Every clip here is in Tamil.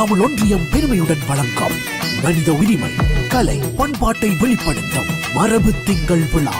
தமிழ் ஒன்றியம் பெருமையுடன் வழங்கும் மனித உரிமை, கலை, பண்பாட்டை வெளிப்படுத்தும் மரபு திங்கள் விழா.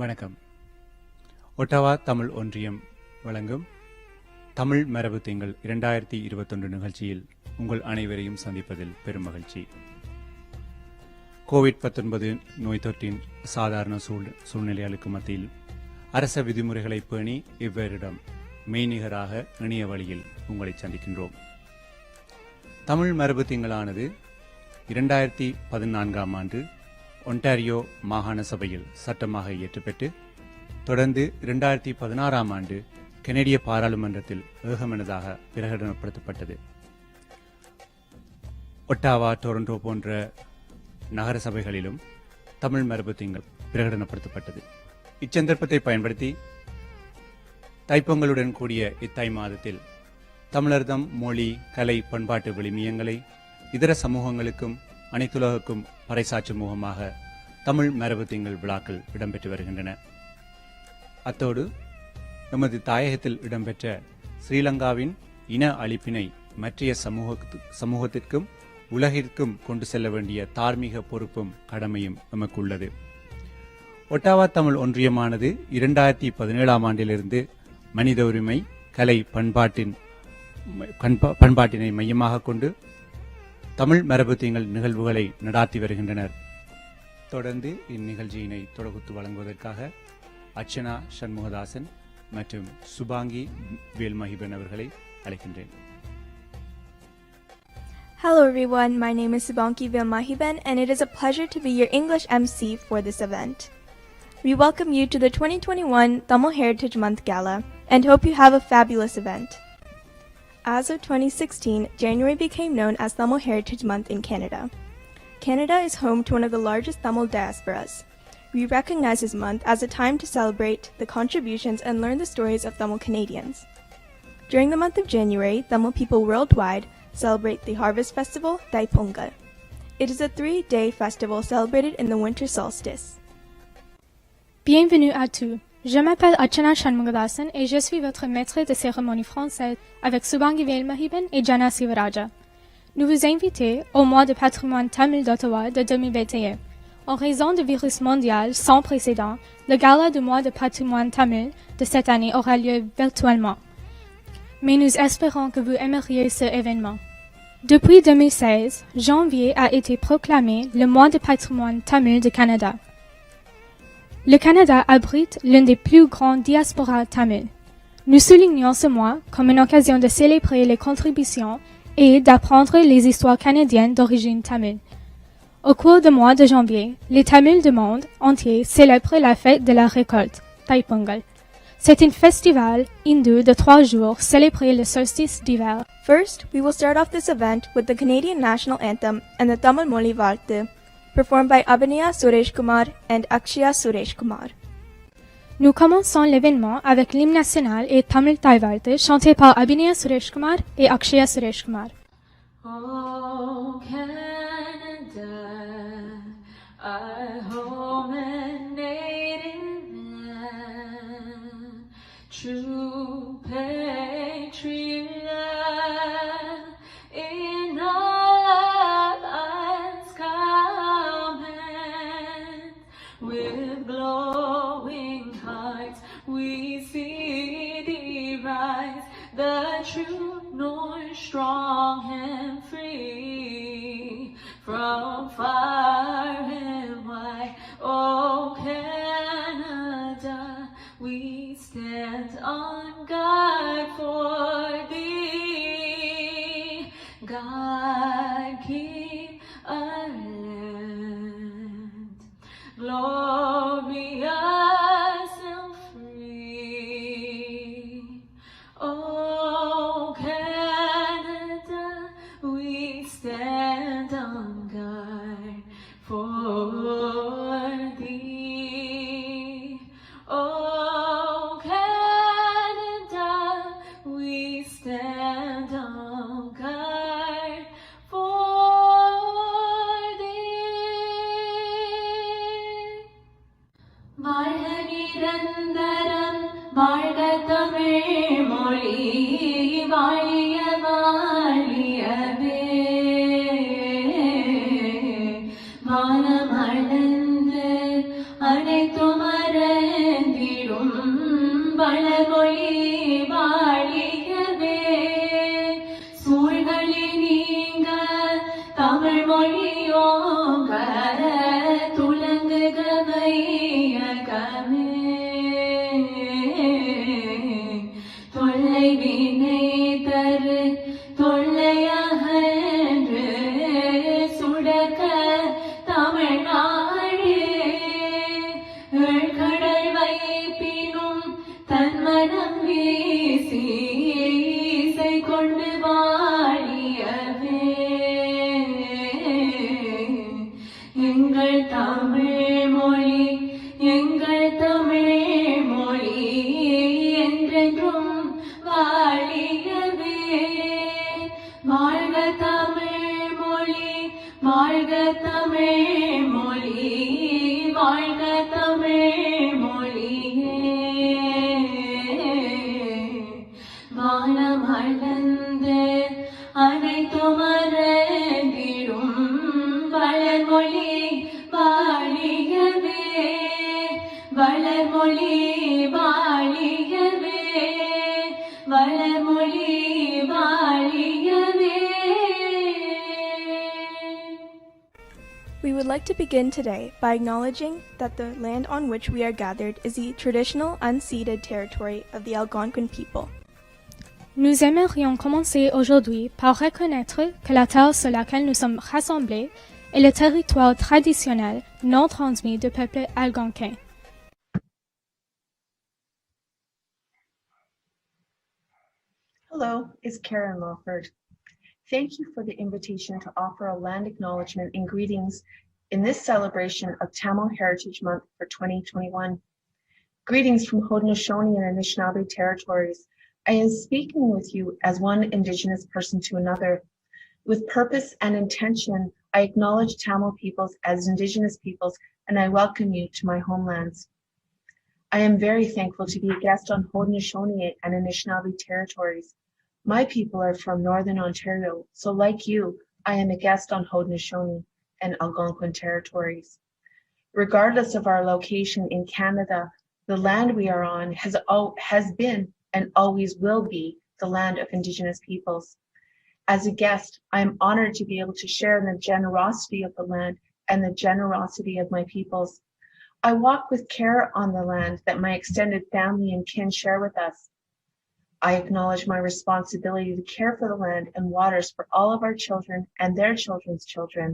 வணக்கம். ஒட்டாவா தமிழ் ஒன்றியம் வழங்கும் தமிழ் மரபு திங்கள் 2021 நிகழ்ச்சியில் உங்கள் அனைவரையும் சந்திப்பதில் பெரும் மகிழ்ச்சி. கோவிட்-19 நோய் தொற்றின் சாதாரண சூழ்நிலைகளுக்கு மத்தியில் அரச விதிமுறைகளை பேணி இவ்வரிடம் மெய்நிகராக இணைய வழியில் உங்களை சந்திக்கின்றோம். தமிழ் மரபு திங்களானது 2014ஆம் ஆண்டு ஒன்டாரியோ மாகாண சபையில் சட்டமாக இயற்றப்பட்டு தொடர்ந்து 2016ஆம் ஆண்டு கனடிய பாராளுமன்றத்தில் ஏகமனதாக பிரகடனப்படுத்தப்பட்டது. ஒட்டாவா, டொரண்டோ போன்ற நகர சபைகளிலும் தமிழ் மரபு திங்கள் பிரகடனப்படுத்தப்பட்டது. இச்சந்தர்ப்பத்தை பயன்படுத்தி தைப்பொங்கலுடன் கூடிய இத்தாய் மாதத்தில் தமிழர்தம் மொழி, கலை, பண்பாட்டு விழுமியங்களை இதர சமூகங்களுக்கும் அனைத்துலகுக்கும் பறைசாற்றும் முகமாக தமிழ் மரபு திங்கள் விழாக்கள் இடம்பெற்று வருகின்றன. அத்தோடு நமது தாயகத்தில் இடம்பெற்ற ஸ்ரீலங்காவின் இன அழிப்பினை மற்றைய சமூகத்திற்கும் உலகிற்கும் கொண்டு செல்ல வேண்டிய தார்மீக பொறுப்பும் கடமையும் நமக்கு உள்ளது. ஒட்டாவா தமிழ் ஒன்றியமானது 2017ஆம் ஆண்டிலிருந்து மனித உரிமை, கலை, பண்பாட்டினை மையமாக கொண்டு தமிழ் மரபு திங்கள் நிகழ்வுகளை நடாத்தி வருகின்றனர். தொடர்ந்து இந்நிகழ்ச்சியினை தொகுத்து வழங்குவதற்காக அர்ச்சனா சண்முகதாசன் மற்றும் சுபாங்கி வேல்மஹிபன் அவர்களை அழைக்கின்றேன். Hello everyone, my name is Subanki Vilmahiben and it is a pleasure to be your English MC for this event. We welcome you to the 2021 Tamil Heritage Month Gala and hope you have a fabulous event. As of 2016, January became known as Tamil Heritage Month in Canada. Canada is home to one of the largest Tamil diasporas. We recognize this month as a time to celebrate the contributions and learn the stories of Tamil Canadians. During the month of January, Tamil people worldwide celebrate the harvest festival, Thai Pongal. It is a 3-day festival celebrated in the winter solstice. Bienvenue à tous. Je m'appelle Archana Shanmugadasan et je suis votre maître de cérémonie française avec Subangi Velmahiben et Jana Sivaraja. Nous vous invitons au mois de patrimoine Tamil d'Ottawa de 2021. En raison du virus mondial sans précédent, le gala du mois de patrimoine Tamil de cette année aura lieu virtuellement. Mais nous espérons que vous aimeriez ce événement. Depuis 2016, janvier a été proclamé le mois de patrimoine Tamil du Canada. Le Canada abrite l'une des plus grandes diasporas tamil. Nous soulignons ce mois comme une occasion de célébrer les contributions et d'apprendre les histoires canadiennes d'origine tamil. Au cours du mois de janvier, les Tamils du monde entier célèbrent la fête de la récolte, Thai Pongal. C'est un festival hindou de 3 jours célébré le solstice d'hiver. First, we will start off this event with the Canadian National Anthem and the Tamil Moli Varthu, performed by Abhinaya Suresh Kumar and Akshaya Suresh Kumar. Nous commençons l'événement avec l'hymne national et Tamil Thai Varthu chanté par Abhinaya Suresh Kumar et Akshaya Suresh Kumar. Oh Canada, our home and native land, true patriot in our lands command. With glowing hearts we see thee rise, the true north strong and free, from far and wide. Oh Canada, we stand on guard for thee. God keep our land glorious and free. Oh Canada, we stand on guard for thee. Oh Canada, we stand on guard for thee. வாழ்க நிரந்தரம், வாழ்க தமிழ் மொழி, வாழிய வாழியவே. வானம் மொழியோங்க துலங்குக வையகமே தொல்லை வினை தரு தொல்லையகன்று சுடக்க தமிழ்நாடே கடல் வைப்பினும் தன்மனம் வீசி இசை கொண்டு வாழியவே எங்கள் தமிழ் மொழி எங்கள் தமிழ் மொழி என்றென்றும் வாழியவே வாழ்க தமிழ் மொழி வாழ்க தமிழ் மொழி வாழ்க தமிழ் மொழியே வானம் அளந்து அனைத்தும் மறந்திடும் வளர்மொழி வாழியவே வளர்மொழி வாழியவே வளர்மொழி வாழியவே. We would like to begin today by acknowledging that the land on which we are gathered is the traditional unceded territory of the Algonquin people. Nous aimerions commencer aujourd'hui par reconnaître que la terre sur laquelle nous sommes rassemblés est le territoire traditionnel non transmis du peuple algonquin. Hello, it's Karen Lawford. Thank you for the invitation to offer a land acknowledgement and greetings in this celebration of Tamil Heritage Month for 2021. Greetings from Haudenosaunee and Anishinaabe territories. I am speaking with you as one Indigenous person to another. With purpose and intention, I acknowledge Tamil peoples as Indigenous peoples, and I welcome you to my homelands. I am very thankful to be a guest on Haudenosaunee and Anishinaabe territories. My people are from Northern Ontario, so like you, I am a guest on Haudenosaunee and Algonquin territories. Regardless of our location in Canada, the land we are on has been and always will be the land of Indigenous peoples. As a guest, I am honored to be able to share in the generosity of the land and the generosity of my peoples. I walk with care on the land that my extended family and kin share with us. I acknowledge my responsibility to care for the land and waters for all of our children and their children's children.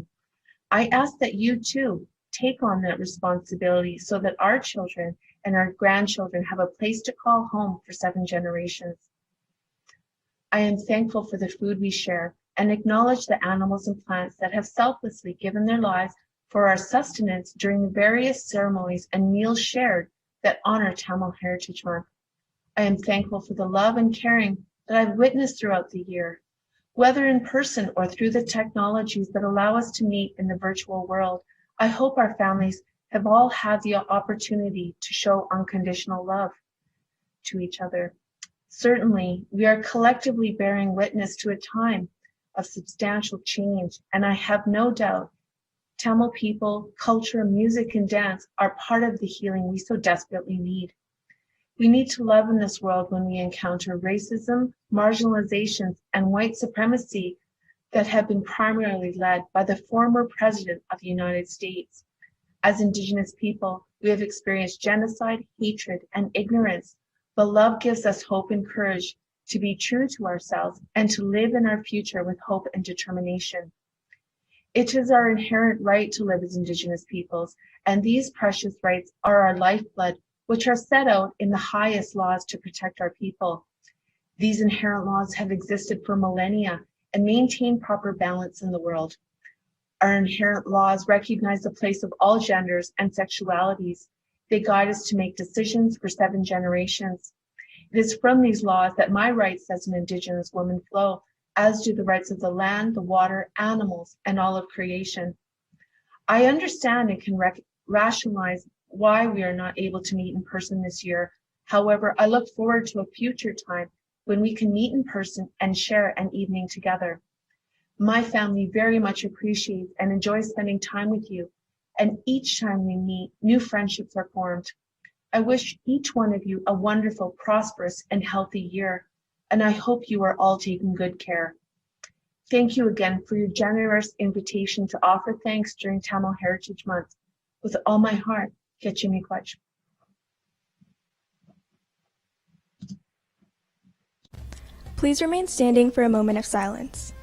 I ask that you too take on that responsibility so that our children and our grandchildren have a place to call home for 7 generations. I am thankful for the food we share and acknowledge the animals and plants that have selflessly given their lives for our sustenance during the various ceremonies and meals shared that honor Tamil Heritage Month. I am thankful for the love and caring that I've witnessed throughout the year, whether in person or through the technologies that allow us to meet in the virtual world. I hope our families have all had the opportunity to show unconditional love to each other. Certainly, we are collectively bearing witness to a time of substantial change, and I have no doubt Tamil people, culture, music, and dance are part of the healing we so desperately need. We need to love in this world when we encounter racism, marginalizations, and white supremacy that have been primarily led by the former president of the United States. As Indigenous people, we have experienced genocide, hatred, and ignorance, but love gives us hope and courage to be true to ourselves and to live in our future with hope and determination. It is our inherent right to live as Indigenous peoples, and these precious rights are our lifeblood, which are set out in the highest laws to protect our people. These inherent laws have existed for millennia and maintain proper balance in the world. Our inherent laws recognize the place of all genders and sexualities. They guide us to make decisions for 7 generations. It is from these laws that my rights as an Indigenous woman flow, as do the rights of the land, the water, animals, and all of creation. I understand and can rationalize why we are not able to meet in person this year. However, I look forward to a future time when we can meet in person and share an evening together. My family very much appreciates and enjoys spending time with you, and each time we meet, new friendships are formed. I wish each one of you a wonderful, prosperous, and healthy year, and I hope you are all taking good care. Thank you again for your generous invitation to offer thanks during Tamil Heritage Month. With all my heart, Kechimikwach. Please remain standing for a moment of silence.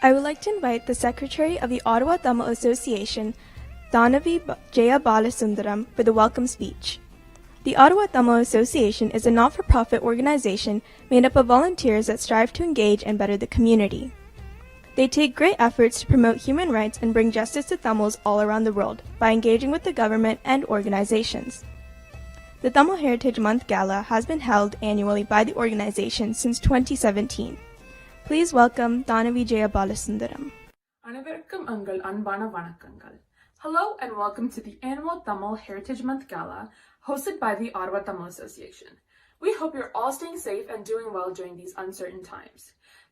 I would like to invite the Secretary of the Ottawa Tamil Association, Dhanavi Jaya Balasundaram, for the welcome speech. The Ottawa Tamil Association is a not-for-profit organization made up of volunteers that strive to engage and better the community. They take great efforts to promote human rights and bring justice to Tamils all around the world by engaging with the government and organizations. The Tamil Heritage Month Gala has been held annually by the organization since 2017. Please welcome Dhanavi Jaya Balasundaram. அனைவருக்கும் எங்கள் அன்பான வணக்கங்கள். Hello and welcome to the annual Tamil Heritage Month Gala hosted by the Ottawa Tamil Association. We hope you're all staying safe and doing well during these uncertain times.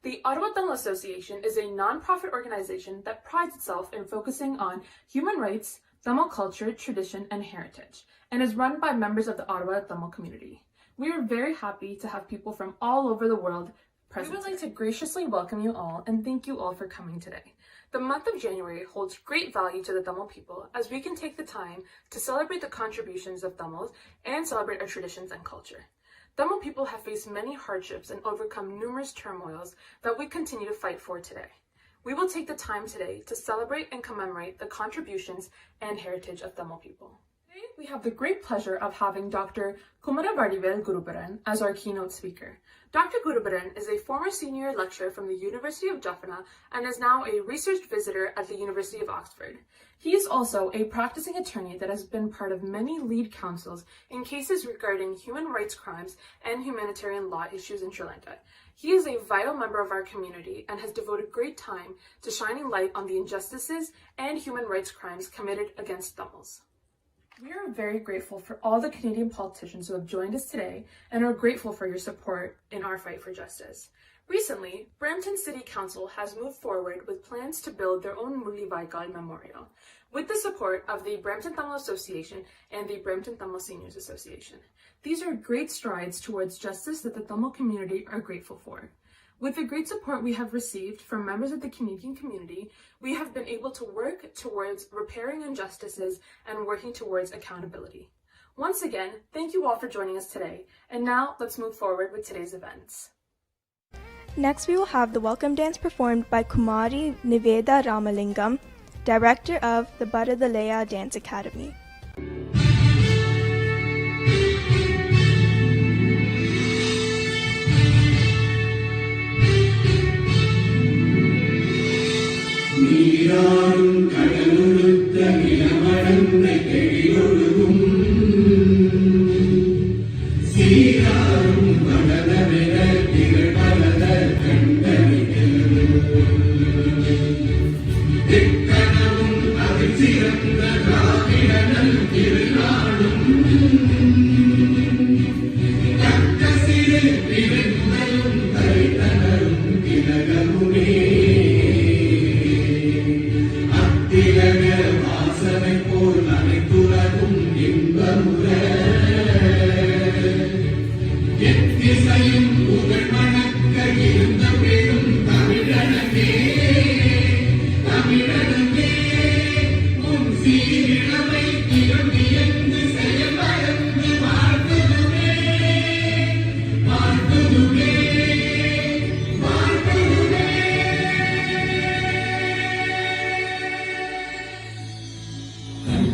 The Ottawa Tamil Association is a non-profit organization that prides itself in focusing on human rights, Tamil culture, tradition, and heritage, and is run by members of the Ottawa Tamil community. We are very happy to have people from all over the world present. We would like to graciously welcome you all and thank you all for coming today. The month of January holds great value to the Tamil people as we can take the time to celebrate the contributions of Tamils and celebrate our traditions and culture. Tamil people have faced many hardships and overcome numerous turmoils that we continue to fight for today. We will take the time today to celebrate and commemorate the contributions and heritage of Tamil people. Today, we have the great pleasure of having Dr. Kumara Vadivel Gurubaran as our keynote speaker. Dr. Gurubaran is a former senior lecturer from the University of Jaffna and is now a research visitor at the University of Oxford. He is also a practicing attorney that has been part of many lead counsels in cases regarding human rights crimes and humanitarian law issues in Sri Lanka. He is a vital member of our community and has devoted great time to shining light on the injustices and human rights crimes committed against Tamils. We are very grateful for all the Canadian politicians who have joined us today and are grateful for your support in our fight for justice. Recently, Brampton City Council has moved forward with plans to build their own Mulli Vaikal Memorial, with the support of the Brampton Tamil Association and the Brampton Tamil Seniors Association. These are great strides towards justice that the Tamil community are grateful for. With the great support we have received from members of the Canadian community, we have been able to work towards repairing injustices and working towards accountability. Once again, thank you all for joining us today. And now let's move forward with today's events. Next, we will have the welcome dance performed by Kumari Niveda Ramalingam, director of the Baradalaya Dance Academy. நீராடும் கடலுடுத்த நிலமடந்தை தெளிவொழுகும் சீராடும் வடதவிர திகழ்வலத கண்டறிக்கனவும் அதில் சிறந்த திராவிடனல் திருநாடும் தக்க சிறு பிறந்தலும் தைத்தனரும் திலகமுமே வாசனை போல் அனைத்துலகும் இன்பமுற எத்திசையும் புகழ் மணக்க இருந்த பெரும் தமிழனே தமிழனே உன் சீரிழமை திறமியந்து செயல்படந்து வாழ்த்துதுமே வாழ்த்துதுமே வாழ்த்துதுமே.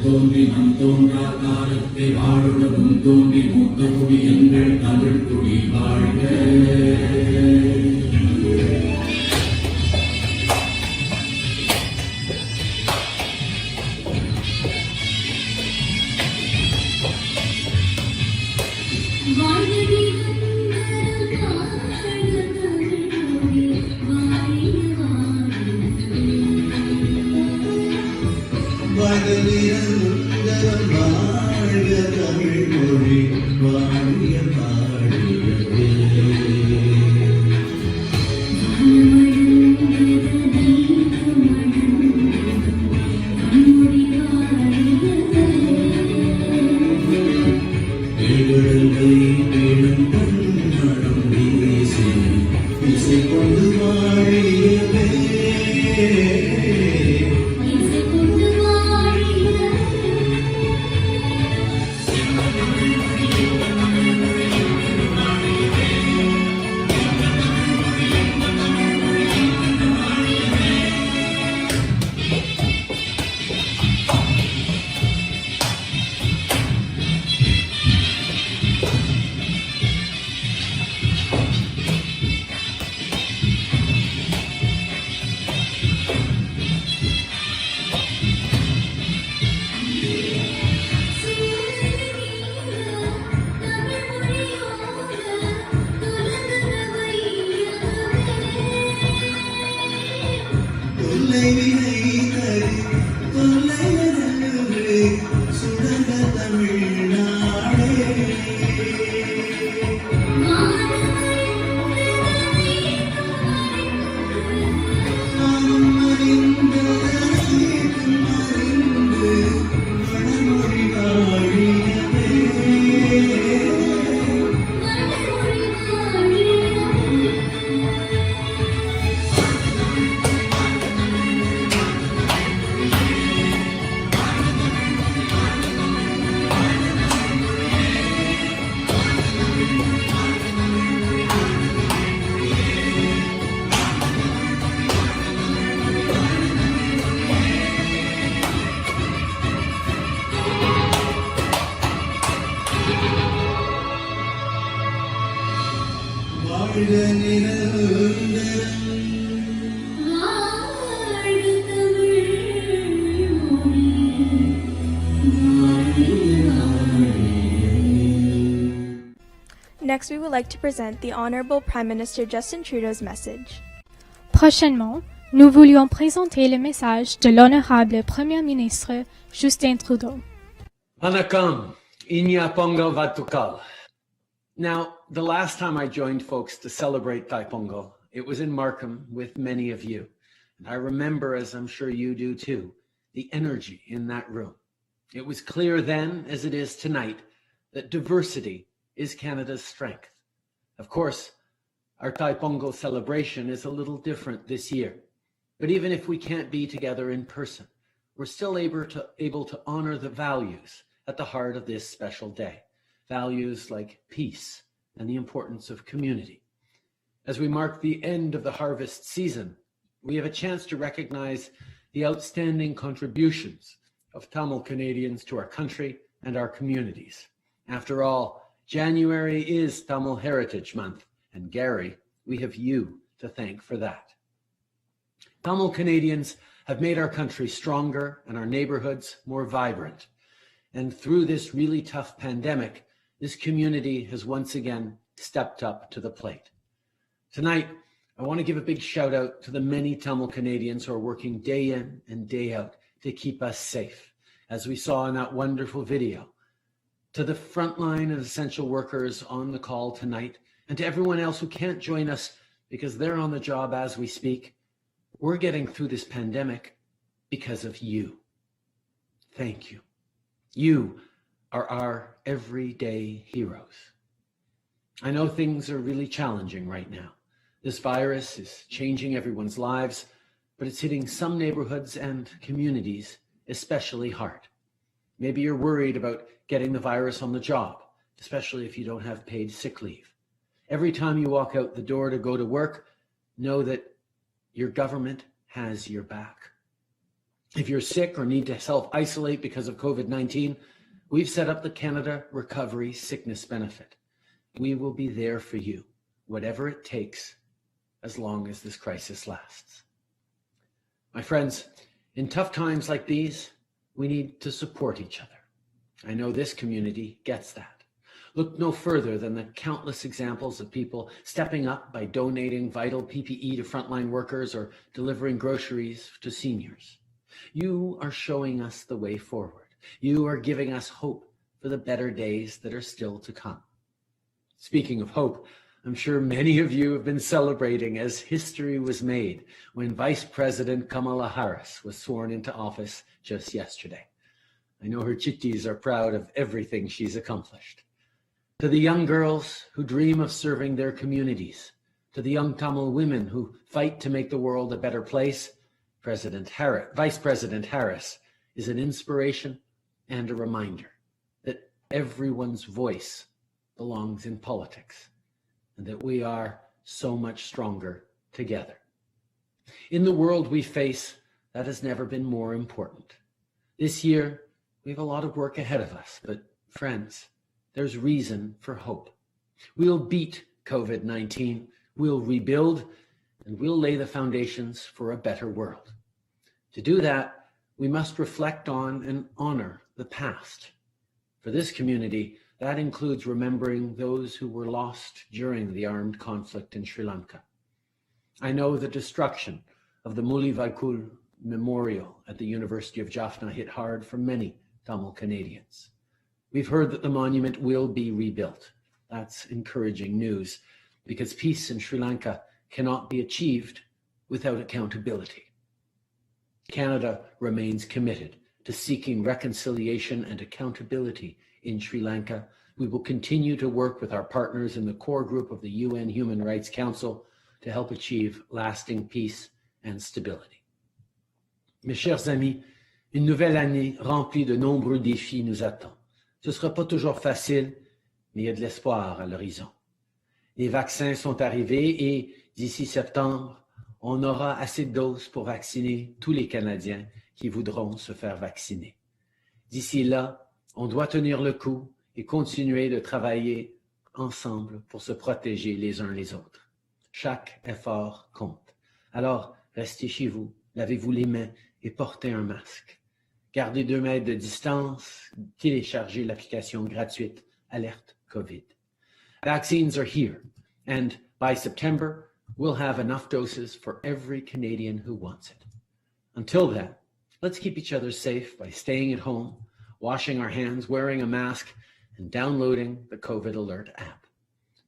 தோன்றி நம் தோன்றா காலத்தை வாழுடவும் தோன்றி மூத்த குடி எங்கள் தமிழ் குடி வாழ்க. Next, we would like to present the Honorable Prime Minister Justin Trudeau's message. Prochainement, nous voulions présenter le message de l'honorable Premier ministre Justin Trudeau. Vanakkam, Inya Pongal Vatukal. Now, the last time I joined folks to celebrate Thai Pongal, it was in Markham with many of you. And I remember, as I'm sure you do too, the energy in that room. It was clear then, as it is tonight, that diversity is Canada's strength. Of course, our Thai Pongal celebration is a little different this year. But even if we can't be together in person, we're still able to honor the values at the heart of this special day. Values like peace and the importance of community. As we mark the end of the harvest season, we have a chance to recognize the outstanding contributions of Tamil Canadians to our country and our communities. After all, January is Tamil Heritage Month, and Gary, we have you to thank for that. Tamil Canadians have made our country stronger and our neighborhoods more vibrant. And through this really tough pandemic, this community has once again stepped up to the plate. Tonight, I want to give a big shout out to the many Tamil Canadians who are working day in and day out to keep us safe, as we saw in that wonderful video. To the frontline and essential workers on the call tonight, and to everyone else who can't join us because they're on the job as we speak, we're getting through this pandemic because of you. Thank you. You are our everyday heroes. I know things are really challenging right now. This virus is changing everyone's lives, but it's hitting some neighborhoods and communities especially hard. Maybe you're worried about getting the virus on the job, especially if you don't have paid sick leave. Every time you walk out the door to go to work, know that your government has your back. If you're sick or need to self-isolate because of COVID-19, we've set up the Canada Recovery Sickness Benefit. We will be there for you, whatever it takes, as long as this crisis lasts. My friends, in tough times like these, we need to support each other. I know this community gets that. Look no further than the countless examples of people stepping up by donating vital PPE to frontline workers or delivering groceries to seniors. You are showing us the way forward. You are giving us hope for the better days that are still to come. Speaking of hope, I'm sure many of you have been celebrating as history was made when Vice President Kamala Harris was sworn into office just yesterday. I know her chitties are proud of everything she's accomplished. To the young girls who dream of serving their communities, to the young Tamil women who fight to make the world a better place, Vice President Harris is an inspiration and a reminder that everyone's voice belongs in politics and that we are so much stronger together. In the world we face, that has never been more important. This year, we have a lot of work ahead of us, but friends, there's reason for hope. We'll beat COVID-19, we'll rebuild, and we'll lay the foundations for a better world. To do that, we must reflect on and honor the past. For this community, that includes remembering those who were lost during the armed conflict in Sri Lanka. I know the destruction of the Mulivaikul Memorial at the University of Jaffna hit hard for many Tamil Canadians. We've heard that the monument will be rebuilt. That's encouraging news because peace in Sri Lanka cannot be achieved without accountability. Canada remains committed to seeking reconciliation and accountability in Sri Lanka. We will continue to work with our partners in the core group of the UN Human Rights Council to help achieve lasting peace and stability. Mes chers amis, une nouvelle année remplie de nombreux défis nous attend. Ce ne sera pas toujours facile, mais il y a de l'espoir à l'horizon. Les vaccins sont arrivés et d'ici septembre, on aura assez de doses pour vacciner tous les Canadiens qui voudront se faire vacciner. D'ici là, on doit tenir le coup et continuer de travailler ensemble pour se protéger les uns les autres. Chaque effort compte. Alors, restez chez vous, lavez-vous les mains et portez un masque. Gardez 2 mètres de distance, téléchargez l'application gratuite Alerte COVID. Vaccines are here, and by September, we'll have enough doses for every Canadian who wants it. Until then, let's keep each other safe by staying at home, washing our hands, wearing a mask, and downloading the COVID Alert app.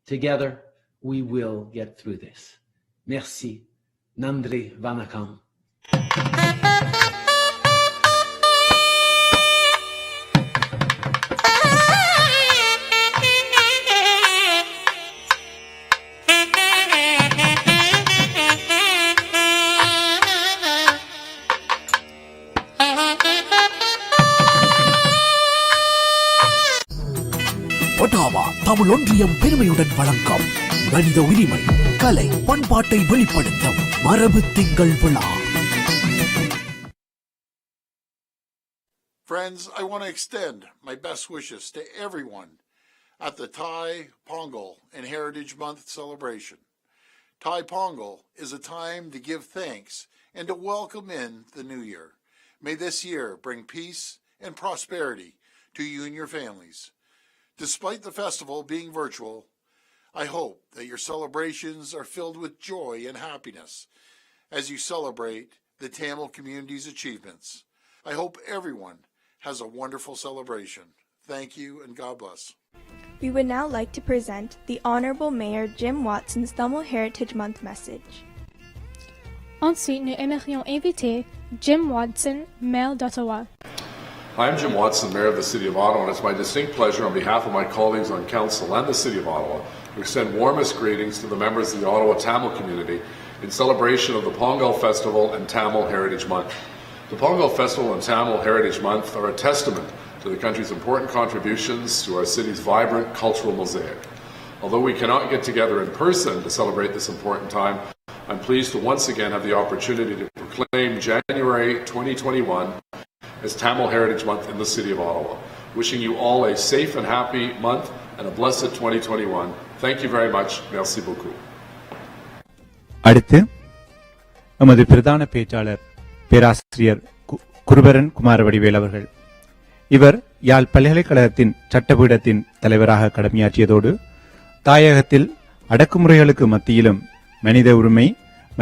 Together, we will get through this. Merci. Nandri Vanakam. Ottawa Tamil ஒன்றியம் பெருமையுடன் வழங்கும் மனித உரிமை கலை பண்பாட்டை வெளிப்படுத்தும் மரபு திங்கள் விழா. Friends, I want to extend my best wishes to everyone at the Thai Pongal and Heritage Month celebration. Thai Pongal is a time to give thanks and to welcome in the new year. May this year bring peace and prosperity to you and your families. Despite the festival being virtual, I hope that your celebrations are filled with joy and happiness as you celebrate the Tamil community's achievements. I hope everyone has a wonderful celebration. Thank you and God bless. We would now like to present the Honorable Mayor Jim Watson's Tamil Heritage Month message. Ensuite, nous aimerions inviter Jim Watson, maire d'Ottawa. Hi, I'm Jim Watson, Mayor of the City of Ottawa, and it's my distinct pleasure on behalf of my colleagues on Council and the City of Ottawa to extend warmest greetings to the members of the Ottawa Tamil community in celebration of the Pongal Festival and Tamil Heritage Month. The Pongal Festival and Tamil Heritage Month are a testament to the country's important contributions to our city's vibrant cultural mosaic. Although we cannot get together in person to celebrate this important time, I'm pleased to once again have the opportunity to proclaim January 2021 as Tamil Heritage Month in the City of Ottawa. Wishing you all a safe and happy month and a blessed 2021. Thank you very much. Merci beaucoup. அடுத்து நமது பிரதான பேச்சாளர் பேராசிரியர் குருபரன் குமாரவடிவேல் அவர்கள். இவர் யாழ் பல்கலைக்கழகத்தின் சட்டபீடத்தின் தலைவராக கடமையாற்றியதோடு தாயகத்தில் அடக்குமுறைகளுக்கு மத்தியிலும் மனித உரிமை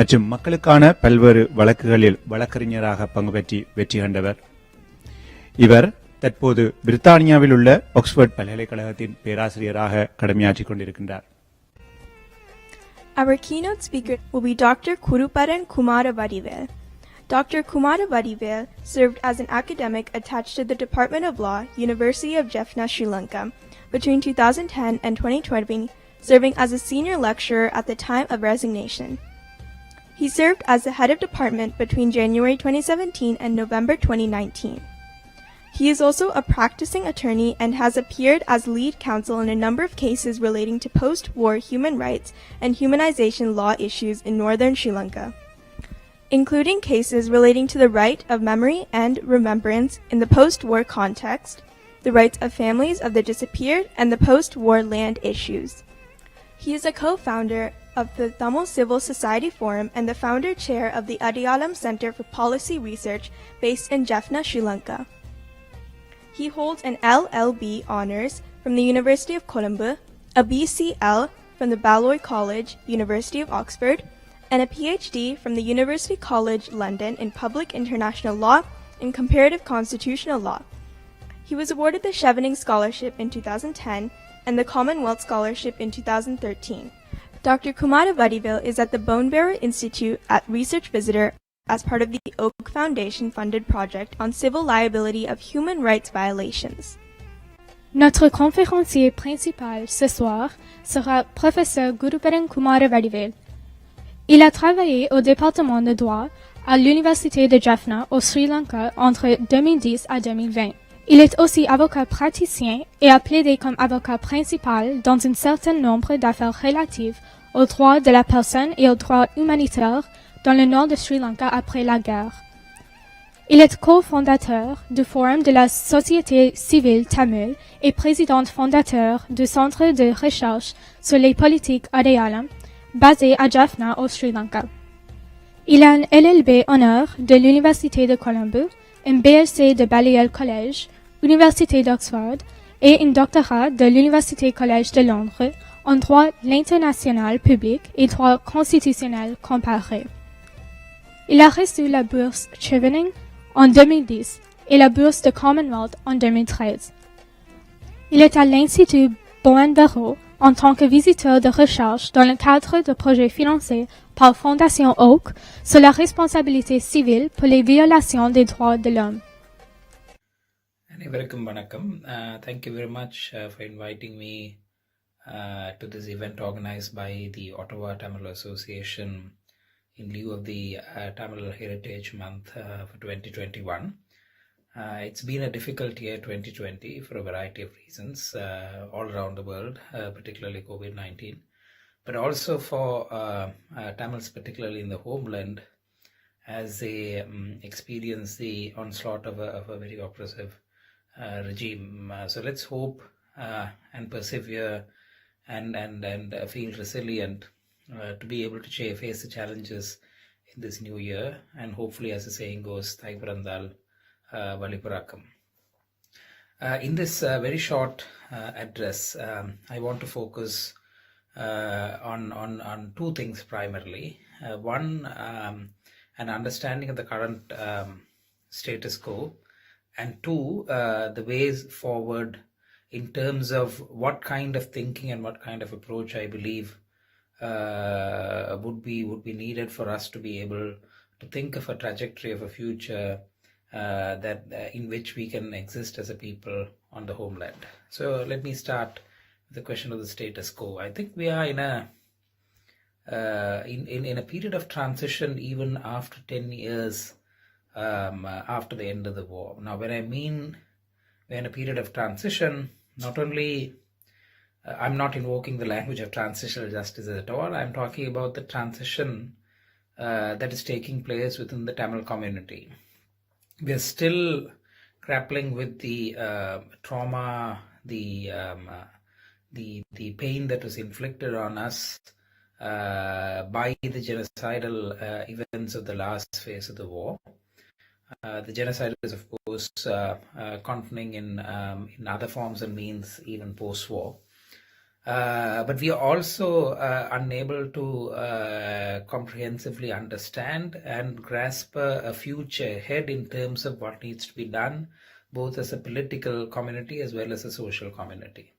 மற்றும் மக்களுக்கான பல்வேறு வழக்குகளில் வழக்கறிஞராக பங்கு பெற்றி வெற்றி கண்டவர். இவர் தற்போது பிரித்தானியாவில் உள்ள ஆக்ஸ்போர்ட் பல்கலைக்கழகத்தின் பேராசிரியராக கடமையாற்றிக் கொண்டிருக்கின்றார். Our keynote speaker will be Dr. Kuruparan Kumaravadivel. Dr. Kumaravadivel served as an academic attached to the Department of Law, University of Jaffna, Sri Lanka, between 2010 and 2020, serving as a senior lecturer at the time of resignation. He served as the head of department between January 2017 and November 2019. He is also a practicing attorney and has appeared as lead counsel in a number of cases relating to post-war human rights and humanization law issues in northern Sri Lanka, including cases relating to the right of memory and remembrance in the post-war context, the rights of families of the disappeared, and the post-war land issues. He is a co-founder of the Tamil Civil Society Forum and the founder chair of the Adiyalam Center for Policy Research based in Jaffna, Sri Lanka. He holds an LLB honors from the University of Colombo, a BCL from the Balliol College, University of Oxford, and a PhD from the University College London in Public International Law and Comparative Constitutional Law. He was awarded the Chevening Scholarship in 2010 and the Commonwealth Scholarship in 2013. Dr. Kumaravadivel is at the Bonebearer Institute at Research Visitor as part of the Oak Foundation funded project on civil liability of human rights violations. Notre conférencier principal ce soir sera professeur Guruparan Kumaravadivel. Il a travaillé au département de droit à l'université de Jaffna au Sri Lanka entre 2010 à 2020. Il est aussi avocat praticien et a plaidé comme avocat principal dans un certain nombre d'affaires relatives aux droits de la personne et aux droits humanitaires dans le nord de Sri Lanka après la guerre. Il est cofondateur du Forum de la Société civile tamile et président fondateur du Centre de recherche sur les politiques Adiyalam basé à Jaffna au Sri Lanka. Il a un LLB honneur de l'Université de Colombo, un BSc de Balliol College, Université d'Oxford, et un doctorat de l'Université Collège de Londres en droit international public et droit constitutionnel comparé. Il a reçu la bourse Chevening en 2010 et la bourse de Commonwealth en 2013. Il est à l'Institut Bowen-Barreau en tant que visiteur de recherche dans le cadre de projets financés par Fondation Oak sur la responsabilité civile pour les violations des droits de l'homme. Anevarukkum vanakkam. Thank you very much for inviting me to this event organized by the Ottawa Tamil Association in lieu of the Tamil Heritage Month for 2021. It's been a difficult year, 2020, for a variety of reasons all around the world, particularly COVID-19, but also for Tamils, particularly in the homeland, as they experience the onslaught of a very oppressive regime. So let's hope and persevere and feel resilient to be able to face the challenges in this new year. And hopefully, as the saying goes, Thai Parandal Valipurakam. In this very short address, I want to focus on two things primarily. One, an understanding of the current status quo, and two, the ways forward in terms of what kind of thinking and what kind of approach I believe would be needed for us to be able to think of a trajectory of a future in which we can exist as a people on the homeland. So let me start with the question of the status quo. I think we are in a period of transition even after 10 years after the end of the war. Now, when I mean we're in a period of transition, not only I'm not invoking the language of transitional justice at all. I'm talking about the transition that is taking place within the Tamil community. We are still grappling with the trauma, the pain that was inflicted on us by the genocidal events of the last phase of the war. The genocide is, of course, continuing in other forms and means even post-war. But we are also unable to comprehensively understand and grasp a future ahead in terms of what needs to be done, both as a political community as well as a social community.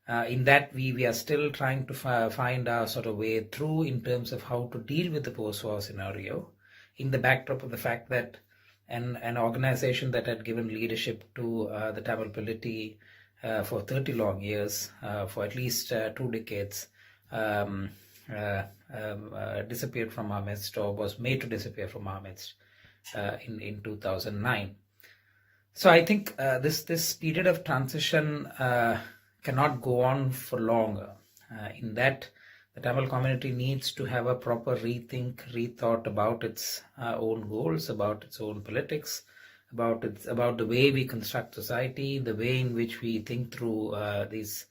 In that, we are still trying to find our sort of way through in terms of how to deal with the post-war scenario, in the backdrop of the fact that an organization that had given leadership to the Tamil polity for 30 long years, for at least 2 decades, disappeared from our midst, or was made to disappear from our midst in 2009. So I think this period of transition cannot go on for longer. In that, the Tamil community needs to have a proper rethought about its own goals, about its own politics, about the way we construct society, the way in which we think through these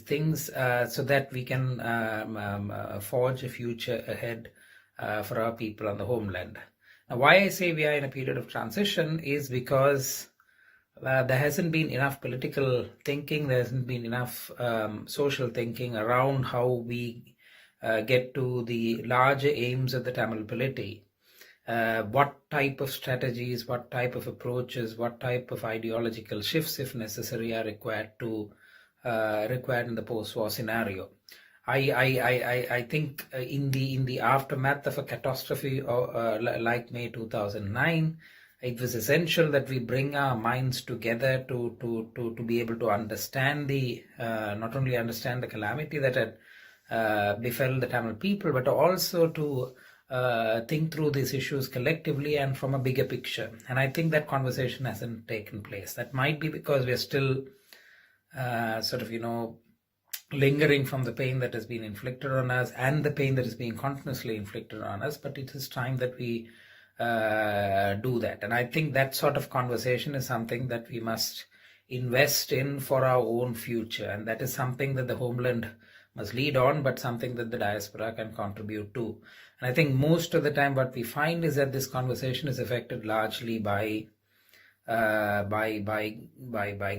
things, so that we can forge a future ahead for our people on the homeland. Now, why I say we are in a period of transition is because there hasn't been enough political thinking, there hasn't been enough social thinking around how we get to the larger aims of the Tamil polity. What type of strategies, what type of approaches, what type of ideological shifts, if necessary, are required in the post-war scenario. I think in the aftermath of a catastrophe like May 2009, it was essential that we bring our minds together to be able to understand not only understand the calamity that had befell the Tamil people, but also to think through these issues collectively and from a bigger picture. And I think that conversation hasn't taken place. That might be because we're still lingering from the pain that has been inflicted on us and the pain that is being continuously inflicted on us. But it is time that we do that. And I think that sort of conversation is something that we must invest in for our own future. And that is something that the homeland must lead on, but something that the diaspora can contribute to. And I think most of the time what we find is that this conversation is affected largely by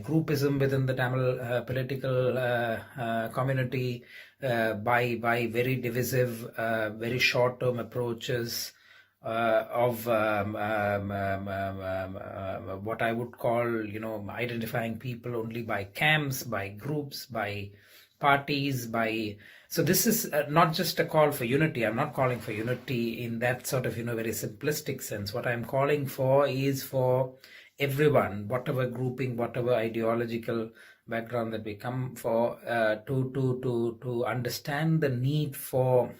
groupism within the Tamil political community, by very divisive, very short-term approaches of what I would call, identifying people only by camps, by groups, by parties, so this is not just a call for unity. I'm not calling for unity in that sort of, very simplistic sense. What I'm calling for is for everyone, whatever grouping, whatever ideological background that we come for, to understand the need for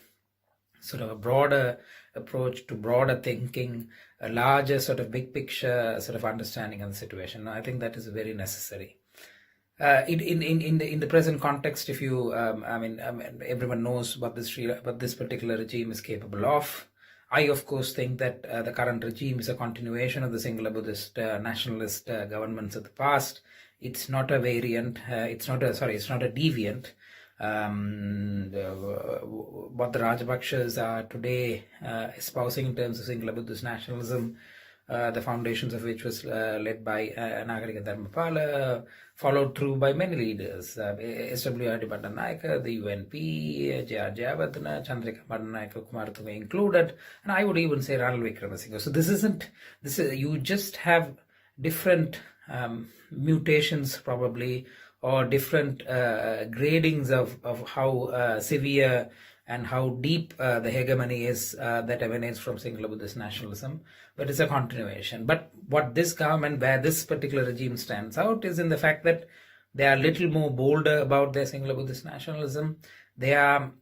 sort of a broader approach to broader thinking, a larger sort of big picture sort of understanding of the situation. I think that is very necessary. In the present context, if you, everyone knows what this particular regime is capable of. I, of course, think that the current regime is a continuation of the singular Buddhist nationalist governments of the past. It's not a variant. It's not a deviant. What the Rajapakshas are today espousing in terms of singular Buddhist nationalism, the foundations of which was led by Nagarika Dharmapala, followed through by many leaders, SWRD Bandanayaka, the UNP, J.R. Jayawardena, Chandrika Bandanayaka, Kumarthunga included, and I would even say Ranil Wickramasinghe. So you just have different mutations probably, or different gradings of how severe and how deep the hegemony is that emanates from singular Buddhist nationalism, but it's a continuation. But what this government, where this particular regime stands out, is in the fact that they are a little more bolder about their singular Buddhist nationalism. They are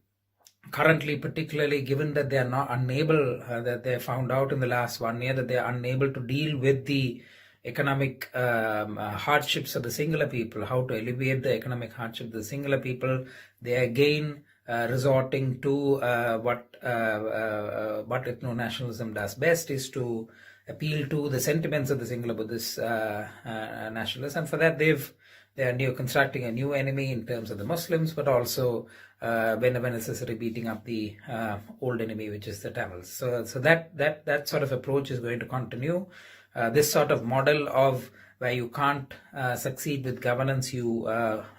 currently, particularly given that they are not unable, that they found out in the last 1 year that they are unable to deal with the economic hardships of the singular people, how to alleviate the economic hardship of the singular people. They again resorting to what ethno-nationalism does best, is to appeal to the sentiments of the singular Buddhist nationalists, and for that they are constructing a new enemy in terms of the Muslims, but also whenever necessary beating up the old enemy, which is the Tamils. So that sort of approach is going to continue. This sort of model of where you can't succeed with governance, you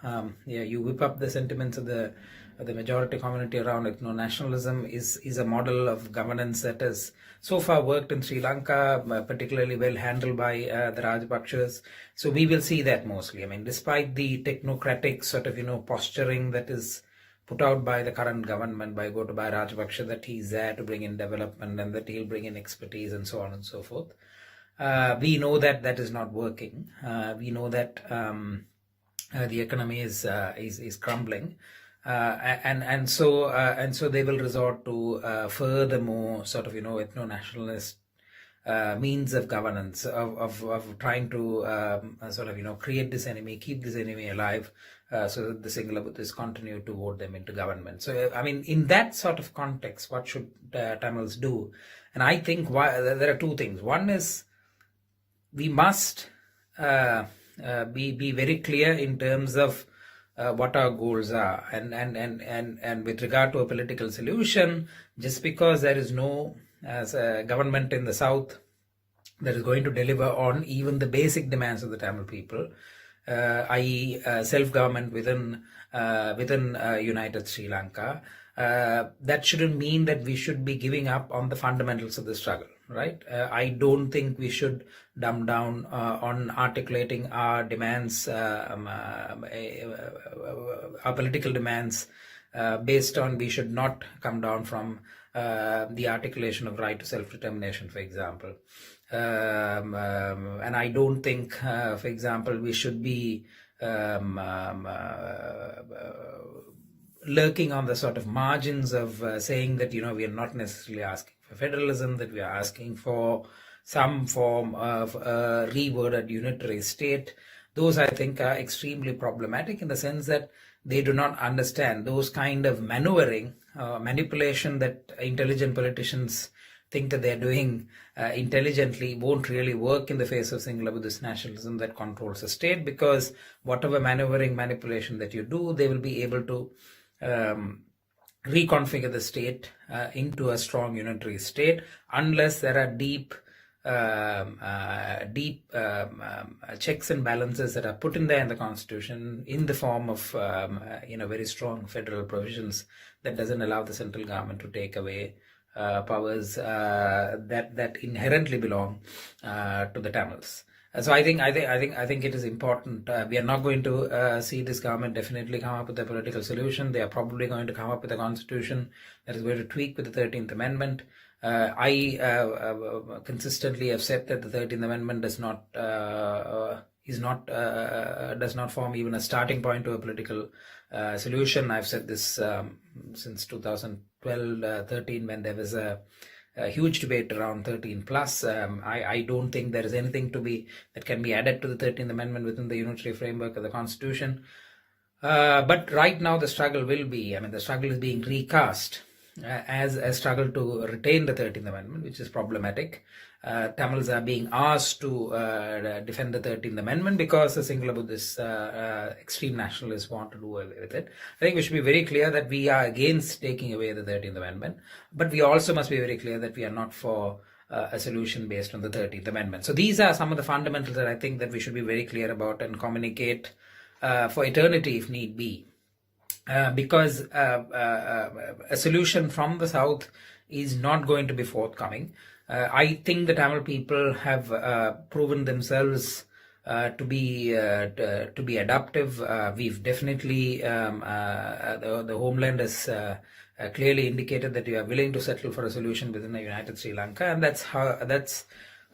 whip up the sentiments of the majority community around ethno-nationalism is a model of governance that has so far worked in Sri Lanka, particularly well handled by the Rajapakshas. So we will see that mostly. Despite the technocratic sort of, posturing that is put out by the current government, by Gotabaya Rajapaksa, that he's there to bring in development and that he'll bring in expertise and so on and so forth. We know that is not working. We know that the economy is crumbling. And so they will resort to furthermore sort of ethno-nationalist means of governance, of trying to sort of create this enemy, keep this enemy alive, so that the singular Buddhists continue to vote them into government. So in that sort of context, what should Tamils do? And I think there are two things. One is we must be very clear in terms of what our goals are, and with regard to a political solution, just because there is no government in the south that is going to deliver on even the basic demands of the Tamil people, i.e. self-government within United Sri Lanka, that shouldn't mean that we should be giving up on the fundamentals of the struggle, right? I don't think we should dumb down on articulating our demands, our political demands, based on we should not come down from the articulation of right to self-determination, for example. And I don't think, for example, we should be lurking on the sort of margins of saying that, we are not necessarily asking for federalism, that we are asking for some form of reworded unitary state. Those, I think, are extremely problematic in the sense that they do not understand those kind of maneuvering, manipulation that intelligent politicians think that they're doing intelligently won't really work in the face of singular Buddhist nationalism that controls the state, because whatever manipulation that you do, they will be able to reconfigure the state into a strong unitary state unless there are deep checks and balances that are put in there in the constitution in the form of very strong federal provisions that doesn't allow the central government to take away powers that inherently belong to the Tamils. So I think it is important. We are not going to see this government definitely come up with a political solution. They are probably going to come up with a constitution that is going to tweak with the 13th Amendment. I consistently have said that the 13th Amendment does not form even a starting point to a political solution. I've said this since 2012-13 when there was a huge debate around 13 plus. I don't think there is anything that can be added to the 13th Amendment within the unitary framework of the Constitution. But right now the struggle is being recast as a struggle to retain the 13th Amendment, which is problematic. Tamils are being asked to defend the 13th Amendment because the Sinhala Buddhists, extreme nationalists want to do away with it. I think we should be very clear that we are against taking away the 13th Amendment, but we also must be very clear that we are not for a solution based on the 13th Amendment. So these are some of the fundamentals that I think that we should be very clear about and communicate for eternity if need be. Because a solution from the South is not going to be forthcoming. I think the Tamil people have proven themselves to be adaptive. We've definitely the homeland has clearly indicated that we are willing to settle for a solution within a united Sri Lanka, and that's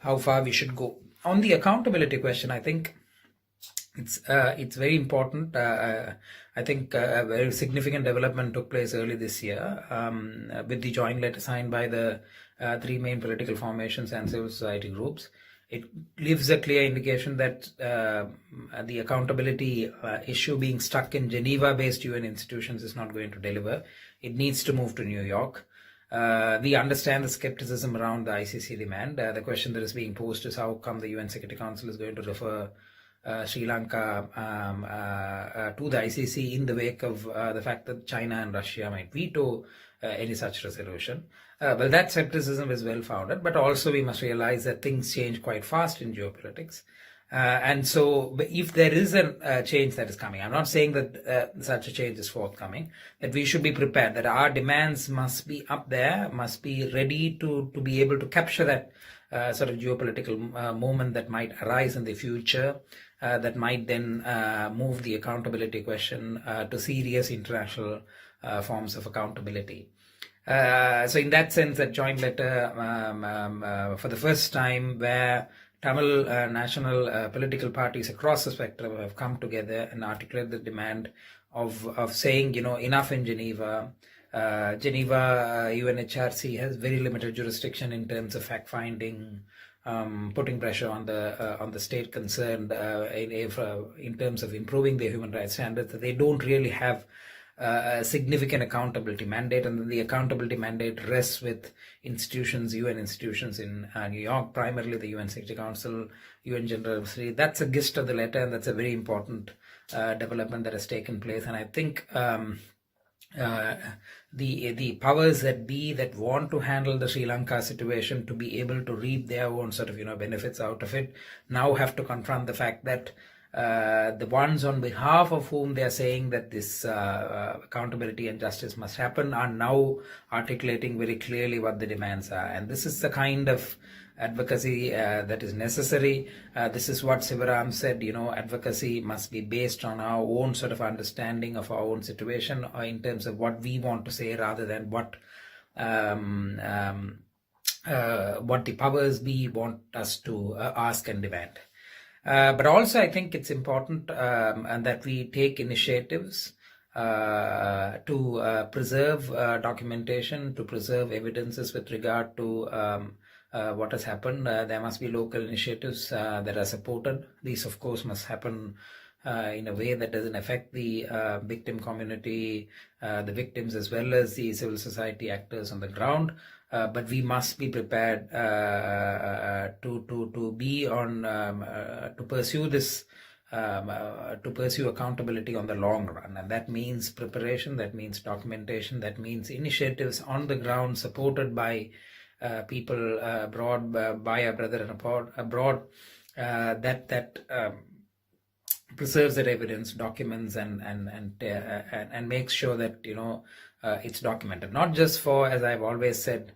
how far we should go. On the accountability question, I think it's very important. I think a very significant development took place early this year with the joint letter signed by the three main political formations and civil society groups. It leaves a clear indication that the accountability issue being stuck in Geneva-based UN institutions is not going to deliver. It needs to move to New York. We understand the skepticism around the ICC demand. The question that is being posed is how come the UN Security Council is going to refer Sri Lanka to the ICC in the wake of the fact that China and Russia might veto any such resolution. Well, that skepticism is well founded, but also we must realize that things change quite fast in geopolitics. And so if there is a change that is coming, I'm not saying that such a change is forthcoming, that we should be prepared, that our demands must be up there, must be ready to be able to capture that sort of geopolitical moment that might arise in the future, that might then move the accountability question to serious international forms of accountability. So in that sense, that joint letter for the first time where Tamil national political parties across the spectrum have come together and articulate the demand of saying, enough in Geneva. Geneva UNHRC has very limited jurisdiction in terms of fact-finding, putting pressure on the state concerned in terms of improving their human rights standards. They don't really have a significant accountability mandate, and then the accountability mandate rests with institutions, UN institutions in New York, primarily the UN Security Council, UN General Assembly. That's a gist of the letter, and that's a very important development that has taken place. And I think the powers that be that want to handle the Sri Lanka situation to be able to reap their own sort of benefits out of it now have to confront the fact that the ones on behalf of whom they are saying that this accountability and justice must happen are now articulating very clearly what the demands are. And this is the kind of advocacy that is necessary. This is what Sivaram said, advocacy must be based on our own sort of understanding of our own situation in terms of what we want to say rather than what the powers be want us to ask and demand. But also I think it's important and that we take initiatives to preserve documentation, to preserve evidences with regard to what has happened. There must be local initiatives that are supported. These, of course, must happen in a way that doesn't affect the victim community, the victims, as well as the civil society actors on the ground. But we must be prepared to pursue this to pursue accountability on the long run. And that means preparation, that means documentation, that means initiatives on the ground supported by people abroad, by our brethren abroad, that preserves that evidence, documents, and makes sure that it's documented. Not just for, as I've always said,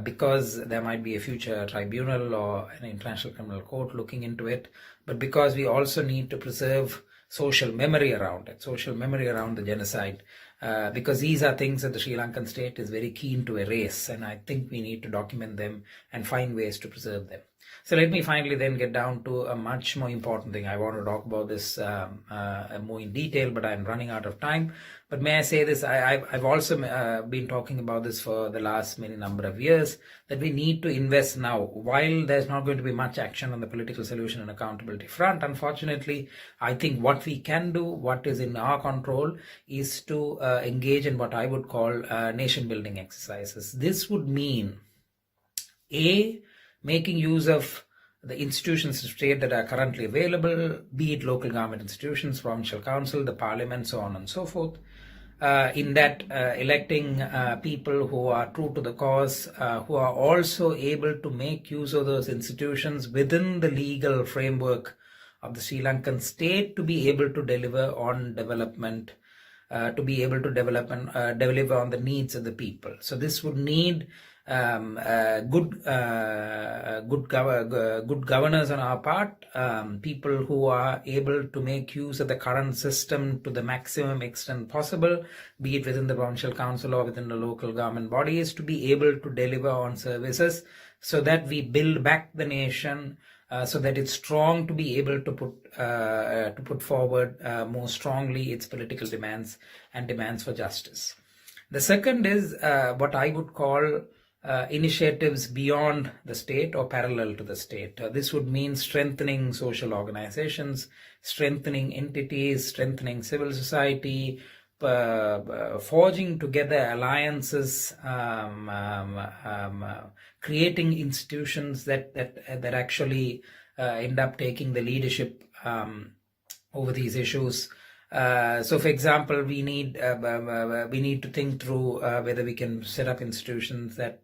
because there might be a future tribunal or an international criminal court looking into it, but because we also need to preserve social memory around it, social memory around the genocide, because these are things that the Sri Lankan state is very keen to erase, and I think we need to document them and find ways to preserve them. So let me finally then get down to a much more important thing. I want to talk about this more in detail, but I'm running out of time. But may I say this, I've also been talking about this for the last many number of years, that we need to invest now. While there's not going to be much action on the political solution and accountability front, unfortunately, I think what we can do, what is in our control, is to engage in what I would call nation-building exercises. This would mean, A, making use of the institutions of state that are currently available, be it local government institutions, provincial council, the parliament, so on and so forth. In that electing people who are true to the cause, who are also able to make use of those institutions within the legal framework of the Sri Lankan state to be able to deliver on development, to be able to deliver on the needs of the people. So this would need good governors on our part, people who are able to make use of the current system to the maximum extent possible, be it within the provincial council or within the local government bodies, to be able to deliver on services so that we build back the nation, so that it's strong to be able to put forward more strongly its political demands and demands for justice. The second is what I would call initiatives beyond the state or parallel to the state. This would mean strengthening social organizations, strengthening entities, strengthening civil society, forging together alliances, creating institutions that actually end up taking the leadership over these issues. So, for example, we need to think through whether we can set up institutions that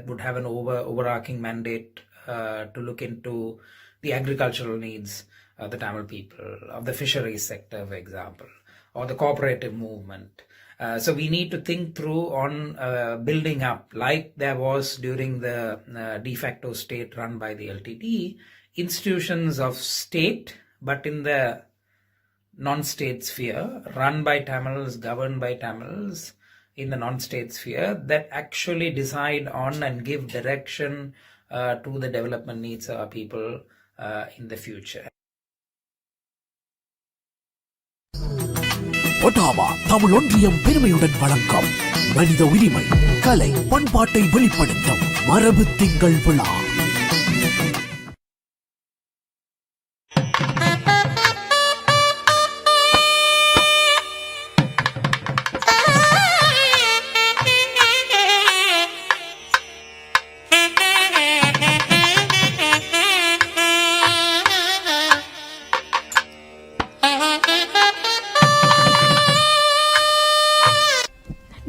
would have an overarching mandate to look into the agricultural needs of the Tamil people, of the fisheries sector, for example, or the cooperative movement. So we need to think through on building up, like there was during the de facto state run by the LTTE, institutions of state, but in the non-state sphere, run by Tamils, governed by Tamils in the non-state sphere, that actually decide on and give direction to the development needs of our people in the future. Ottawa Tamil ஒன்றியம் பெருமையுடன் வழங்கும் மனித உரிமை, கலை, பண்பாட்டை வெளிப்படுத்தும் மரபு திங்கள் விழா.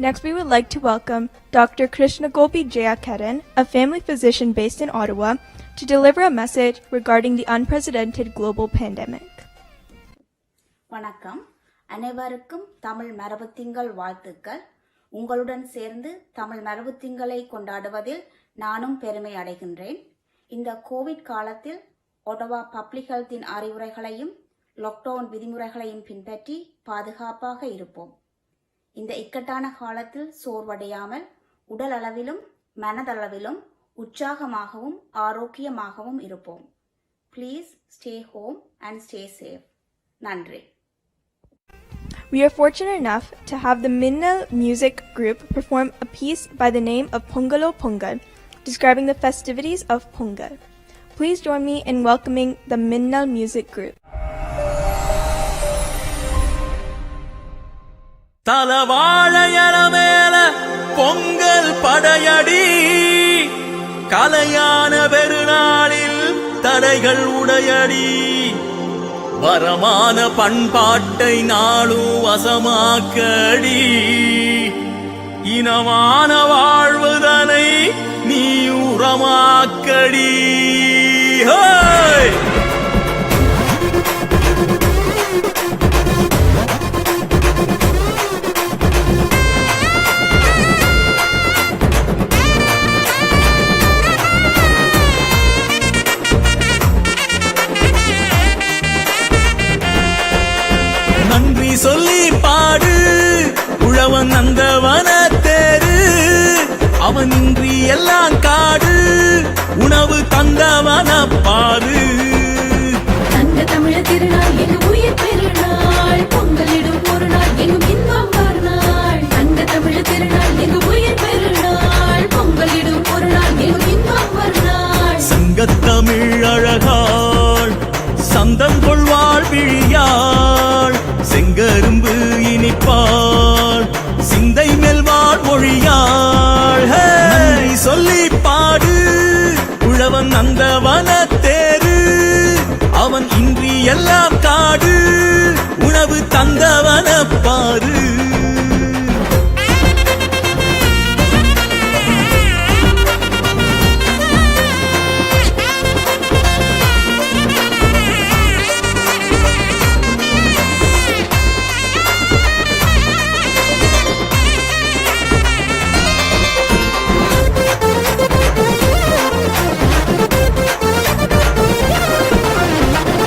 Next, we would like to welcome Dr. Krishnagopi Jayakaran, a family physician based in Ottawa, to deliver a message regarding the unprecedented global pandemic. வணக்கம், அனைவருக்கும் தமிழ் மரபு திங்கள் வாழ்த்துக்கள். உங்களுடன் சேர்ந்து தமிழ் மரபு திங்களை கொண்டாடுவதில் நானும் பெருமை அடைகின்றேன். இந்த கோவிட் காலத்தில் ஒட்டவா பப்ளிக் ஹெல்த்தின் அறிவுரைகளையும் லாக்டவுன் விதிமுறைகளையும் பின்பற்றி பாதுகாப்பாக இருப்போம். இந்த இக்கட்டான காலத்தில் சோர்வடையாமல் உடல் அளவிலும் மனதளவிலும் உற்சாகமாகவும் ஆரோக்கியமாகவும் இருப்போம். Please stay home and stay safe. நன்றி. We are fortunate enough to have the Minnal music group perform a piece by the name of Pongalo Pongal, describing the festivities of Pongal. Please join me in welcoming the Minnal music group. தலவாழையல மேல பொங்கல் படையடி கலையான பெருநாளில் தடைகள் உடையடி வரமான பண்பாட்டை நாளும் வசமாக்கடி இனமான வாழ்வுதனை நீ உரமாக்கடி. நன்றி சொல்லி பாடு உழவன் நந்தவன தேரு அவன் இன்றி எல்லாம் காடு உணவு தந்தவன பாரு. தங்க தமிழ திருநாள் எங்கு உயிர் பெருநாள் பொங்கலிடும் ஒரு நாள் எங்கும் இன்பம் வருநாள். தங்க தமிழ திருநாள் எங்கு உயிர் பெருநாள் பொங்கலிடும் ஒரு நாள் எங்கும் இன்பம் வருநாள். சங்கத்தமிழ் அழகாள் சந்தம் கொள்வாள் விழியாள் செங்கரும்பு இனிப்பாள் சிந்தை மெல்வாள் மொழியாள். நன்றி சொல்லி பாடு உழவன் நந்தவன தேரு அவன் இன்றி எல்லாம் காடு உணவு தந்தவன பாரு.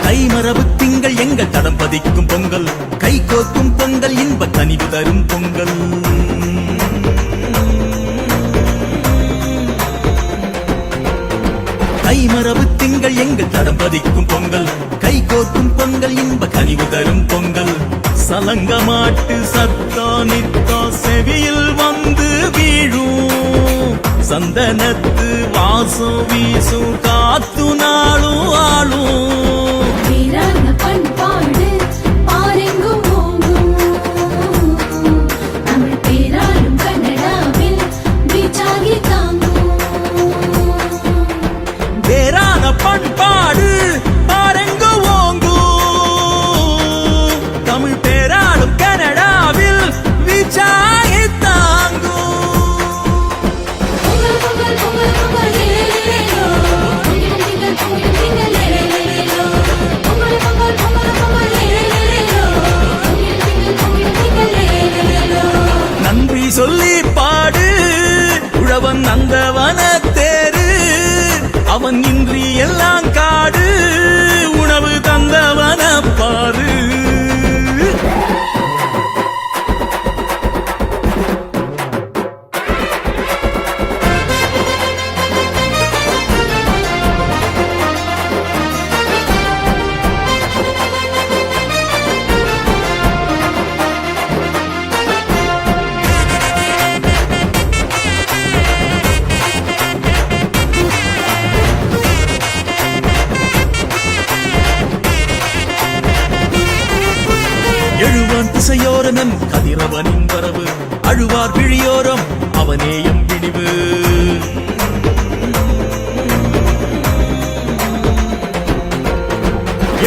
கைமரபு திங்கள் எங்கள் தடம் பதிக்கும் பொங்கல் கை கோக்கும் பொங்கல் இன்ப கனிவு தரும் பொங்கல். கைமரபு திங்கள் எங்கள் தடம் பதிக்கும் பொங்கல் கை கோக்கும் பொங்கல் இன்ப கனிவு தரும் பொங்கல். சலங்க மாட்டு சத்தா நித்தா செவியில் வந்து வீழும் சந்தனத்து வாசம் வீசும் காத்து நாளும் ஆளும். வீரான பண்பாடு பாரெங்கும் ஓங்கும் தமிழ் பேராலும் கன்னடாவில் வீச்சாகி தாங்கும். வேறான பண்பாடு பாரெங்கு ஓங்கும் தமிழ் பேராலும் கனடாவில் வீச்சாகி தாங்கும். பொங்கல் பொங்கல் பொங்கல் பொங்கல் லேலேலேலோ பொங்கிடும் திங்கள் பொங்கிடும் திங்கள் லேலேலேலோ பொங்கல் பொங்கல் பொங்கல் பொங்கல் லேலேலேலோ பொங்கிடும் திங்கள் பொங்கிடும் திங்கள் லேலேலேலோ. நன்றி சொல்லி பாடு உழவன் நந்தவன தேரு அவன் இன்றி எல்லாம் காடு உணவு தந்தவன பாரு. எழுவான் திசையோரனன் கதிரவனின் வரவு அழுவார் விழியோரம் அவனேயம் விடிவு.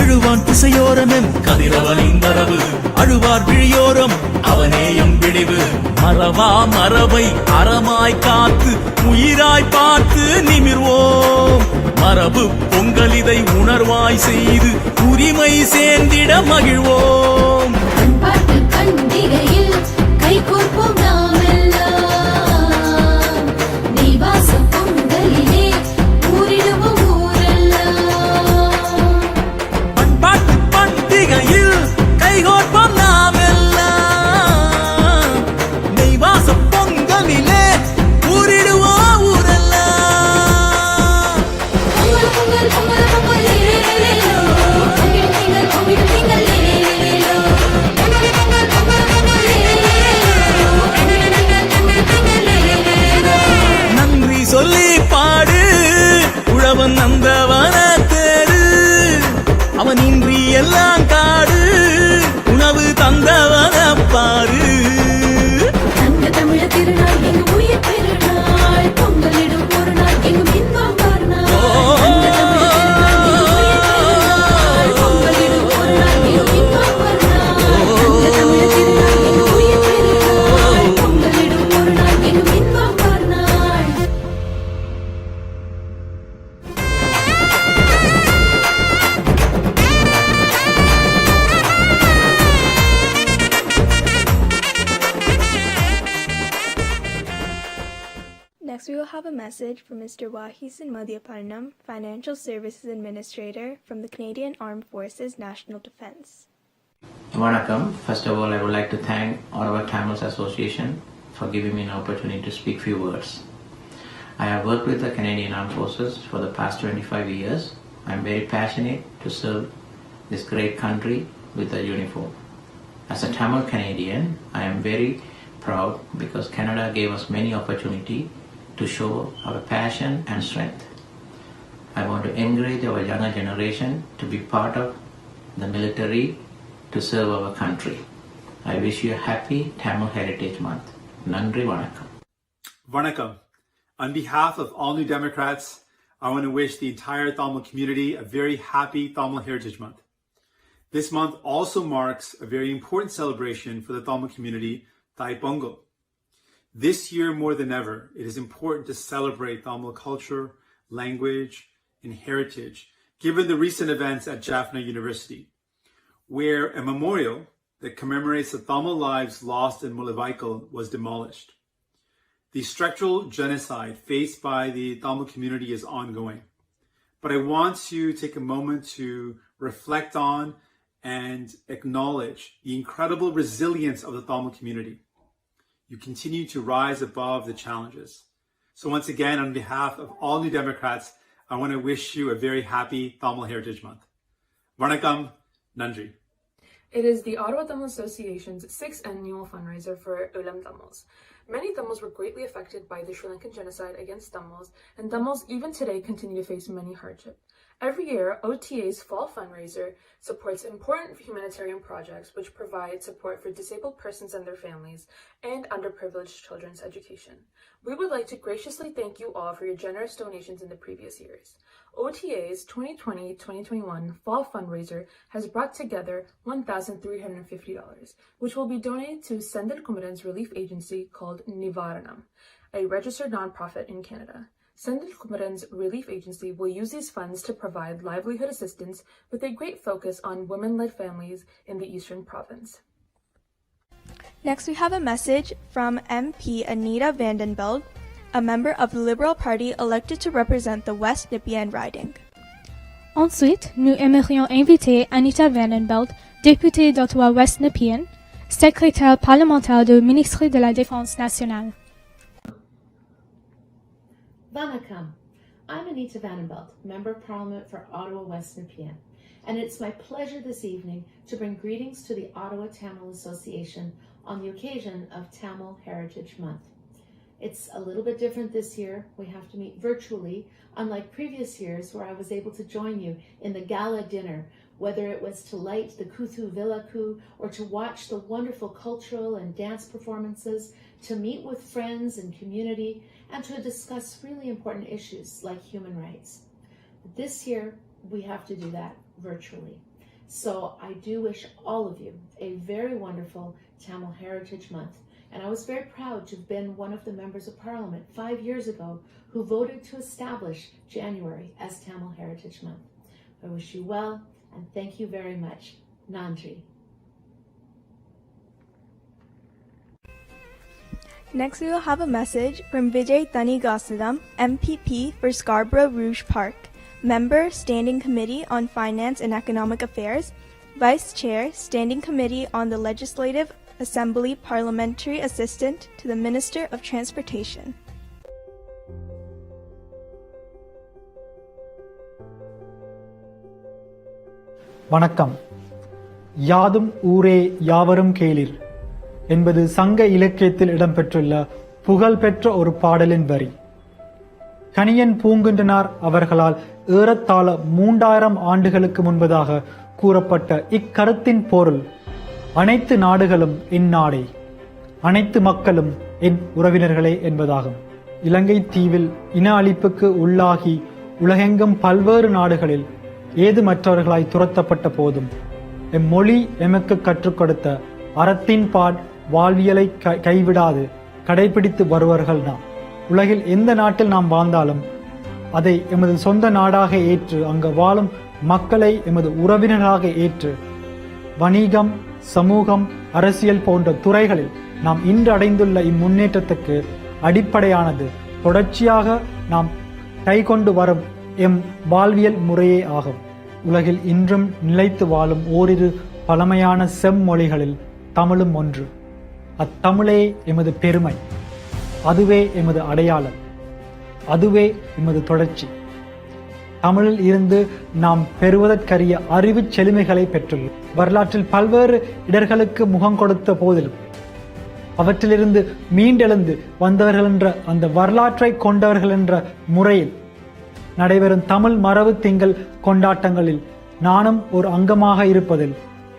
எழுவான் திசையோரனன் கதிரவனின் வரவு அழுவார் விழியோரம் அவனேயம் விடிவு. மறவா மரபை அறமாய் காத்து உயிராய் பார்த்து நிமிர்வோம் மரபு பொங்கல் இதை உணர்வாய் செய்து உரிமை சேர்ந்திட மகிழ்வோம். பண்பாட்டு பண்டிகையில் கைகோர்ப்போம் நாமெல்லாம் நெய்வாச பொங்கலிலே ஊரிடுவோம் ஊரெல்லாம். பண்பாட்டு பண்டிகையில் கைகோர்ப்போம் நாமெல்லாம் நெய்வாச பொங்கலிலே ஊரிடுவோம் ஊரெல்லாம். பொங்கல் பொங்கல் பொங்கல் பொங்கல் லேலேலேலோ பொங்கிடும் திங்கள் பொங்கிடும் திங்கள் லேலேலேலோ Pongal Pongal Pongal Pongal லேலேலேலோ பொங்கிடும் have a message from Mr. Wahisan Madhyaparnam, Financial Services Administrator from the Canadian Armed Forces National Defence. Vanakkam. First of all, I would like to thank Ottawa Tamils Association for giving me an opportunity to speak few words. I have worked with the Canadian Armed Forces for the past 25 years. I am very passionate to serve this great country with a uniform. As a Tamil Canadian, I am very proud because Canada gave us many opportunities to show our passion and strength. I want to encourage our younger generation to be part of the military to serve our country. I wish you a happy Tamil Heritage Month. Nandri Vanakkam. Vanakkam. On behalf of all New Democrats, I want to wish the entire Tamil community a very happy Tamil Heritage Month. This month also marks a very important celebration for the Tamil community, Thai Pongal. This year more than ever, it is important to celebrate Tamil culture, language, and heritage, given the recent events at Jaffna University, where a memorial that commemorates the Tamil lives lost in Mullawaikal was demolished. The structural genocide faced by the Tamil community is ongoing, but I want to take a moment to reflect on and acknowledge the incredible resilience of the Tamil community. You continue to rise above the challenges. So once again, on behalf of all New Democrats, I want to wish you a very happy Tamil Heritage Month. Vanakkam, Nandri. It is the Ottawa Tamil Association's 6th annual fundraiser for Ulam Tamils. Many Tamils were greatly affected by the Sri Lankan genocide against Tamils, and Tamils even today continue to face many hardship. Every year, OTA's fall fundraiser supports important humanitarian projects which provide support for disabled persons and their families and underprivileged children's education. We would like to graciously thank you all for your generous donations in the previous years. OTA's 2020-2021 fall fundraiser has brought together $1,350, which will be donated to Sendil Kumaran's relief agency called Nivaranam, a registered nonprofit in Canada. Sendil Kumaran's relief agency will use these funds to provide livelihood assistance with a great focus on women-led families in the Eastern Province. Next, we have a message from MP Anita Vandenbeld, a member of the Liberal Party elected to represent the West Nepean riding. Ensuite, nous aimerions inviter Anita Vandenbeld, députée d'Ottawa-West Nepean, secrétaire parlementaire du ministère de la Défense nationale. Vanakkam. I'm Anita Vandenbelt, Member of Parliament for Ottawa West Nepean, and it's my pleasure this evening to bring greetings to the Ottawa Tamil Association on the occasion of Tamil Heritage Month. It's a little bit different this year. We have to meet virtually, unlike previous years where I was able to join you in the gala dinner, whether it was to light the Kuthu Villaku or to watch the wonderful cultural and dance performances, to meet with friends and community, and to discuss really important issues like human rights. This year, we have to do that virtually. So I do wish all of you a very wonderful Tamil Heritage Month. And I was very proud to have been one of the members of Parliament 5 years ago who voted to establish January as Tamil Heritage Month. I wish you well, and thank you very much. Nandri. Next, we will have a message from Vijay Thanigasadam, MPP for Scarborough Rouge Park, Member, Standing Committee on Finance and Economic Affairs, Vice Chair, Standing Committee on the Legislative Assembly Parliamentary Assistant to the Minister of Transportation. வணக்கம். யாதும் ஊரே யாவரும் கேளிர் என்பது சங்க இலக்கியத்தில் இடம்பெற்றுள்ள புகழ்பெற்ற ஒரு பாடலின் வரி. கணியன் பூங்குன்றனார் அவர்களால் ஏறத்தாழ 3000 ஆண்டுகளுக்கு முன்பதாக கூறப்பட்ட இக்கருத்தின் பொருள் அனைத்து நாடுகளும் என் நாடே, அனைத்து மக்களும் என் உறவினர்களே என்பதாகும். இலங்கை தீவில் இன அழிப்புக்கு உள்ளாகி உலகெங்கும் பல்வேறு நாடுகளில் ஏதுமற்றவர்களாய் துரத்தப்பட்ட போதும் எம்மொழி எமக்கு கற்றுக் கொடுத்த அறத்தின் பால் வாழ்வியலை கைவிடாது கடைபிடித்து வருவர்கள் நாம். உலகில் எந்த நாட்டில் நாம் வாழ்ந்தாலும் அதை எமது சொந்த நாடாக ஏற்று அங்கு வாழும் மக்களை எமது உறவினராக ஏற்று வணிகம், சமூகம், அரசியல் போன்ற துறைகளில் நாம் இன்று அடைந்துள்ள இம்முன்னேற்றத்துக்கு அடிப்படையானது தொடர்ச்சியாக நாம் கைக்கொண்டு வரும் எம் வாழ்வியல் முறையே ஆகும். உலகில் இன்றும் நிலைத்து வாழும் ஓரிரு பழமையான செம்மொழிகளில் தமிழும் ஒன்று. அத்தமிழே எமது பெருமை, அதுவே எமது அடையாளம், அதுவே எமது தொடர்ச்சி. தமிழில் இருந்து நாம் பெறுவதற்கரிய அறிவு செழுமைகளை பெற்றுள்ளோம். வரலாற்றில் பல்வேறு இடர்களுக்கு முகம் கொடுத்த போதிலும் அவற்றிலிருந்து மீண்டெழுந்து வந்தவர்கள் என்ற அந்த வரலாற்றை கொண்டவர்கள் என்ற முறையில் நடைபெறும் தமிழ் மரபு திங்கள் கொண்டாட்டங்களில் நானும் ஒரு அங்கமாக இருப்பதில்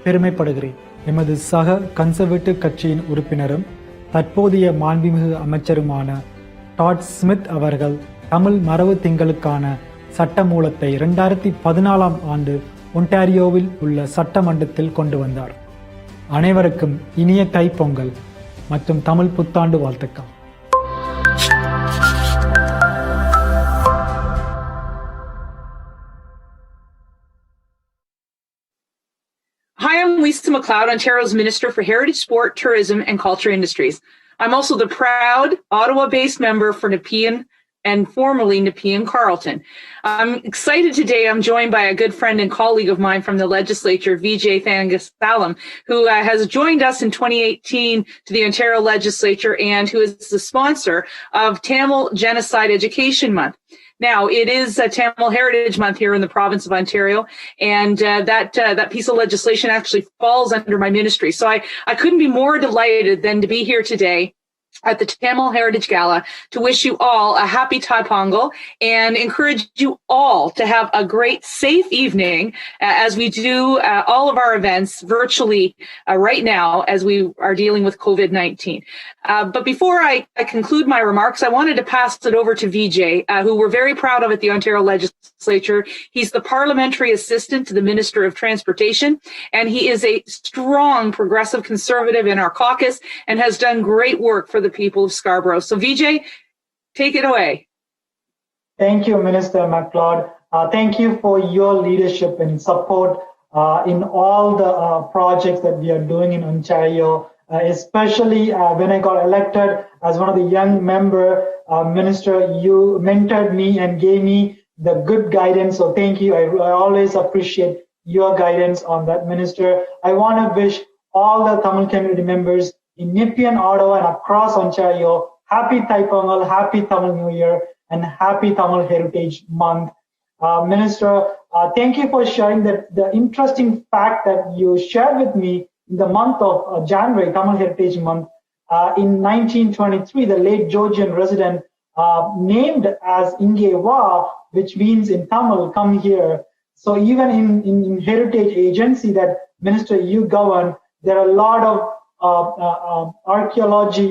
பெருமைப்படுகிறேன். எமது சக கன்சர்வேட்டிவ் கட்சியின் உறுப்பினரும் தற்போதைய மாண்புமிகு அமைச்சருமான டாட் ஸ்மித் அவர்கள் தமிழ் மரபு திங்களுக்கான சட்டமூலத்தை 2014 ஆண்டு ஒன்டாரியோவில் உள்ள சட்டமன்றத்தில் கொண்டு வந்தார். அனைவருக்கும் இனிய தைப்பொங்கல் மற்றும் தமிழ் புத்தாண்டு வாழ்த்துக்கள். Hi, I'm Lisa McLeod, Ontario's Minister for Heritage, Sport, Tourism and Culture Industries. I'm also the proud Ottawa-based member for Nepean and formerly Nepean Carleton. I'm excited today. I'm joined by a good friend and colleague of mine from the legislature, Vijay Thangasalam, who has joined us in 2018 to the Ontario legislature and who is the sponsor of Tamil Genocide Education Month. Now, it is Tamil Heritage Month here in the province of Ontario, and that piece of legislation actually falls under my ministry. So I couldn't be more delighted than to be here today at the Tamil Heritage Gala to wish you all a happy Thai Pongal and encourage you all to have a great, safe evening as we do all of our events virtually right now as we are dealing with COVID-19. But before I conclude my remarks, I wanted to pass it over to Vijay, who we're very proud of at the Ontario Legislature. He's the parliamentary assistant to the Minister of Transportation, and he is a strong progressive conservative in our caucus and has done great work for the people of Scarborough. So Vijay, take it away. Thank you, Minister McLeod. Thank you for your leadership and support in all the projects that we are doing in Ontario, especially when I got elected as one of the young minister, you mentored me and gave me the good guidance. So thank you. I always appreciate your guidance on that, Minister. I want to wish all the Tamil community members in Nepean, Ottawa, and across Ontario, happy Thai Pongal, happy Tamil New Year, and happy Tamil Heritage Month. Minister, thank you for sharing the interesting fact that you shared with me in the month of January, Tamil Heritage Month. In 1923, the late Georgian resident named as Inge Va, which means in Tamil, come here. So even in heritage agency that, Minister, you govern, there are a lot of archaeology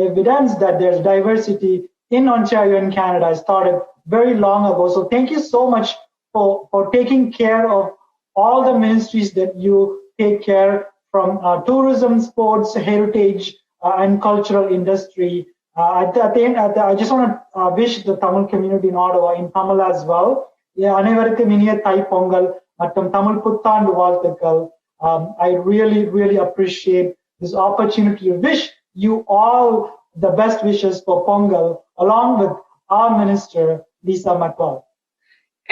evidence that there's diversity in Ontario and Canada. I started very long ago. So thank you so much for taking care of all the ministries that you take care from tourism, sports, heritage, and cultural industry. At the end, I just want to wish the Tamil community in Ottawa in Tamil as well. அனைவருக்கும் இனிய தை பொங்கல் மற்றும் தமிழ் புத்தாண்டு வாழ்த்துக்கள். I really, really appreciate this opportunity to wish you all the best wishes for Pongal along with our minister, Lisa McLeod.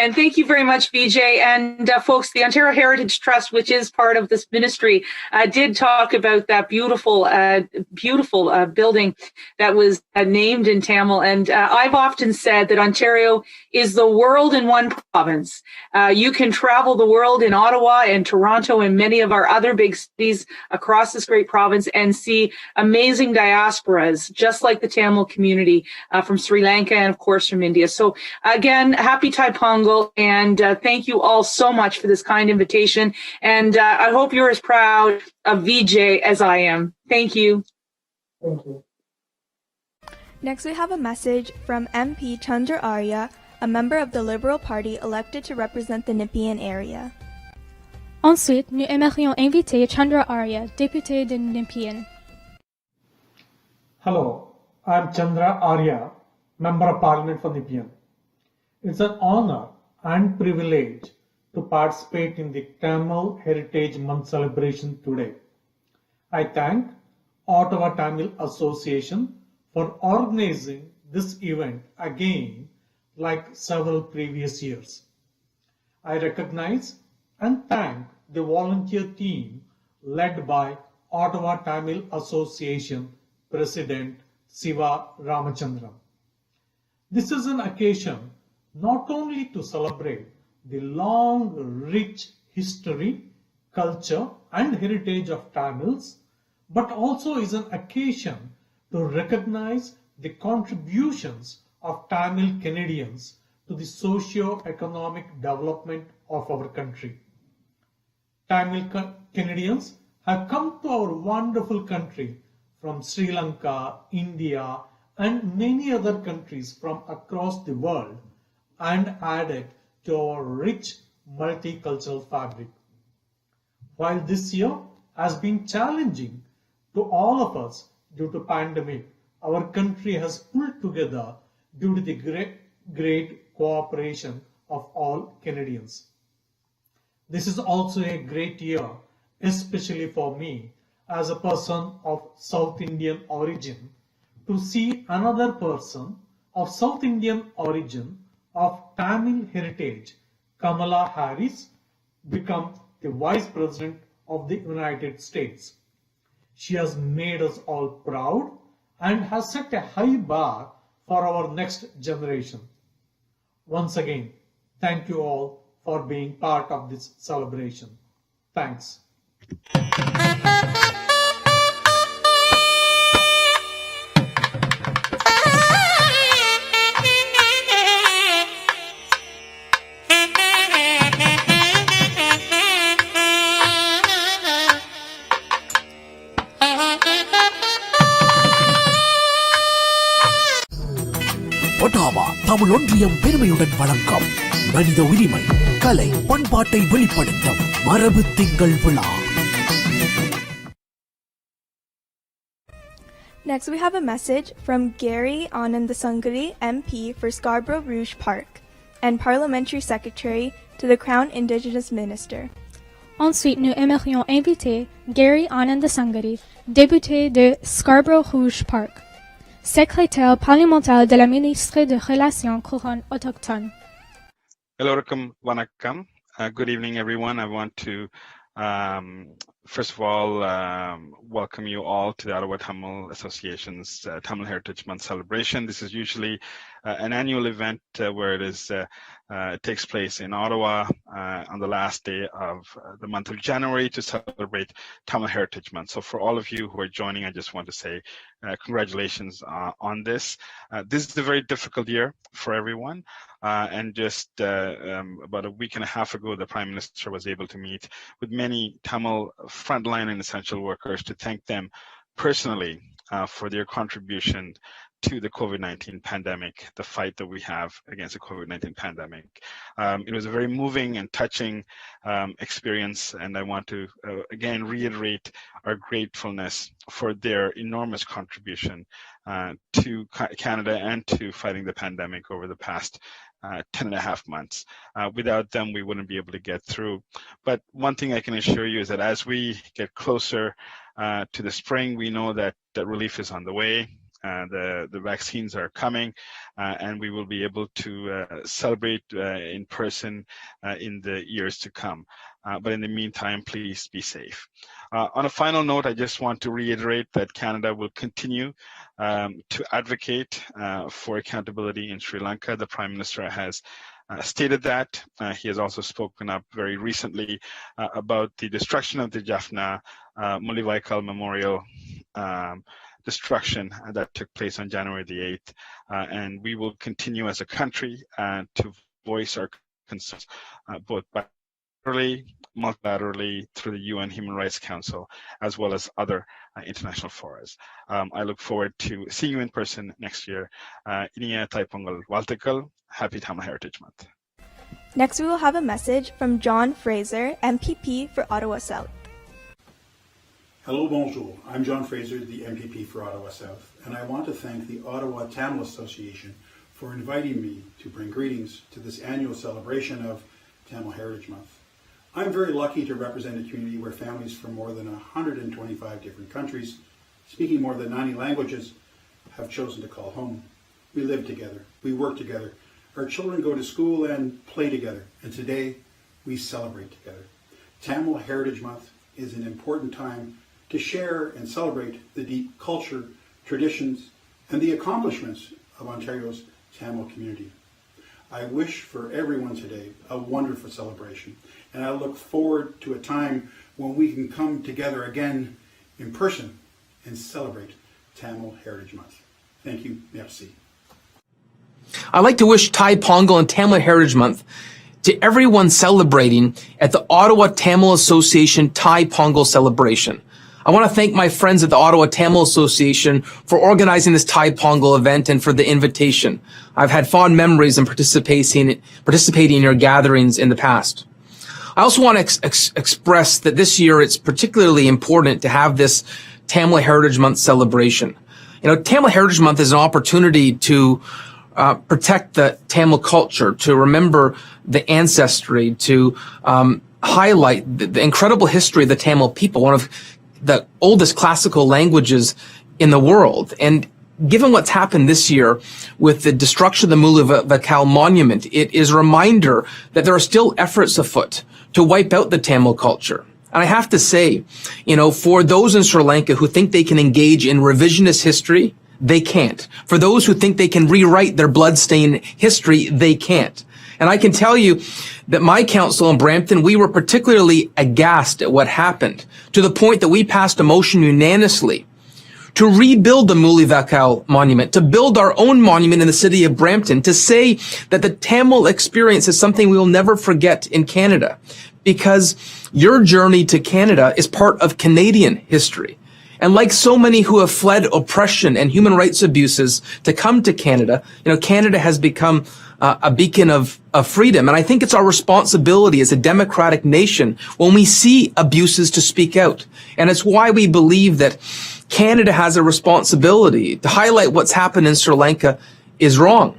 And thank you very much, Vijay. And folks, the Ontario Heritage Trust, which is part of this ministry, did talk about that beautiful building that was named in Tamil. And I've often said that Ontario is the world in one province. You can travel the world in Ottawa and Toronto and many of our other big cities across this great province and see amazing diasporas, just like the Tamil community from Sri Lanka and, of course, from India. So again, happy Thai Pongal. And thank you all so much for this kind invitation. And I hope you're as proud of Vijay as I am. Thank you. Thank you. Next, we have a message from MP Chandra Arya, a member of the Liberal Party elected to represent the Nepean area. Ensuite, nous aimerions inviter Chandra Arya, député de Nepean. Hello, I'm Chandra Arya, Member of Parliament for Nepean. It's an honor and privilege to participate in the Tamil Heritage Month celebration today. I thank Ottawa Tamil Association for organizing this event again like several previous years. I recognize and thank the volunteer team led by Ottawa Tamil Association President Siva Ramachandran. This is an occasion not only to celebrate the long, rich history, culture, and heritage of Tamils, but also is an occasion to recognize the contributions of Tamil Canadians to the socio-economic development of our country. Tamil Canadians have come to our wonderful country from Sri Lanka, India, and many other countries from across the world and added to our rich multicultural fabric. While this year has been challenging to all of us due to pandemic, our country has pulled together due to the great cooperation of all Canadians. This is also a great year, especially for me as a person of South Indian origin, to see another person of South Indian origin of Tamil heritage, Kamala Harris, become the Vice President of the United States. She has made us all proud and has set a high bar for our next generation. Once again, thank you all for being part of this celebration. Thanks. Ottawa Tamil ஒன்றியம் பெருமையுடன் வழங்கும் மனித உரிமை, கலை, பண்பாட்டை வெளிப்படுத்தும் மரபு திங்கள் விழா. Next, we have a message from Gary Anandasangari, MP for Scarborough Rouge Park, and Parliamentary Secretary to the Crown Indigenous Minister. Ensuite, nous aimerions inviter Gary Anandasangari, député de Scarborough Rouge Park, secrétaire parlementaire de la ministre des Relations couronnes autochtones. Hello, Vanakkam. Good evening, everyone. I want to first of all welcome you all to the Ottawa Tamil Association's Tamil Heritage Month celebration. This is usually an annual event where it takes place in Ottawa on the last day of the month of January to celebrate Tamil Heritage Month. So for all of you who are joining, I just want to say congratulations on this. This is a very difficult year for everyone. And just about a week and a half ago, the Prime Minister was able to meet with many Tamil frontline and essential workers to thank them personally for their contribution to the COVID-19 pandemic, the fight that we have against the COVID-19 pandemic. It was a very moving and touching experience, and I want to again reiterate our gratefulness for their enormous contribution to Canada and to fighting the pandemic over the past 10.5 months. Without them, we wouldn't be able to get through. But one thing I can assure you is that as we get closer to the spring, we know that relief is on the way. The vaccines are coming, and we will be able to celebrate in person in the years to come. But in the meantime, please be safe. On a final note, I just want to reiterate that Canada will continue to advocate for accountability in Sri Lanka. The Prime Minister has stated that. He has also spoken up very recently about the destruction of the Jaffna Mullivaikkal Memorial destruction that took place on January the 8th. And we will continue as a country to voice our concerns both bilaterally, multilaterally, through the UN Human Rights Council, as well as other international forums. I look forward to seeing you in person next year. Iniya Taipongal Waltikal. Happy Tamil Heritage Month. Next, we will have a message from John Fraser, MPP for Ottawa South. Hello, bonjour. I'm John Fraser, the MPP for Ottawa South, and I want to thank the Ottawa Tamil Association for inviting me to bring greetings to this annual celebration of Tamil Heritage Month. I'm very lucky to represent a community where families from more than 125 different countries, speaking more than 90 languages, have chosen to call home. we live together, we work together. Our children go to school and play together, and today we celebrate together. Tamil Heritage Month is an important time to share and celebrate the deep culture, traditions, and the accomplishments of Ontario's Tamil community. I wish for everyone today a wonderful celebration, and I look forward to a time when we can come together again in person and celebrate Tamil Heritage Month. Thank you. Merci. I'd like to wish Thai Pongal and Tamil Heritage Month to everyone celebrating at the Ottawa Tamil Association Thai Pongal celebration. I want to thank my friends at the Ottawa Tamil Association for organizing this Thai Pongal event and for the invitation. I've had fond memories in participating in your gatherings in the past. I also want to express that this year it's particularly important to have this Tamil Heritage Month celebration. You know, Tamil Heritage Month is an opportunity to protect the Tamil culture, to remember the ancestry, to highlight the incredible history of the Tamil people, one of the oldest classical languages in the world. And given what's happened this year with the destruction of the Mullavikal monument, it is a reminder that there are still efforts afoot to wipe out the Tamil culture. And I have to say, you know, for those in Sri Lanka who think they can engage in revisionist history, they can't. For those who think they can rewrite their bloodstained history, they can't. And I can tell you that my council in Brampton, we were particularly aghast at what happened, to the point that we passed a motion unanimously to rebuild the Mullavikal monument, to build our own monument in the city of Brampton, to say that the Tamil experience is something we will never forget in Canada, because your journey to Canada is part of Canadian history. And like so many who have fled oppression and human rights abuses to come to Canada, you know, Canada has become a beacon of freedom. And I think it's our responsibility as a democratic nation when we see abuses to speak out. And it's why we believe that Canada has a responsibility to highlight what's happened in Sri Lanka is wrong.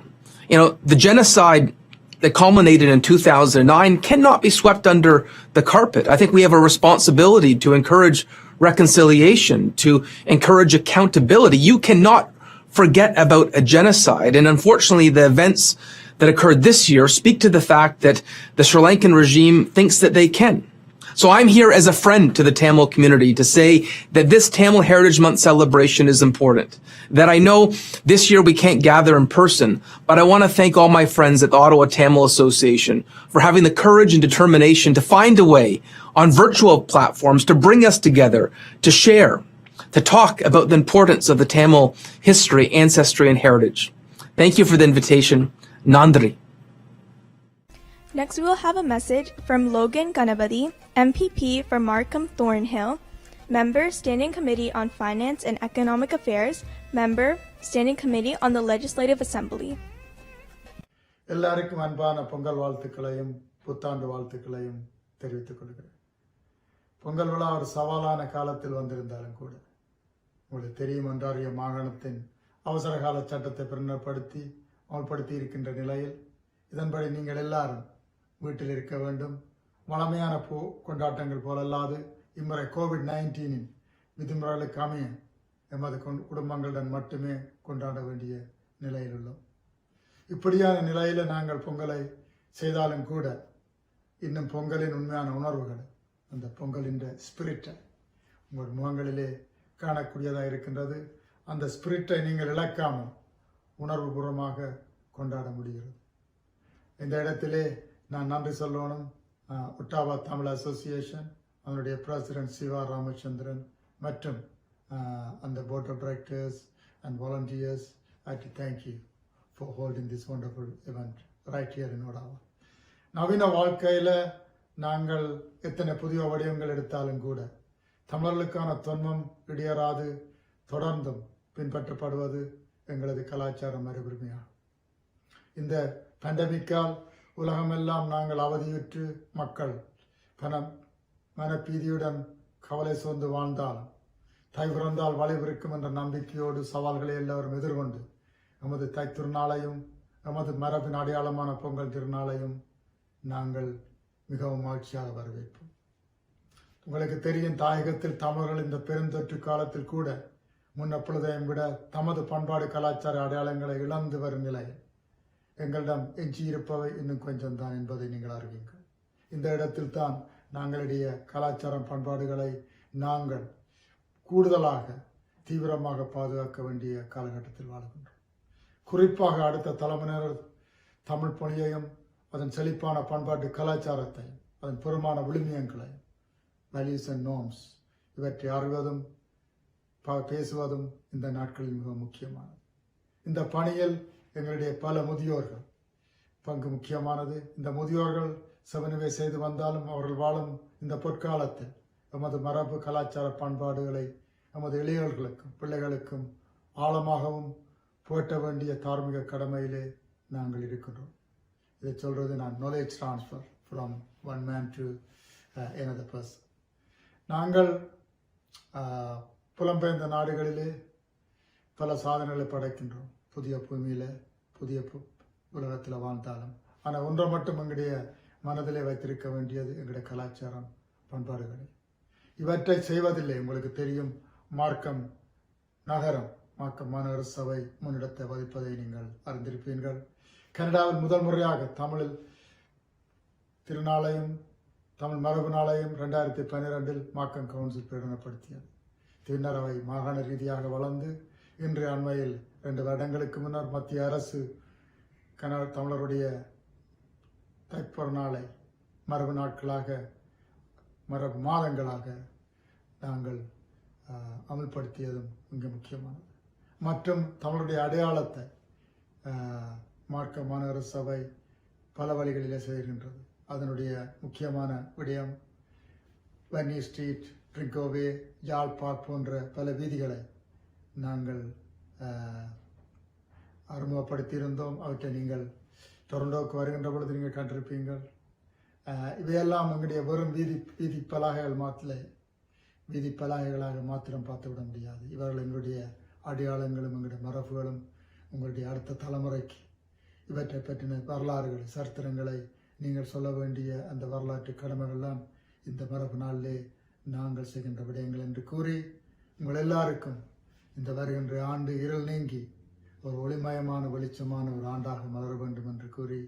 You know, the genocide that culminated in 2009 cannot be swept under the carpet. I think we have a responsibility to encourage reconciliation, to encourage accountability. You cannot forget about a genocide. And unfortunately, the events that occurred this year speak to the fact that the Sri Lankan regime thinks that they can. So I'm here as a friend to the Tamil community to say that this Tamil Heritage Month celebration is important. That I know this year we can't gather in person, but I want to thank all my friends at the Ottawa Tamil Association for having the courage and determination to find a way on virtual platforms to bring us together, to share, to talk about the importance of the Tamil history, ancestry, and heritage. Thank you for the invitation. Nandri. Next, we will have a message from Logan Ganapathy, MPP for Markham Thornhill, Member, Standing Committee on Finance and Economic Affairs, Member, Standing Committee on the Legislative Assembly. எல்லாருக்கும் அன்பான பொங்கல் வாழ்த்துக்களையும் புத்தாண்டு வாழ்த்துக்களையும் தெரிவித்துக் கொள்கிறேன். பொங்கல் விழா ஒரு சவாலான காலத்தில் வந்திருந்தாலும் கூட உங்களுக்கு தெரியும், ஒன்றாரிய மாகாணத்தின் அவசர கால சட்டத்தை பிரகடனப்படுத்தி அமல்படுத்தி இருக்கின்ற நிலையில் இதன்படி நீங்கள் எல்லாரும் வீட்டில் இருக்க வேண்டும். வளமையான கொண்டாட்டங்கள் போலல்லாது இம்முறை COVID-19 விதிமுறைகளுக்கு அமைய எமது குடும்பங்களுடன் மட்டுமே கொண்டாட வேண்டிய நிலையில் உள்ளோம். இப்படியான நிலையில் நாங்கள் பொங்கலை செய்தாலும் கூட இன்னும் பொங்கலின் உண்மையான உணர்வுகள், அந்த பொங்கலின் ஸ்பிரிட்டை உங்கள் முகங்களிலே காணக்கூடியதாக இருக்கின்றது. அந்த ஸ்பிரிட்டை நீங்கள் இழக்காமல் உணர்வுபூர்வமாக கொண்டாட முடிகிறது. இந்த இடத்திலே நான் நன்றி சொல்லணும் ஒட்டாவா தமிழ் அசோசியேஷன், அதனுடைய பிரசிடென்ட் சிவா ராமச்சந்திரன் மற்றும் அந்த board of directors and volunteers. I have to thank you for holding this wonderful event right here in Ottawa. நவீன வாழ்க்கையில் நாங்கள் எத்தனை புதிய வடிவங்கள் எடுத்தாலும் கூட தமிழர்களுக்கான தொன்மம் இடையறாது தொடர்ந்தும் பின்பற்றப்படுவது எங்களது கலாச்சார மரபுரிமையாகும். இந்த பேண்டமிக்கால் உலகமெல்லாம் நாங்கள் அவதியுற்று மக்கள் மனப்பீதியுடன் கவலை சோர்ந்து வாழ்ந்தாலும் தை பிறந்தால் வழிபிறக்கும் என்ற நம்பிக்கையோடு சவால்களை எல்லோரும் எதிர்கொண்டு எமது தை திருநாளையும் எமது மரபின் அடையாளமான பொங்கல் திருநாளையும் நாங்கள் மிகவும் மகிழ்ச்சியாக வரவேற்போம். உங்களுக்கு தெரியும், தாயகத்தில் தமிழர்கள் இந்த பெருந்தொற்று காலத்தில் கூட முன்னெப்பொழுதையும் விட தமது பண்பாடு கலாச்சார அடையாளங்களை இழந்து வரும் நிலையில் எங்களிடம் எஞ்சியிருப்பவை இன்னும் கொஞ்சம் தான் என்பதை நீங்கள் அறிவீர்கள். இந்த இடத்தில் தான் நாங்களுடைய கலாச்சாரம் பண்பாடுகளை நாங்கள் கூடுதலாக தீவிரமாக பாதுகாக்க வேண்டிய காலகட்டத்தில் வாழ்கின்றோம். குறிப்பாக அடுத்த தலைமுறையினர் தமிழ் மொழியையும் அதன் செழிப்பான பண்பாட்டு கலாச்சாரத்தையும் அதன் பெருமான விழுமியங்களையும் வேல்யூஸ் அண்ட் நார்ம்ஸ் இவற்றை அறிவதும் பேசுவதும் இந்த நாட்களில் மிக முக்கியமானது. இந்த பணியில் எங்களுடைய பல முதியோர்கள் பங்கு முக்கியமானது. இந்த முதியோர்கள் செவனுவே செய்து வந்தாலும் அவர்கள் வாழும் இந்த பொற்காலத்தில் எமது மரபு கலாச்சார பண்பாடுகளை எமது இளையோர்களுக்கும் பிள்ளைகளுக்கும் ஆழமாகவும் போற்ற வேண்டிய தார்மீக கடமையிலே நாங்கள் இருக்கின்றோம். இதை சொல்றது நான் knowledge transfer from one man to another person. நாங்கள் புலம்பெயர்ந்த நாடுகளிலே பல சாதனைகளை படைக்கின்றோம். புதிய பூமியில புதிய உலகத்தில் வாழ்ந்தாலும் ஆனால் ஒன்றை மட்டும் எங்களுடைய மனதிலே வைத்திருக்க வேண்டியது எங்களுடைய கலாச்சாரம் பண்பாடுகளை. இவற்றை செய்வதில்லை. உங்களுக்கு தெரியும், மார்க்கம் மாநகர சபை முன்னிடத்தை வகிப்பதை நீங்கள் அறிந்திருப்பீர்கள். கனடாவில் முதல் முறையாக தமிழில் திருநாளையும் தமிழ் மரபு நாளையும் 2012 மார்க்கம் கவுன்சில் பிரகடனப்படுத்தியது. பின்னர் அவை மாகாண ரீதியாக வளர்ந்து இன்று அண்மையில் 2 வருடங்களுக்கு முன்னர் மத்திய அரசு தமிழருடைய தைப்பொரு நாளை மரபு நாட்களாக மரபு மாதங்களாக நாங்கள் அமல்படுத்தியதும் மிக முக்கியமானது. மற்றும் தமிழுடைய அடையாளத்தை மார்க்க மாநகர சபை பல வழிகளிலே செய்கின்றது. அதனுடைய முக்கியமான விடயம் வன்னி ஸ்ட்ரீட், ட்ரிங்கோவே, யாழ் பார்க் போன்ற பல வீதிகளை நாங்கள் அறிமுகப்படுத்தியிருந்தோம். அவற்றை நீங்கள் டொரண்டோவுக்கு வருகின்ற பொழுது நீங்கள் கண்டிருப்பீங்கள். இவையெல்லாம் எங்களுடைய வெறும் வீதி பலகைகளாக மாத்திரம் பார்த்துவிட முடியாது. இவர்கள் எங்களுடைய அடையாளங்களும் எங்களுடைய மரபுகளும் உங்களுடைய அடுத்த தலைமுறைக்கு இவற்றை பற்றின வரலாறுகள் சரித்திரங்களை நீங்கள் சொல்ல வேண்டிய அந்த வரலாற்று கடமைகள்லாம் இந்த மரபு நாளிலே நாங்கள் செய்கின்ற விடயங்கள் என்று கூறி உங்கள் எல்லாருக்கும் இந்த வருகின்ற ஆண்டு இருள் நீங்கி ஒரு ஒளிமயமான வெளிச்சமான ஒரு ஆண்டாக மலர வேண்டும் என்று கூறி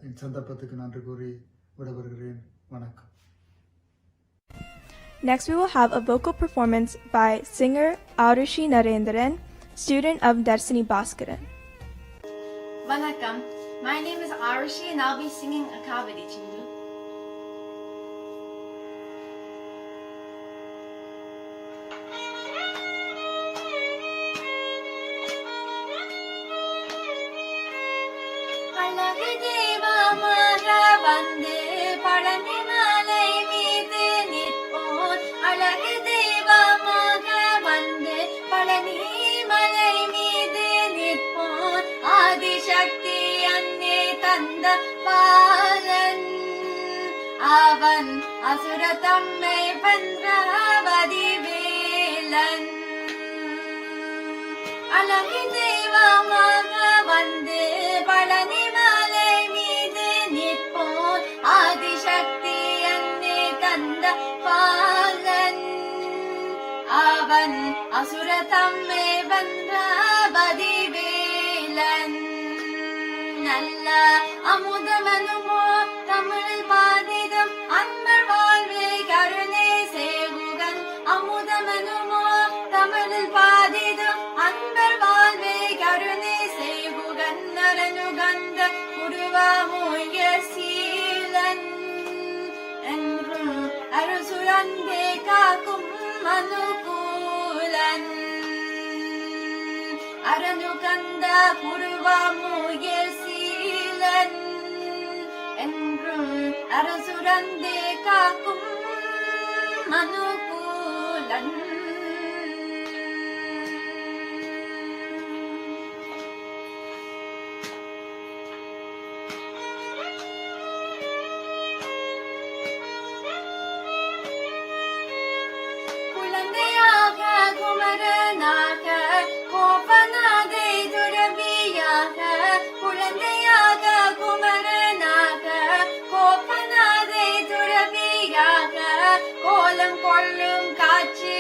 இந்த சந்தர்ப்பத்துக்கு நன்றி கூறி விடைபெறுகிறேன். வணக்கம். Next we will have a vocal performance by singer Arushi Narendran, student of Darsani Bhaskaran. Vanakkam. My name is Arushi and I'll be singing a kavadi chindu. அழகு தெய்வமாக வந்து பழனி மலை மீது நிற்போம். அழகு தெய்வமாக வந்து பழனி மலை மீது நிற்போம். ஆதிசக்தி அன்னே தந்த பாலன் அவன் அசுர தம்மை வென்றவதி வேலன். அழகு தெய்வமாக வந்து பழனி மலை மீது நிற்போம். ஆதிசக்தி அன்னே தந்த பாலன் அவன் அசுர தம்மை வென்றவதி வேலன். நல்ல அமுதமனுமோ தமிழில் பாதிதம் அன்பர் வாழ்வே கருணை சேவுகன். அமுதமனுமோ தமிழில் பாதிதம் அன்பர் வாழ்வே கருணை சேவுகன். நரனுகந்த உருவமூய சீலன் என்றும் அரசுரந்தே காக்கும் அனுகூலன். அரணுகந்த புருவமூய சீலன் என்றும் அரசுரந்தே காக்கும் அனுகூலன். குழந்தையாக குமரனாக கோபநாதை துறவியாக. குழந்தையாக குமரனாக கோபநாதை துறவியாக. கோலம் கொள்ளும் காட்சி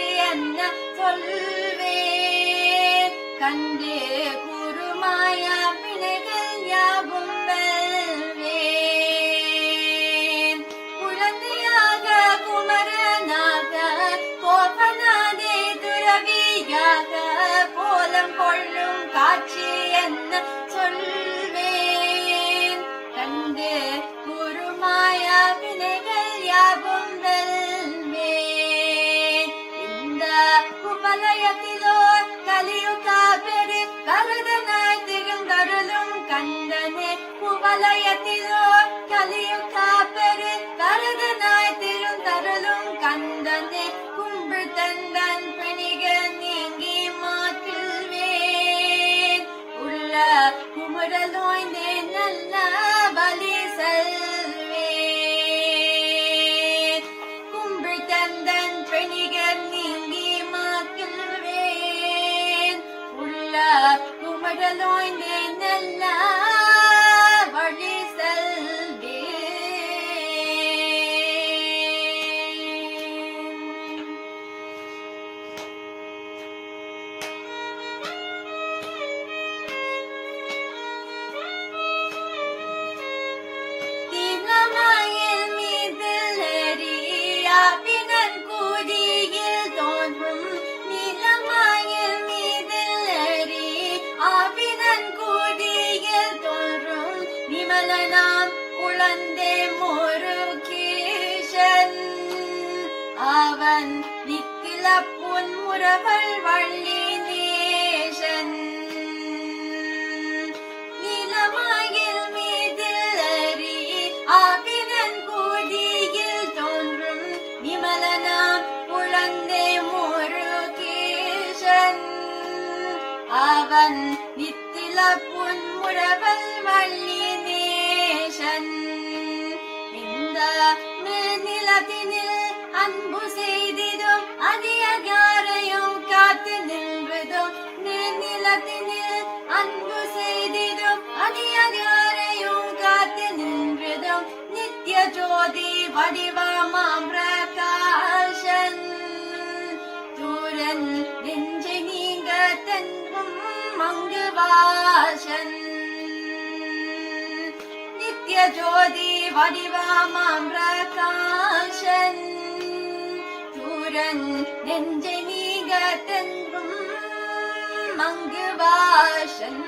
கயத்திலோ கலியும் காப்பரு வரதனாய் திருந்தருளும் கந்தனே கும்பிள் தந்தன் பணிக நீங்கி மாற்றில்வேன் உள்ள குமுறலோய்ந்தே நல்ல பலி செல்வேன் கும்பிள் தந்தன் பணிக நீங்கி மாற்றில்வேன் உள்ள குமுறலோய்ந்தே நல்ல வழி தீனமாயில் மீதில் எரியாவினன் கூதியில் தோன்றும் நீலமாயில் மீதில் எரி ஆவினன் கூதியில் தோன்றும் விமலனாம் குழந்தை முருகேசன் அவன் நித்தில பொன்முறவள் வள்ளி நேசன் நீலமாயில் மீதில் எரி ஆவினன் கூதியில் தோன்றும் விமலனாம் குழந்தை முருகேசன் அவன் நித்தில பொன்முறவள் வள்ளி நேசன் இந்த நிலத்தினில் அன்பு செய்திடும் அதிகாரையும் காத்து நின்றதும் நிலத்தினில் அன்பு செய்திடும் அதிகாரையும் காத்து நின்றதும் நித்ய ஜோதி வடிவமாம் பிரகாசன் தூரன் நெஞ்சை நீங்க தென்றும் மங்கு வாசன் நித்ய ஜோதி வடிவமாம் பிரகாசன் தூரன் நெஞ்சை நீங்க தென்றும் மங்கு வாசன்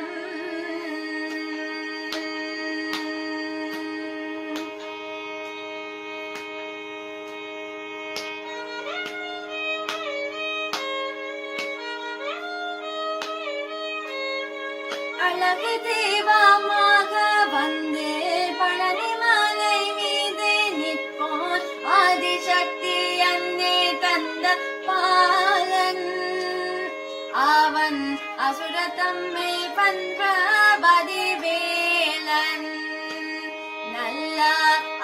அழகு தெய்வமாக வந்து பழனி மலை மீது நிற்போன் ஆதிசக்தி அன்னை தந்த பாலன் அவன் அசுரத்தம்மை பண்பதி வேலன் நல்ல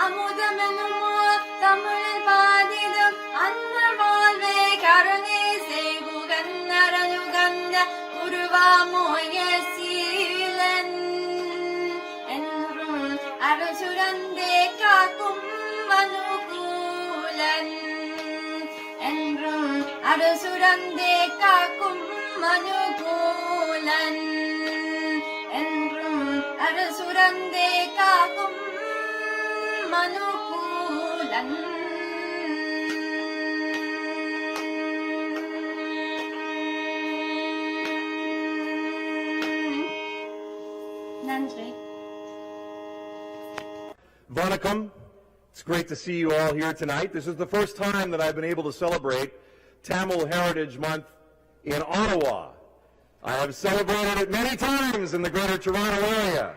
அமுதமெனுமோ தமிழில் பாதிதும் அந்த வாழ்வை கருணை செய்வுகன் அரணுகந்த உருவாமோய சீலன் என்றும் அரசுரந்தே காக்கும் அனுகூலன் என்றும் அரசுரந்தே காக்கும் அனுகூலன் என்றும் அரசுரந்தே காக்கும் அனுகூலன் நன்றி. Vanakkam. It's great to see you all here tonight. This is the first time that I've been able to celebrate Tamil Heritage Month in Ottawa. I have celebrated it many times in the Greater Toronto area,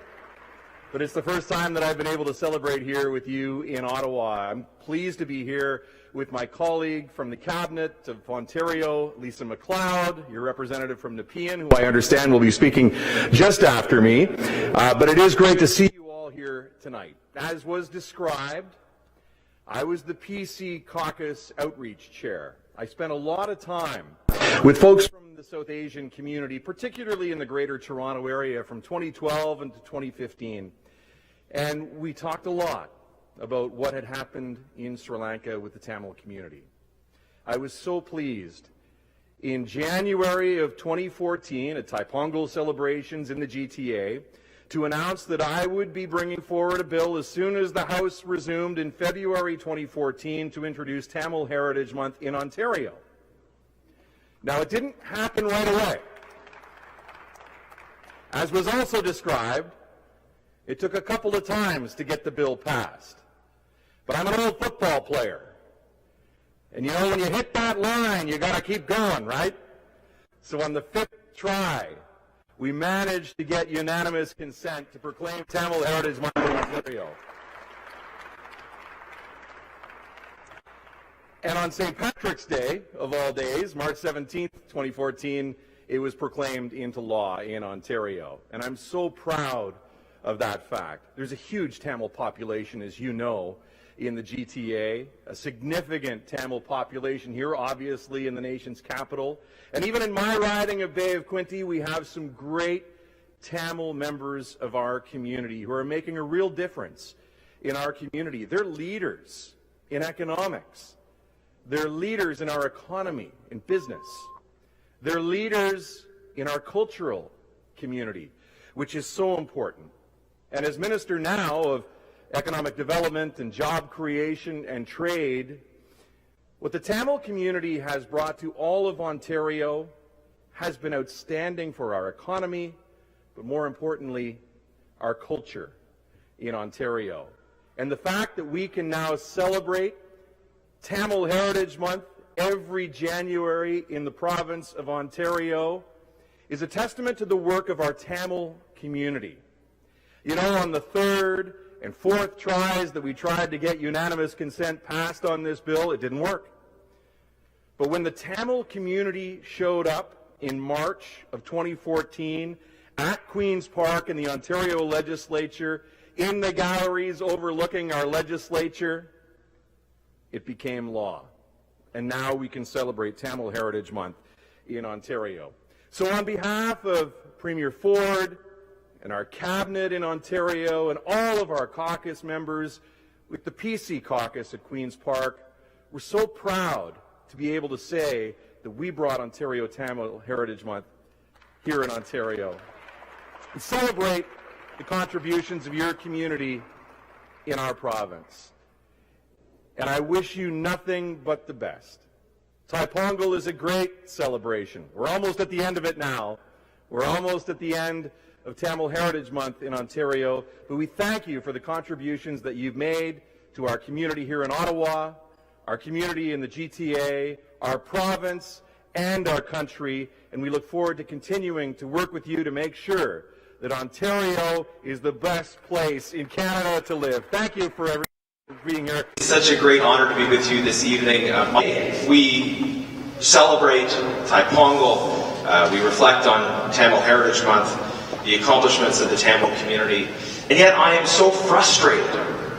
but it's the first time that I've been able to celebrate here with you in Ottawa. I'm pleased to be here with my colleague from the Cabinet of Ontario, Lisa MacLeod, your representative from Nepean, who I understand will be speaking just after me. But it is great to see you all here tonight. As was described, I was the PC Caucus Outreach Chair. I spent a lot of time with folks from the South Asian community, particularly in the Greater Toronto area from 2012 into 2015. And we talked a lot about what had happened in Sri Lanka with the Tamil community. I was so pleased in January of 2014 at Thai-Pongal celebrations in the GTA to announce that I would be bringing forward a bill as soon as the House resumed in February 2014 to introduce Tamil Heritage Month in Ontario. Now, it didn't happen right away. As was also described, it took a couple of times to get the bill passed. But I'm an old football player. And you know, when you hit that line, you got to keep going, right? So on the fifth try, we managed to get unanimous consent to proclaim Tamil Heritage Month in Ontario. And on St. Patrick's Day, of all days, March 17th, 2014, it was proclaimed into law in Ontario. And I'm so proud of that fact. There's a huge Tamil population, as you know, in the GTA, a significant Tamil population here, obviously, in the nation's capital. And even in my riding of Bay of Quinte, we have some great Tamil members of our community who are making a real difference in our community. They're leaders in economics. They're leaders in our economy, in business. They're leaders in our cultural community, which is so important. And as Minister now of Economic Development and Job Creation and Trade, what the Tamil community has brought to all of Ontario has been outstanding for our economy, but more importantly, our culture in Ontario. And the fact that we can now celebrate Tamil Heritage Month every January in the province of Ontario is a testament to the work of our Tamil community. You know, on the third and fourth tries that we tried to get unanimous consent passed on this bill, it didn't work. But when the Tamil community showed up in March of 2014 at Queen's Park in the Ontario legislature, in the galleries overlooking our legislature, it became law. And now we can celebrate Tamil Heritage Month in Ontario. So on behalf of Premier Ford and our cabinet in Ontario and all of our caucus members with the PC caucus at Queen's Park, we're so proud to be able to say that we brought Ontario Tamil Heritage Month here in Ontario and celebrate the contributions of your community in our province. And I wish you nothing but the best. Thai Pongal is a great celebration. We're almost at the end of it now. We're almost at the end of Tamil Heritage Month in Ontario, but we thank you for the contributions that you've made to our community here in Ottawa, our community in the GTA, our province, and our country, and we look forward to continuing to work with you to make sure that Ontario is the best place in Canada to live. Thank you for everything. Being here. It's such a great honor to be with you this evening. We celebrate Thai Pongal. We reflect on Tamil Heritage Month, the accomplishments of the Tamil community. And yet I am so frustrated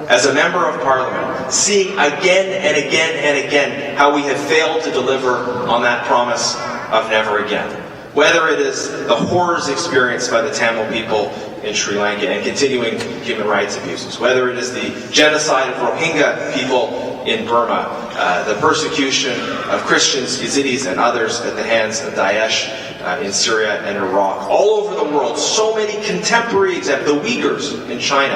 as a member of Parliament, seeing again and again and again how we have failed to deliver on that promise of never again. Whether it is the horrors experienced by the Tamil people in Sri Lanka and continuing human rights abuses, whether it is the genocide of Rohingya people in Burma, the persecution of Christians, Yazidis, and others at the hands of Daesh in Syria and Iraq. All over the world, so many contemporary examples, the Uyghurs in China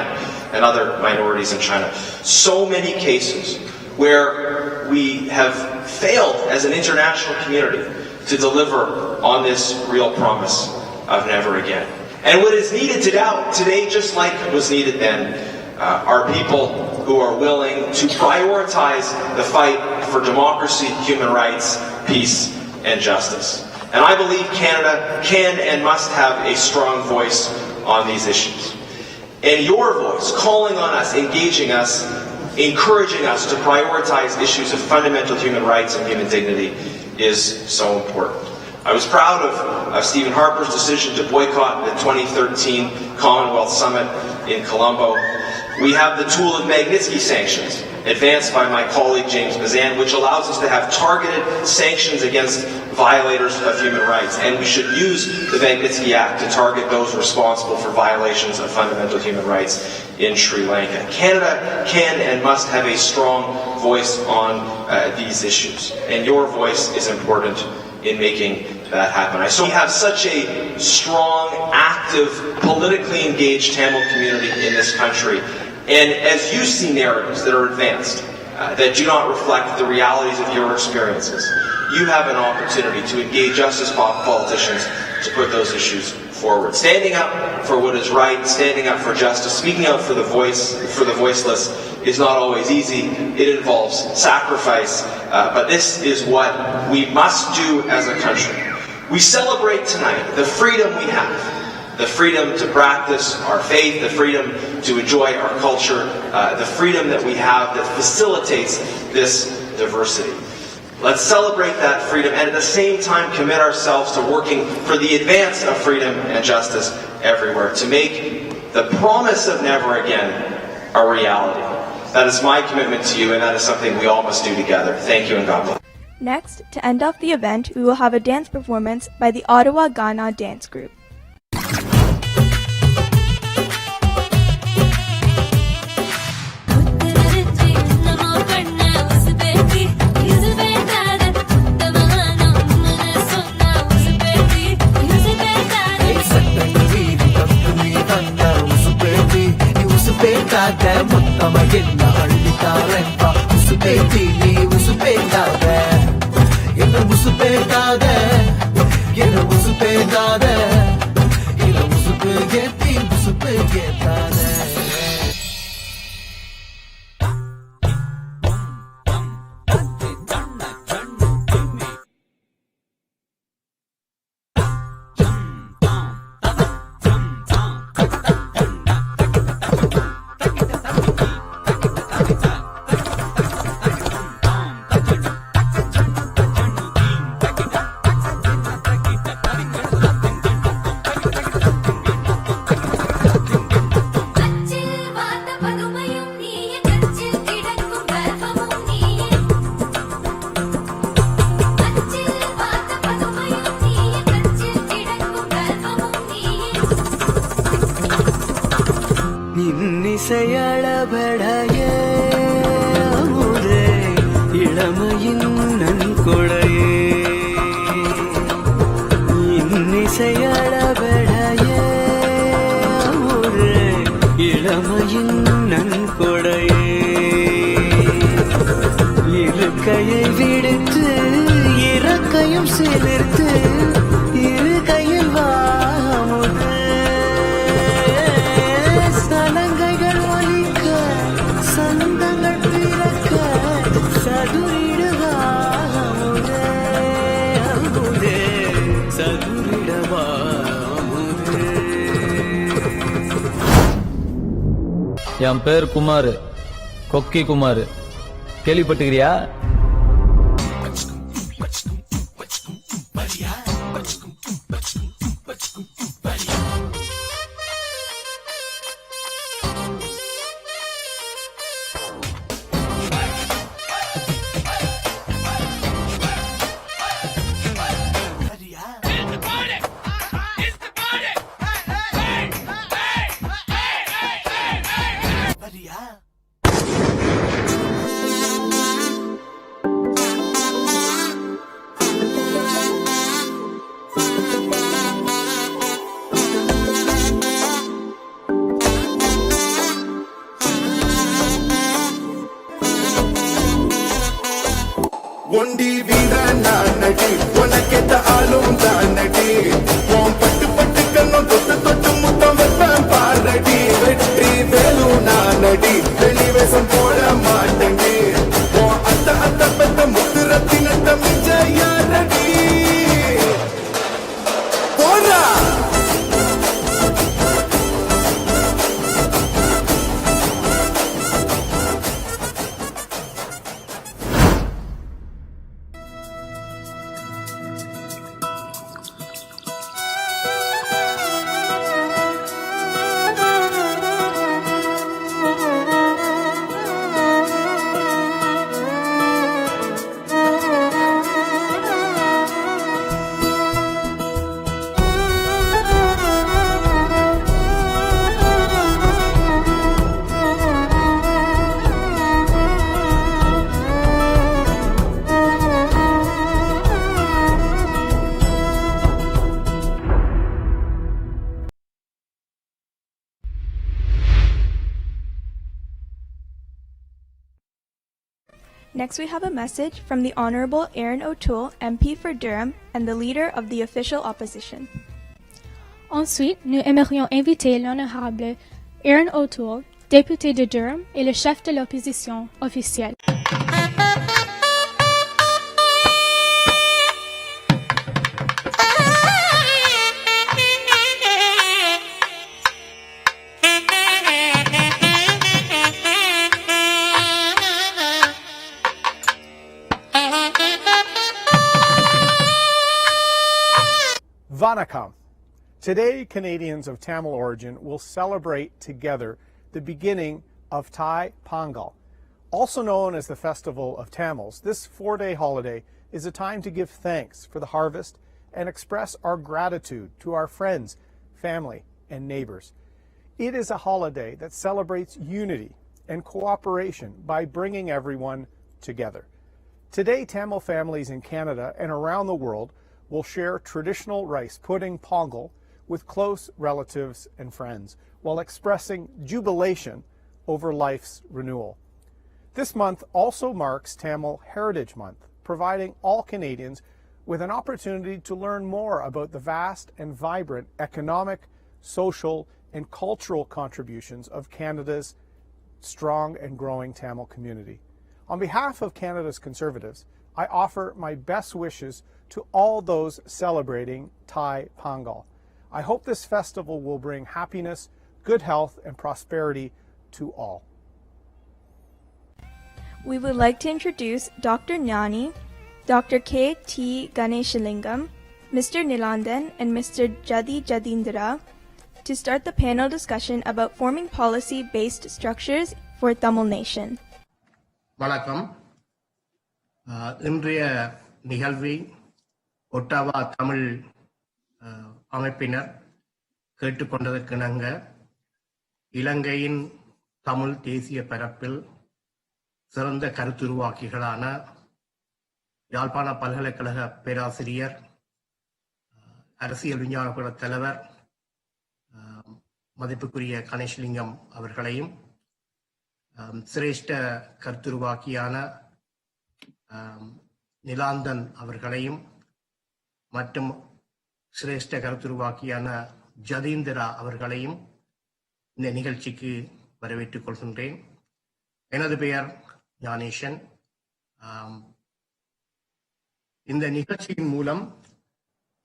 and other minorities in China, so many cases where we have failed as an international community to deliver on this real promise of never again. And what is needed today, just like was needed then, are people who are willing to prioritize the fight for democracy, human rights, peace, and justice. And I believe Canada can and must have a strong voice on these issues. And your voice, calling on us, engaging us, encouraging us to prioritize issues of fundamental human rights and human dignity is so important. I was proud of Stephen Harper's decision to boycott the 2013 Commonwealth Summit in Colombo. We have the tool of Magnitsky sanctions, advanced by my colleague James Bazan, which allows us to have targeted sanctions against violators of human rights. And we should use the Magnitsky Act to target those responsible for violations of fundamental human rights in Sri Lanka. Canada can and must have a strong voice on these issues. And your voice is important in making that happen. So we have such a strong, active, politically engaged Tamil community in this country. And as you see narratives that are advanced, that do not reflect the realities of your experiences, you have an opportunity to engage us as politicians to put those issues forward. Standing up for what is right, standing up for justice, speaking out for the voiceless is not always easy. It involves sacrifice, but this is what we must do as a country. We celebrate tonight the freedom we have, the freedom to practice our faith, the freedom to enjoy our culture, the freedom that we have that facilitates this diversity. Let's celebrate that freedom and at the same time commit ourselves to working for the advance of freedom and justice everywhere, to make the promise of never again a reality. That is my commitment to you, and that is something we all must do together. Thank you, and God bless. Next, to end off the event, we will have a dance performance by the Ottawa Ghana Dance Group. என் பேர் குமார், கொக்கி குமார். கேள்விப்பட்டுக்கிறியா? ஒண்டி வீரன் நான் நடி, உனக்கேத்த ஆளும் தான் நடி. உன் பட்டு பட்டு கண்ணும் தொட்டு தொட்டு முத்தம் வைப்பேன் பாரடி. வெற்றி வேலும் நான் நடி, வெளிவேசம் போட மாட்டேன். உன் அத்த அத்த பெத்த முத்து ரத்தினத்த மிஞ்ச யாரடி? போறா Next, we have a message from the Honorable Aaron O'Toole, MP for Durham, and the Leader of the Official Opposition. Ensuite, nous aimerions inviter l'Honorable Aaron O'Toole, député de Durham et le chef de l'opposition officielle. Vanakkam. Today, Canadians of Tamil origin will celebrate together the beginning of Thai Pongal. Also known as the Festival of Tamils, this 4-day holiday is a time to give thanks for the harvest and express our gratitude to our friends, family, and neighbors. It is a holiday that celebrates unity and cooperation by bringing everyone together. Today, Tamil families in Canada and around the world will share traditional rice pudding pongal with close relatives and friends while expressing jubilation over life's renewal. This month also marks Tamil Heritage Month, providing all Canadians with an opportunity to learn more about the vast and vibrant economic, social, and cultural contributions of Canada's strong and growing Tamil community. On behalf of Canada's Conservatives, I offer my best wishes to all those celebrating Thai Pongal. I hope this festival will bring happiness, good health, and prosperity to all. We would like to introduce Dr. Gnani, Dr. K.T. Ganeshalingam, Mr. Nilandan, and Mr. Jadi Jadindra to start the panel discussion about forming policy-based structures for Tamil Nation. வணக்கம். இன்றைய நிகழ்வை ஒட்டாவா தமிழ் அமைப்பினர் கேட்டுக்கொண்டதற்கிணங்க இலங்கையின் தமிழ் தேசிய பரப்பில் சிறந்த கருத்துருவாக்கிகளான யாழ்ப்பாண பல்கலைக்கழக பேராசிரியர், அரசியல் விஞ்ஞான தலைவர் மதிப்புக்குரிய கணேஷ்லிங்கம் அவர்களையும், சிரேஷ்ட கருத்துருவாக்கியான நிலாந்தன் அவர்களையும் மற்றும் சிரேஷ்ட கருத்துருவாக்கியான ஜதீந்திரா அவர்களையும் இந்த நிகழ்ச்சிக்கு வரவேற்றுக் கொள்கின்றேன். எனது பெயர் ஞானேசன். இந்த நிகழ்ச்சியின் மூலம்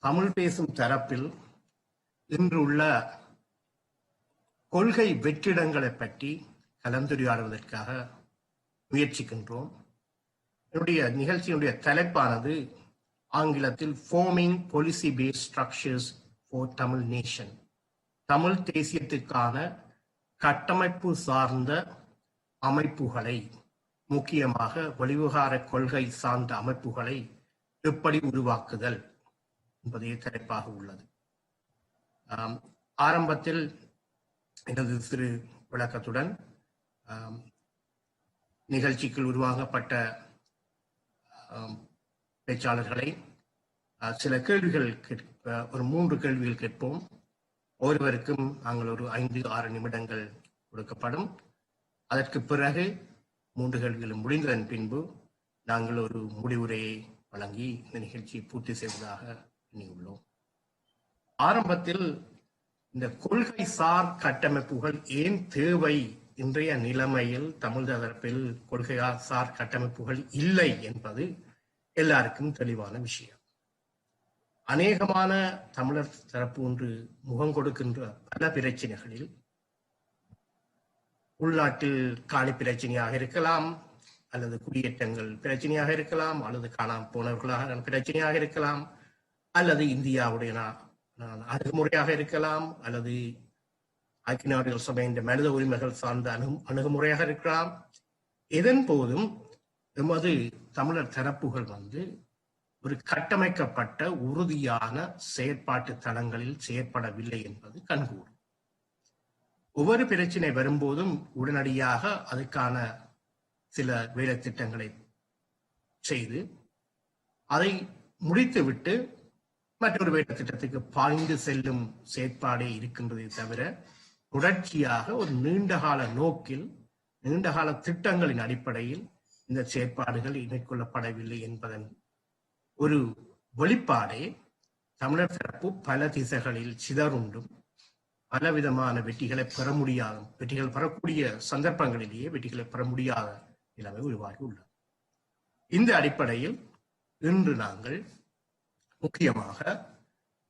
தமிழ் பேசும் தரப்பில் இன்றுள்ள கொள்கை வெற்றிடங்களை பற்றி கலந்துரையாடுவதற்காக முயற்சிக்கின்றோம். என்னுடைய நிகழ்ச்சியினுடைய தலைப்பானது ஆங்கிலத்தில் forming policy based structures for Tamil nation, Tamil தேசியத்துக்கான கட்டமைப்பு சார்ந்த அமைப்புகளை, முக்கியமாக வெளிவிவகார கொள்கை சார்ந்த அமைப்புகளை எப்படி உருவாக்குதல் என்பதே தலைப்பாக உள்ளது. ஆரம்பத்தில் எனது சிறு விளக்கத்துடன் நிகழ்ச்சிக்குள் உருவாக்கப்பட்ட பேச்சாளர்களை சில கேள்விகள் ஒரு 3 கேள்விகள் கேட்போம். ஒருவருக்கும் நாங்கள் ஒரு 5-6 நிமிடங்கள் கொடுக்கப்படும். அதற்கு பிறகு 3 கேள்விகளும் முடிந்ததன் பின்பு நாங்கள் ஒரு முடிவுரையை வழங்கி இந்த நிகழ்ச்சியை பூர்த்தி செய்வதாக எண்ணியுள்ளோம். ஆரம்பத்தில் இந்த கொள்கை சார் கட்டமைப்புகள் ஏன் தேவை, இன்றைய நிலைமையில் தமிழ் தரப்பில் கொள்கை சார் கட்டமைப்புகள் இல்லை என்பது எல்லாருக்கும் தெளிவான விஷயம். அநேகமான தமிழர் தரப்பு ஒன்று முகம் கொடுக்கின்ற பல பிரச்சனைகளில் உள்நாட்டில் காணி பிரச்சனையாக இருக்கலாம், அல்லது குடியேற்றங்கள் பிரச்சனையாக இருக்கலாம், அல்லது காணாமல் போனவர்களாக பிரச்சனையாக இருக்கலாம், அல்லது இந்தியாவுடைய அணுகுமுறையாக இருக்கலாம், அல்லது ஐக்கிய நாடுகள் சபையின் மனித உரிமைகள் சார்ந்த அணுகுமுறையாக இருக்கலாம். இதன் போதும் எமது தமிழர் தரப்புகள் ஒரு கட்டமைக்கப்பட்ட உறுதியான செயற்பாட்டு தளங்களில் செயற்படவில்லை என்பது கண்கூடும். ஒவ்வொரு பிரச்சனை வரும்போதும் உடனடியாக அதுக்கான சில வேலை திட்டங்களை செய்து அதை முடித்துவிட்டு மற்றொரு வேலை திட்டத்துக்கு பாய்ந்து செல்லும் செயற்பாடே இருக்கின்றதை தவிர தொடர்ச்சியாக ஒரு நீண்டகால நோக்கில், நீண்டகால திட்டங்களின் அடிப்படையில் இந்த செயற்பாடுகள் மேற்கொள்ளப்படவில்லை என்பதன் ஒரு வெளிப்பாடே தமிழர் தரப்பு பல திசைகளில் சிதறுண்டும் பலவிதமான வெற்றிகளை பெற முடியாத, வெற்றிகள் பெறக்கூடிய சந்தர்ப்பங்களிலேயே வெற்றிகளை பெற முடியாத நிலைமை உருவாகி உள்ளது. இந்த அடிப்படையில் இன்று நாங்கள் முக்கியமாக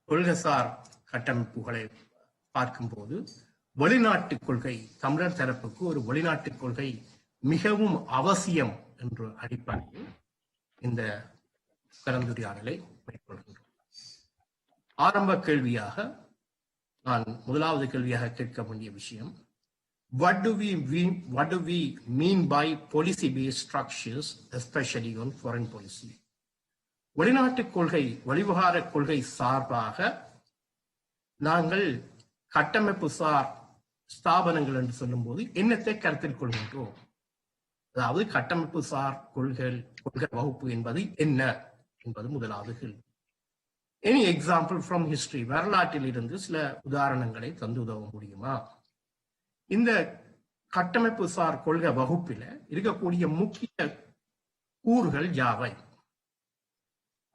கொள்கைசார் கட்டமைப்புகளை பார்க்கும்போது வெளிநாட்டு கொள்கை, தமிழர் தரப்புக்கு ஒரு வெளிநாட்டு கொள்கை மிகவும் அவசியம் என்ற அடிப்படையில் இந்த கலந்துரையாடலை மேற்கொள்கின்றோம். ஆரம்ப கேள்வியாக நான் முதலாவது கேள்வியாக கேட்க வேண்டிய விஷயம், what do we mean by policy based structures, especially on foreign policy? வெளிநாட்டு கொள்கை, வெளிவிவகார கொள்கை சார்பாக நாங்கள் கட்டமைப்பு சார் ஸ்தாபனங்கள் என்று சொல்லும் போது என்னத்தை கருத்தில் கொள்கின்றோம்? அதாவது கட்டமைப்பு சார் கொள்கை வகுப்பு என்பது என்ன என்பது முதலாவது கேள்வி. எனி எக்ஸாம்பிள் ஃப்ரம் ஹிஸ்டரி, வரலாற்றில் இருந்து சில உதாரணங்களை தந்து உதவ முடியுமா? இந்த கட்டமைப்பு சார் கொள்கை வகுப்பில் இருக்கக்கூடிய முக்கிய கூறுகள் யாவை?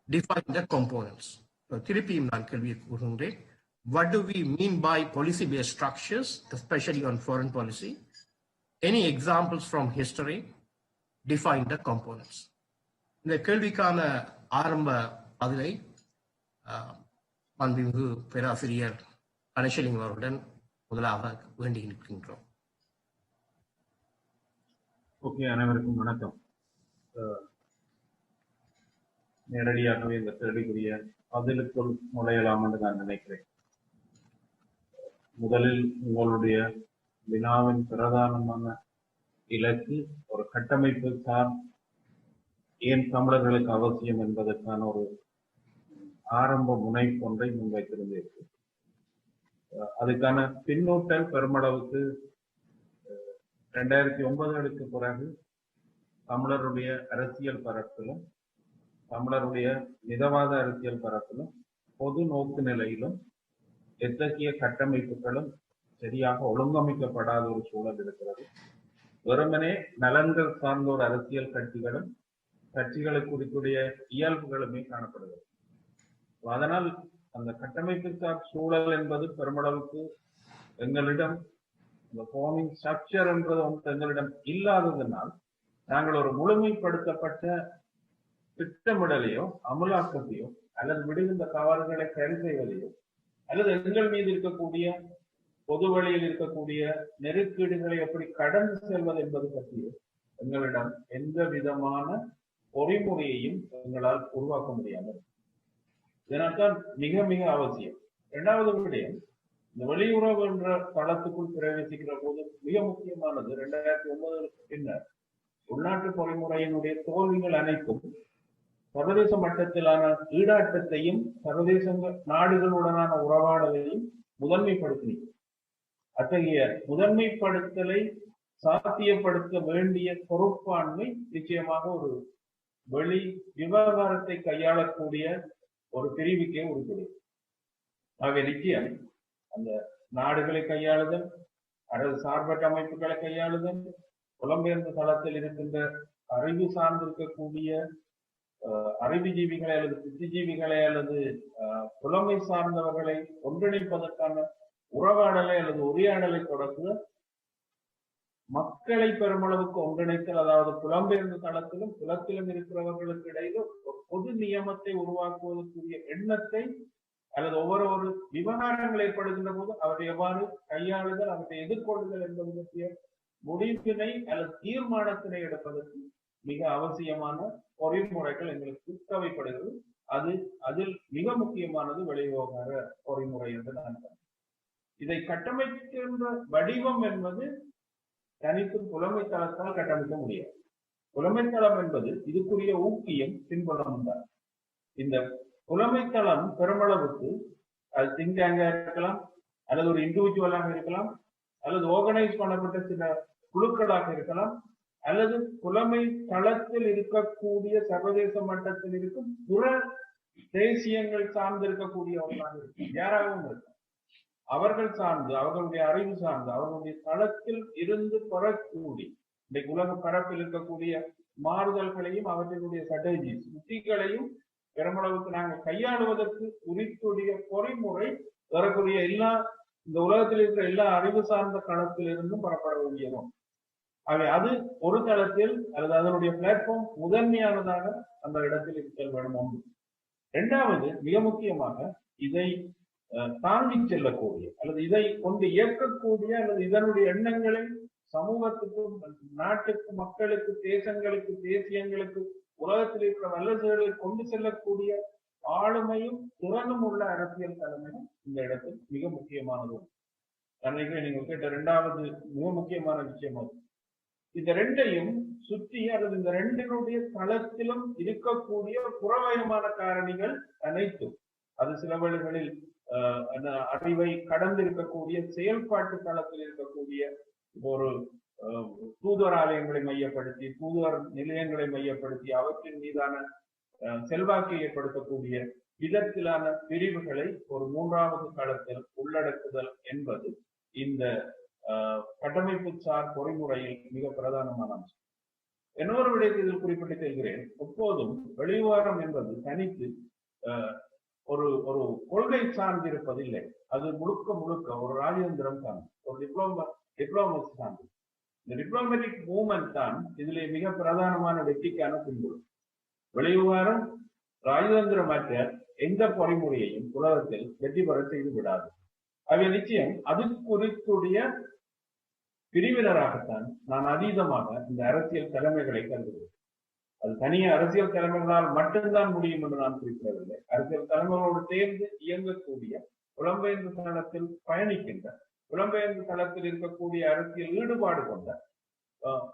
Define the components. திருப்பியும் நான் கேள்வியை கூறுகின்றேன். What do we mean by policy based structures, especially on foreign policy? Any examples from history? Define the components. இந்த கேள்விக்கான ஆரம்ப பதிலை மாண்புமிகு பேராசிரியர் கணேசலிங்கம் அவருடன் முதலாக வேண்டி நிற்கின்றோம். ஓகே, அனைவருக்கும் வணக்கம். நேரடியாகவே இந்த கேள்விக்குரிய பதிலுக்குள் நுழையலாம் என்று நான் நினைக்கிறேன். முதலில் உங்களுடைய வினாவின் பிரதானமான இலக்கு ஒரு கட்டமைப்பு சார் ஏன் தமிழர்களுக்கு அவசியம் என்பதற்கான ஒரு ஆரம்ப முனைப்பு ஒன்றை முன்வைத்திருந்தீர்கள். அதுக்கான பின்னூட்டல் பெருமளவுக்கு 2009க்கு பிறகு தமிழருடைய அரசியல் பரப்பிலும் தமிழருடைய மிதவாத அரசியல் பரப்பிலும் பொது நோக்கு நிலையிலும் எத்தகைய கட்டமைப்புகளும் சரியாக ஒழுங்கமைக்கப்படாத ஒரு சூழல் இருக்கிறது. வெறுமனே நலன்கள் சார்ந்த ஒரு அரசியல் கட்சிகளுக்கு குறித்துடைய இயல்புகளுமே காணப்படுகிறது. அதனால் அந்த கட்டமைப்பு சார் சூழல் என்பது பெருமளவுக்கு எங்களிடம் இந்த ஃபார்மிங் ஸ்ட்ரக்சர் என்றது ஒன்று எங்களிடம் இல்லாததனால் நாங்கள் ஒரு முழுமைப்படுத்தப்பட்ட திட்டமிடலையோ அமலாக்கத்தையோ அல்லது விடுகின்ற தவறுகளை சரி செய்வதையோ அல்லது எங்கள் மீது இருக்கக்கூடிய பொது வழியில் இருக்கக்கூடிய நெருக்கீடுகளை எப்படி கடந்து செல்வது என்பது பற்றியோ எங்களிடம் எந்த விதமான பொறிமுறையையும் எங்களால் உருவாக்க முடியாமல். இதனால்தான் மிக மிக அவசியம். இரண்டாவது விடயம், இந்த வெளியுறவு என்ற தளத்துக்குள் பிரவேசிக்கிற போது மிக முக்கியமானது 2009க்கு பின்னர் உள்நாட்டு பொறிமுறையினுடைய தோல்விகள் அனைத்தும் சர்வதேச மட்டத்திலான ஈடாட்டத்தையும் சர்வதேச நாடுகளுடனான உறவாடலையும் முதன்மைப்படுத்தினீங்க. அத்தகைய முதன்மைப்படுத்தலை சாத்தியப்படுத்த வேண்டிய பொறுப்பாண்மை நிச்சயமாக ஒரு வெளி விவகாரத்தை கையாளக்கூடிய ஒரு பிரிவுக்கே உறுப்பினர். ஆகவே நிச்சயம் அந்த நாடுகளை கையாளுதல், அரசு சார்பற்ற அமைப்புகளை கையாளுதல், புலம்பெயர்ந்த தளத்தில் இருக்கின்ற அறிவு சார்ந்திருக்கக்கூடிய அறிவுஜீவிகளை அல்லது புத்திஜீவிகளை அல்லது புலமை சார்ந்தவர்களை ஒன்றிணைப்பதற்கான உறவாடலை அல்லது உரையாடலை தொடர்ந்து மக்களை பெருமளவுக்கு ஒன்றிணைத்தல், அதாவது புலம்பெயர்ந்த தளத்திலும் புலத்திலும் இருக்கிறவர்களுக்கு இடையில பொது நியமத்தை உருவாக்குவதற்குரிய எண்ணத்தை அல்லது ஒவ்வொரு விவகாரங்கள் ஏற்படுகின்ற போது அவரை எவ்வாறு கையாளுதல், அவற்றை எதிர்கொள்ளுதல் என்பது பற்றிய முடிவினை அல்லது தீர்மானத்தினை எடுப்பதற்கு மிக அவசியமான பொறிமுறைகள் எங்களுக்கு தேவைப்படுகிறது. அதில் மிக முக்கியமானது வெளிவிவகார பொறிமுறை என்று நான் இதை கட்டமைக்கின்ற வடிவம் என்பது தனித்து புலமை தளத்தால் கட்டமைக்க முடியாது. புலமைத்தளம் என்பது இதுக்குரிய ஊக்கியம் பின்புலம் தான். இந்த புலமைத்தளம் பெருமளவுக்கு அது திங்க் டேங்கா இருக்கலாம், அல்லது ஒரு இண்டிவிஜுவலாக இருக்கலாம், அல்லது ஆர்கனைஸ் பண்ணப்பட்ட சில குழுக்களாக இருக்கலாம், அல்லது புலமை தளத்தில் இருக்கக்கூடிய சர்வதேச மட்டத்தில் இருக்கும் புற தேசியங்கள் சார்ந்து இருக்கக்கூடியவர்களாக இருக்கும். யாராகவும் இருக்கும். அவர்கள் சார்ந்து, அவர்களுடைய அறிவு சார்ந்து, அவர்களுடைய தளத்தில் இருந்து பெறக்கூடிய இன்றைக்கு உலக பரப்பில் இருக்கக்கூடிய மாறுதல்களையும் அவர்களுடைய ஸ்ட்ராட்டஜிஸ் உத்திகளையும் பெருமளவுக்கு நாங்கள் கையாளுவதற்கு குறித்துடைய பொறிமுறை வரக்கூடிய இந்த உலகத்தில் இருக்கிற எல்லா அறிவு சார்ந்த களத்தில் இருந்தும் பெறப்பட வேண்டியதும். ஆகவே அது ஒரு தளத்தில் அல்லது அதனுடைய பிளாட்ஃபார்ம் முதன்மையானதாக அந்த இடத்தில் இருத்தல் வேண்டும் ஒன்று. இரண்டாவது, மிக முக்கியமாக இதை தாங்கி செல்லக்கூடிய அல்லது இதை கொண்டு இயக்கக்கூடிய அல்லது இதனுடைய எண்ணங்களை சமூகத்துக்கும் நாட்டுக்கு மக்களுக்கு தேசங்களுக்கு தேசியங்களுக்கு உலகத்தில் இருக்கிற வல்லரசுகளை கொண்டு செல்லக்கூடிய ஆளுமையும் திறனும் உள்ள அரசியல் தலைமையும் இந்த இடத்தில் மிக முக்கியமானது. அன்னைக்கு நீங்க கேட்ட இரண்டாவது மிக முக்கியமான விஷயம் அது. இந்த ரெண்டையும் சுற்றி அல்லது இந்த ரெண்டினுடைய தளத்திலும் இருக்கக்கூடிய புறவயமான காரணிகள் அனைத்தும் அது சில வேளைகளில் அறிவை கடந்து இருக்கக்கூடிய செயல்பாட்டு தளத்தில் இருக்கக்கூடிய ஒரு தூதுவர் ஆலயங்களை மையப்படுத்தி தூதுவர் நிலையங்களை மையப்படுத்தி அவற்றின் மீதான செல்வாக்கை ஏற்படுத்தக்கூடிய விதத்திலான பிரிவுகளை ஒரு மூன்றாவது களத்தில் உள்ளடக்குதல் என்பது இந்த கட்டமைப்பு சார் பொறிமுறையில் மிக பிரதானமான அம்சம். இன்னொரு விடயத்தை இதில் குறிப்பிட்டு செல்கிறேன். எப்போதும் வெளிவாரம் என்பது தனித்து ஒரு ஒரு கொள்கை சார்ந்திருப்பதில்லை. அது முழுக்க முழுக்க ஒரு ராஜதந்திரம் தான், ஒரு டிப்ளோமசி சார்ந்து. இந்த டிப்ளோமேட்டிக் மூவ்மெண்ட் தான் இதிலே மிக பிரதானமான வெற்றிக்கான பின்புலம். வெளிவிவகாரம் ராஜதந்திரமற்ற எந்த பொறிமுறையையும் உலகத்தில் வெற்றி பெற செய்து விடாது. அவை நிச்சயம் அது குறித்துடைய பிரிவினராகத்தான் நான் அதீதமாக இந்த அரசியல் தலைமைகளை கருதுகிறேன். அது தனிய அரசியல் தலைமைகளால் மட்டும்தான் முடியும் என்று நான் குறிப்பிடவில்லை. அரசியல் தலைமைகளோடு சேர்ந்து இயங்கக்கூடிய புலம்பெயர்ந்த தளத்தில் பயணிக்கின்ற புலம்பெயர்ந்த தளத்தில் இருக்கக்கூடிய அரசியல் ஈடுபாடு கொண்ட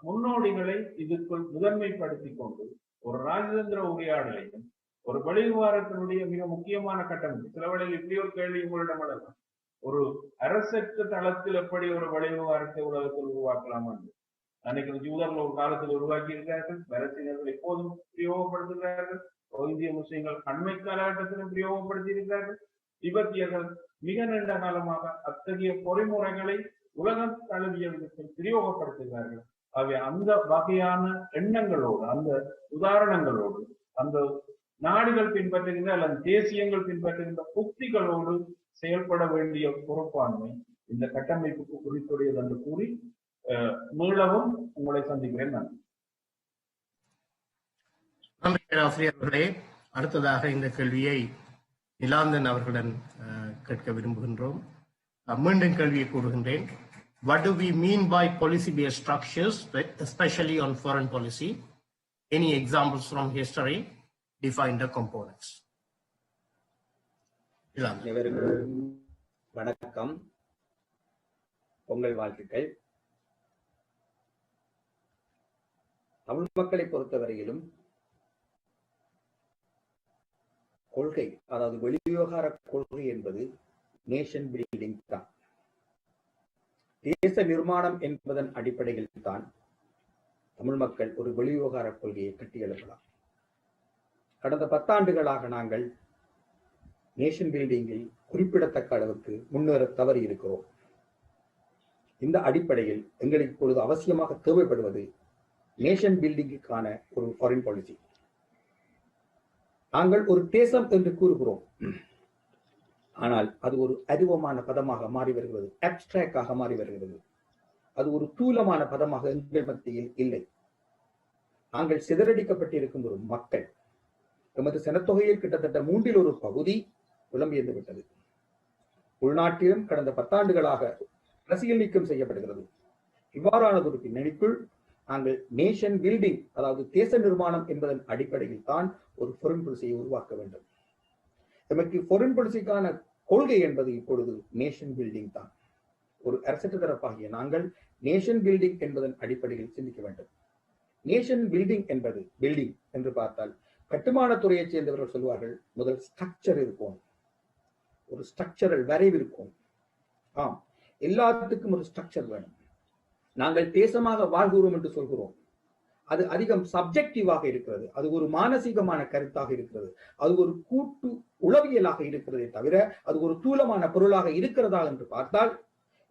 முன்னோடிகளை இதுக்குள் முதன்மைப்படுத்தி கொண்டு ஒரு ராஜதந்திர உரையாடலையும் ஒரு வெளிவிவகாரத்தினுடைய மிக முக்கியமான கட்டமைப்பு. சில வேளையில் இப்படி ஒரு கேள்வி உங்களிடம் அடலாம், ஒரு அரசற்ற தளத்தில் எப்படி ஒரு வெளிவிவகாரத்தை உலகத்தில் உருவாக்கலாம் என்று. அன்னைக்கு ஜூதர்கள் ஒரு காலத்தில் உருவாக்கி இருக்கிறார்கள், பலஸ்தீனர்கள் எப்போதும் பிரயோகப்படுத்துகிறார்கள், இந்திய முஸ்லிம்கள் அண்மை காலகட்டத்திலும் பிரயோகப்படுத்தி இருக்கிறார்கள், திபெத்தியர்கள் மிக நீண்ட காலமாக அத்தகைய பொறிமுறைகளை உலகம் தழுவிய விதத்தில் பிரயோகப்படுத்துகிறார்கள். ஆகவே அந்த வகையான எண்ணங்களோடு அந்த உதாரணங்களோடு அந்த நாடுகள் பின்பற்றுகின்ற அல்லது தேசியங்கள் பின்பற்றுகின்ற உத்திகளோடு செயல்பட வேண்டிய பொறுப்பாண்மை இந்த கட்டமைப்புக்கு குறித்துடையது என்று கூறி மீளவும் உங்களை சந்திக்கிறேன். நன்றி. நன்றி பேராசிரியர்களே. அடுத்ததாக இந்த கேள்வியை நிலாந்தன் அவர்களுடன் கேட்க விரும்புகின்றோம். மீண்டும் கேள்வியை கூறுகின்றேன். What do we mean by policy-based structures, especially on foreign policy? Any examples from history? Define the components. வணக்கம், பொங்கல் வாழ்த்துக்கள். தமிழ் மக்களை பொறுத்தவரையிலும் கொள்கை, அதாவது வெளிவிவகார கொள்கை என்பது நேஷன் பில்டிங் தான். தேச நிர்மாணம் என்பதன் அடிப்படையில் தான் தமிழ் மக்கள் ஒரு வெளிவிவகார கொள்கையை கட்டியெழுப்பலாம். கடந்த 10 ஆண்டுகளாக நாங்கள் நேஷன் பில்டிங்கில் குறிப்பிடத்தக்க அளவுக்கு முன்னேற தவறி இருக்கிறோம். இந்த அடிப்படையில் எங்களுக்கு இப்பொழுது அவசியமாக தேவைப்படுவது நேஷன் பில்டிங்குக்கான ஒரு ஃபாரின் பாலிசி. நாங்கள் ஒரு தேசம் என்று கூறுகிறோம், ஆனால் அது ஒரு அருவமான பதமாக மாறி வருகிறது, அப்டிராக்டாக மாறி வருகிறது. அது ஒரு தூலமான பதமாக எங்கள் மத்தியில் இல்லை. நாங்கள் சிதறடிக்கப்பட்டிருக்கும் ஒரு மக்கள். எமது சனத்தொகையில் கிட்டத்தட்ட 1/3 பகுதி புலம்பெயர்ந்து விட்டது. உள்நாட்டிலும் கடந்த 10 ஆண்டுகளாக அரசியல் நீக்கம் செய்யப்படுகிறது. இவ்வாறானது ஒரு பின்னணிக்குள் நாங்கள் நேஷன் பில்டிங், அதாவது தேச நிர்மாணம் என்பதன் அடிப்படையில் தான் ஒரு ஃபாரின் பாலிசியை உருவாக்க வேண்டும். நமக்கு ஃபாரின் பாலிசிக்கான கொள்கை என்பது இப்பொழுது நேஷன் பில்டிங் தான். ஒரு அரசு தரப்பாகிய நாங்கள் நேஷன் பில்டிங் என்பதன் அடிப்படையில் சிந்திக்க வேண்டும். நேஷன் பில்டிங் என்பது பில்டிங் என்று பார்த்தால் கட்டுமான துறையைச் சேர்ந்தவர்கள் சொல்வார்கள், முதல் ஸ்ட்ரக்சர் இருக்கும், ஒரு ஸ்ட்ரக்சரல் வரைவு இருக்கும். ஆம், எல்லாத்துக்கும் ஒரு ஸ்ட்ரக்சர் வேணும். நாங்கள் தேசமாக வாழ்கிறோம் என்று சொல்கிறோம், அது அதிகம் சப்ஜெக்டிவாக இருக்கிறது, அது ஒரு மானசீகமான கருத்தாக இருக்கிறது, அது ஒரு கூட்டு உளவியலாக இருக்கிறதே தவிர அது ஒரு தூலமான பொருளாக இருக்கிறதா என்று பார்த்தால்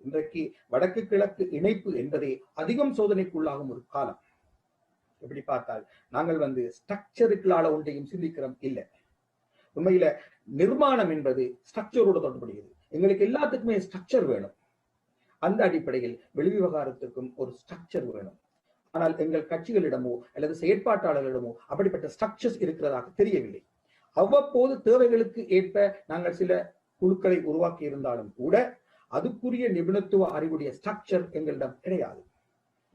இன்றைக்கு வடக்கு கிழக்கு இணைப்பு என்பதே அதிகம் சோதனைக்குள்ளாகும் ஒரு காலம். எப்படி பார்த்தால் நாங்கள் ஸ்ட்ரக்சருக்குள்ளால ஒன்றையும் சிந்திக்கிறோம் இல்லை. உண்மையில நிர்மாணம் என்பது ஸ்ட்ரக்சரோடு தொடர்புடையது. எங்களுக்கு எல்லாத்துக்குமே ஸ்ட்ரக்சர் வேணும். அந்த அடிப்படையில் வெளிவிவகாரத்துக்கும் ஒரு ஸ்ட்ரக்சர் வேணும். ஆனால் எங்கள் கட்சிகளிடமோ அல்லது செயற்பாட்டாளர்களிடமோ அப்படிப்பட்ட ஸ்ட்ரக்சர்ஸ் இருக்கிறதாக தெரியவில்லை. அவ்வப்போது தேவைகளுக்கு ஏற்ப நாங்கள் சில குழுக்களை உருவாக்கி இருந்தாலும் கூட அதுக்குரிய நிபுணத்துவ அறிவுடைய ஸ்ட்ரக்சர் எங்களிடம் கிடையாது.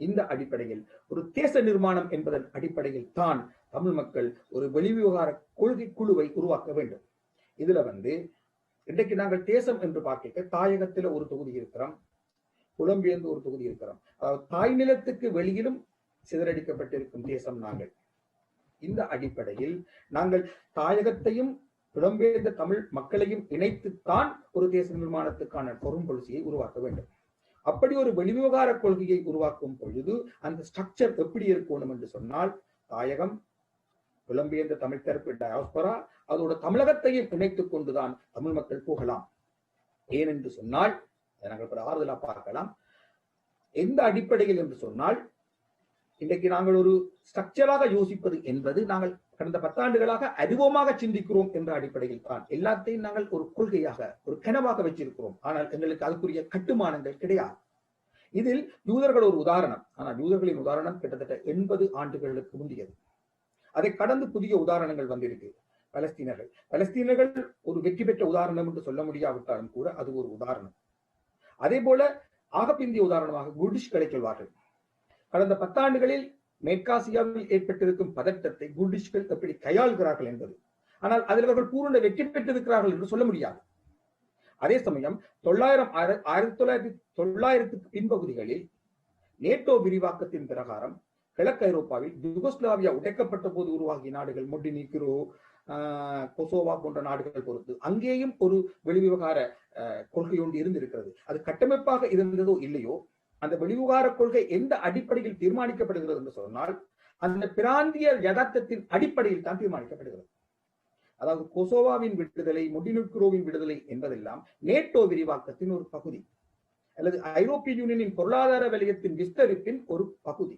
இந்த அடிப்படையில் ஒரு தேச நிர்மாணம் என்பதன் அடிப்படையில் தான் தமிழ் மக்கள் ஒரு வெளிவிவகார கொள்கை குழுவை உருவாக்க வேண்டும். இதுல இன்றைக்கு நாங்கள் தேசம் என்று பார்க்க தாயகத்துல ஒரு தொகுதி இருக்கிறோம், புலம்பெயர்ந்து ஒரு தொகுதி இருக்கிறோம். அதாவது தாய் நிலத்துக்கு வெளியிலும் சிதறடிக்கப்பட்டிருக்கும் தேசம் நாங்கள். இந்த அடிப்படையில் நாங்கள் தாயகத்தையும் புலம்பெயர்ந்த தமிழ் மக்களையும் இணைத்துத்தான் ஒரு தேச நிர்மாணத்துக்கான foreign policy-யை உருவாக்க வேண்டும். அப்படி ஒரு வெளிவிவகார கொள்கையை உருவாக்கும் பொழுது அந்த ஸ்ட்ரக்சர் எப்படி இருக்கணும் என்று சொன்னால், தாயகம், புலம்பெயர்ந்த தமிழ் தரப்பு டயாஸ்பரா, அதோட தமிழகத்தையும் இணைத்துக் கொண்டுதான் தமிழ் மக்கள் போகலாம். ஏனென்று சொன்னால் நாங்கள் ஆறுதலா பார்க்கலாம். எந்த அடிப்படையில் என்று சொன்னால், இன்றைக்கு நாங்கள் ஒரு ஸ்ட்ரக்சராக யோசிப்பது என்பது நாங்கள் கடந்த 10 ஆண்டுகளாக அறிவோமாக சிந்திக்கிறோம் என்ற அடிப்படையில் தான் எல்லாத்தையும் நாங்கள் ஒரு கொள்கையாக ஒரு கனவாக வச்சிருக்கிறோம். ஆனால் எங்களுக்கு அதுக்குரிய கட்டுமானங்கள் கிடையாது. இதில் யூதர்கள் ஒரு உதாரணம். ஆனால் யூதர்களின் உதாரணம் கிட்டத்தட்ட 80 ஆண்டுகளுக்கு முந்தையது. அதை கடந்து புதிய உதாரணங்கள் வந்திருக்கு. பலஸ்தீனர்கள் ஒரு வெற்றி பெற்ற உதாரணம் என்று சொல்ல முடியாவிட்டாலும் கூட அது ஒரு உதாரணம். அதே போல ஆகப்பிந்திய உதாரணமாக குர்டிஷ்களை சொல்வார்கள். கடந்த 10 ஆண்டுகளில் மேற்காசியாவில் ஏற்பட்டிருக்கும் பதட்டத்தை குர்டிஷ்கள் எப்படி கையாள்கிறார்கள் என்பது. ஆனால் அதில் அவர்கள் பூரண வெற்றி பெற்றிருக்கிறார்கள் என்று சொல்ல முடியாது. அதே சமயம் 1990 பின்பகுதிகளில் நேட்டோ விரிவாக்கத்தின் பிரகாரம் கிழக்கு ஐரோப்பாவில் யுகோஸ்லாவியா உடைக்கப்பட்ட போது உருவாகிய நாடுகள் மொண்டினீக்ரோ, கொசோவா போன்ற நாடுகள் பொறுத்து அங்கேயும் ஒரு வெளிவிவகார கொள்கை ஒன்று இருந்திருக்கிறது. அது கட்டமைப்பாக இருந்ததோ இல்லையோ, அந்த வெளிவிவகார கொள்கை எந்த அடிப்படையில் தீர்மானிக்கப்படுகிறது என்று சொன்னால் அந்த பிராந்திய யதார்த்தத்தின் அடிப்படையில் தான் தீர்மானிக்கப்படுகிறது. அதாவது கொசோவாவின் விடுதலை, மொண்டினீக்ரோவின் விடுதலை என்பதெல்லாம் நேட்டோ விரிவாக்கத்தின் ஒரு பகுதி, அல்லது ஐரோப்பிய யூனியனின் பொருளாதார வலயத்தின் விஸ்தரிப்பின் ஒரு பகுதி.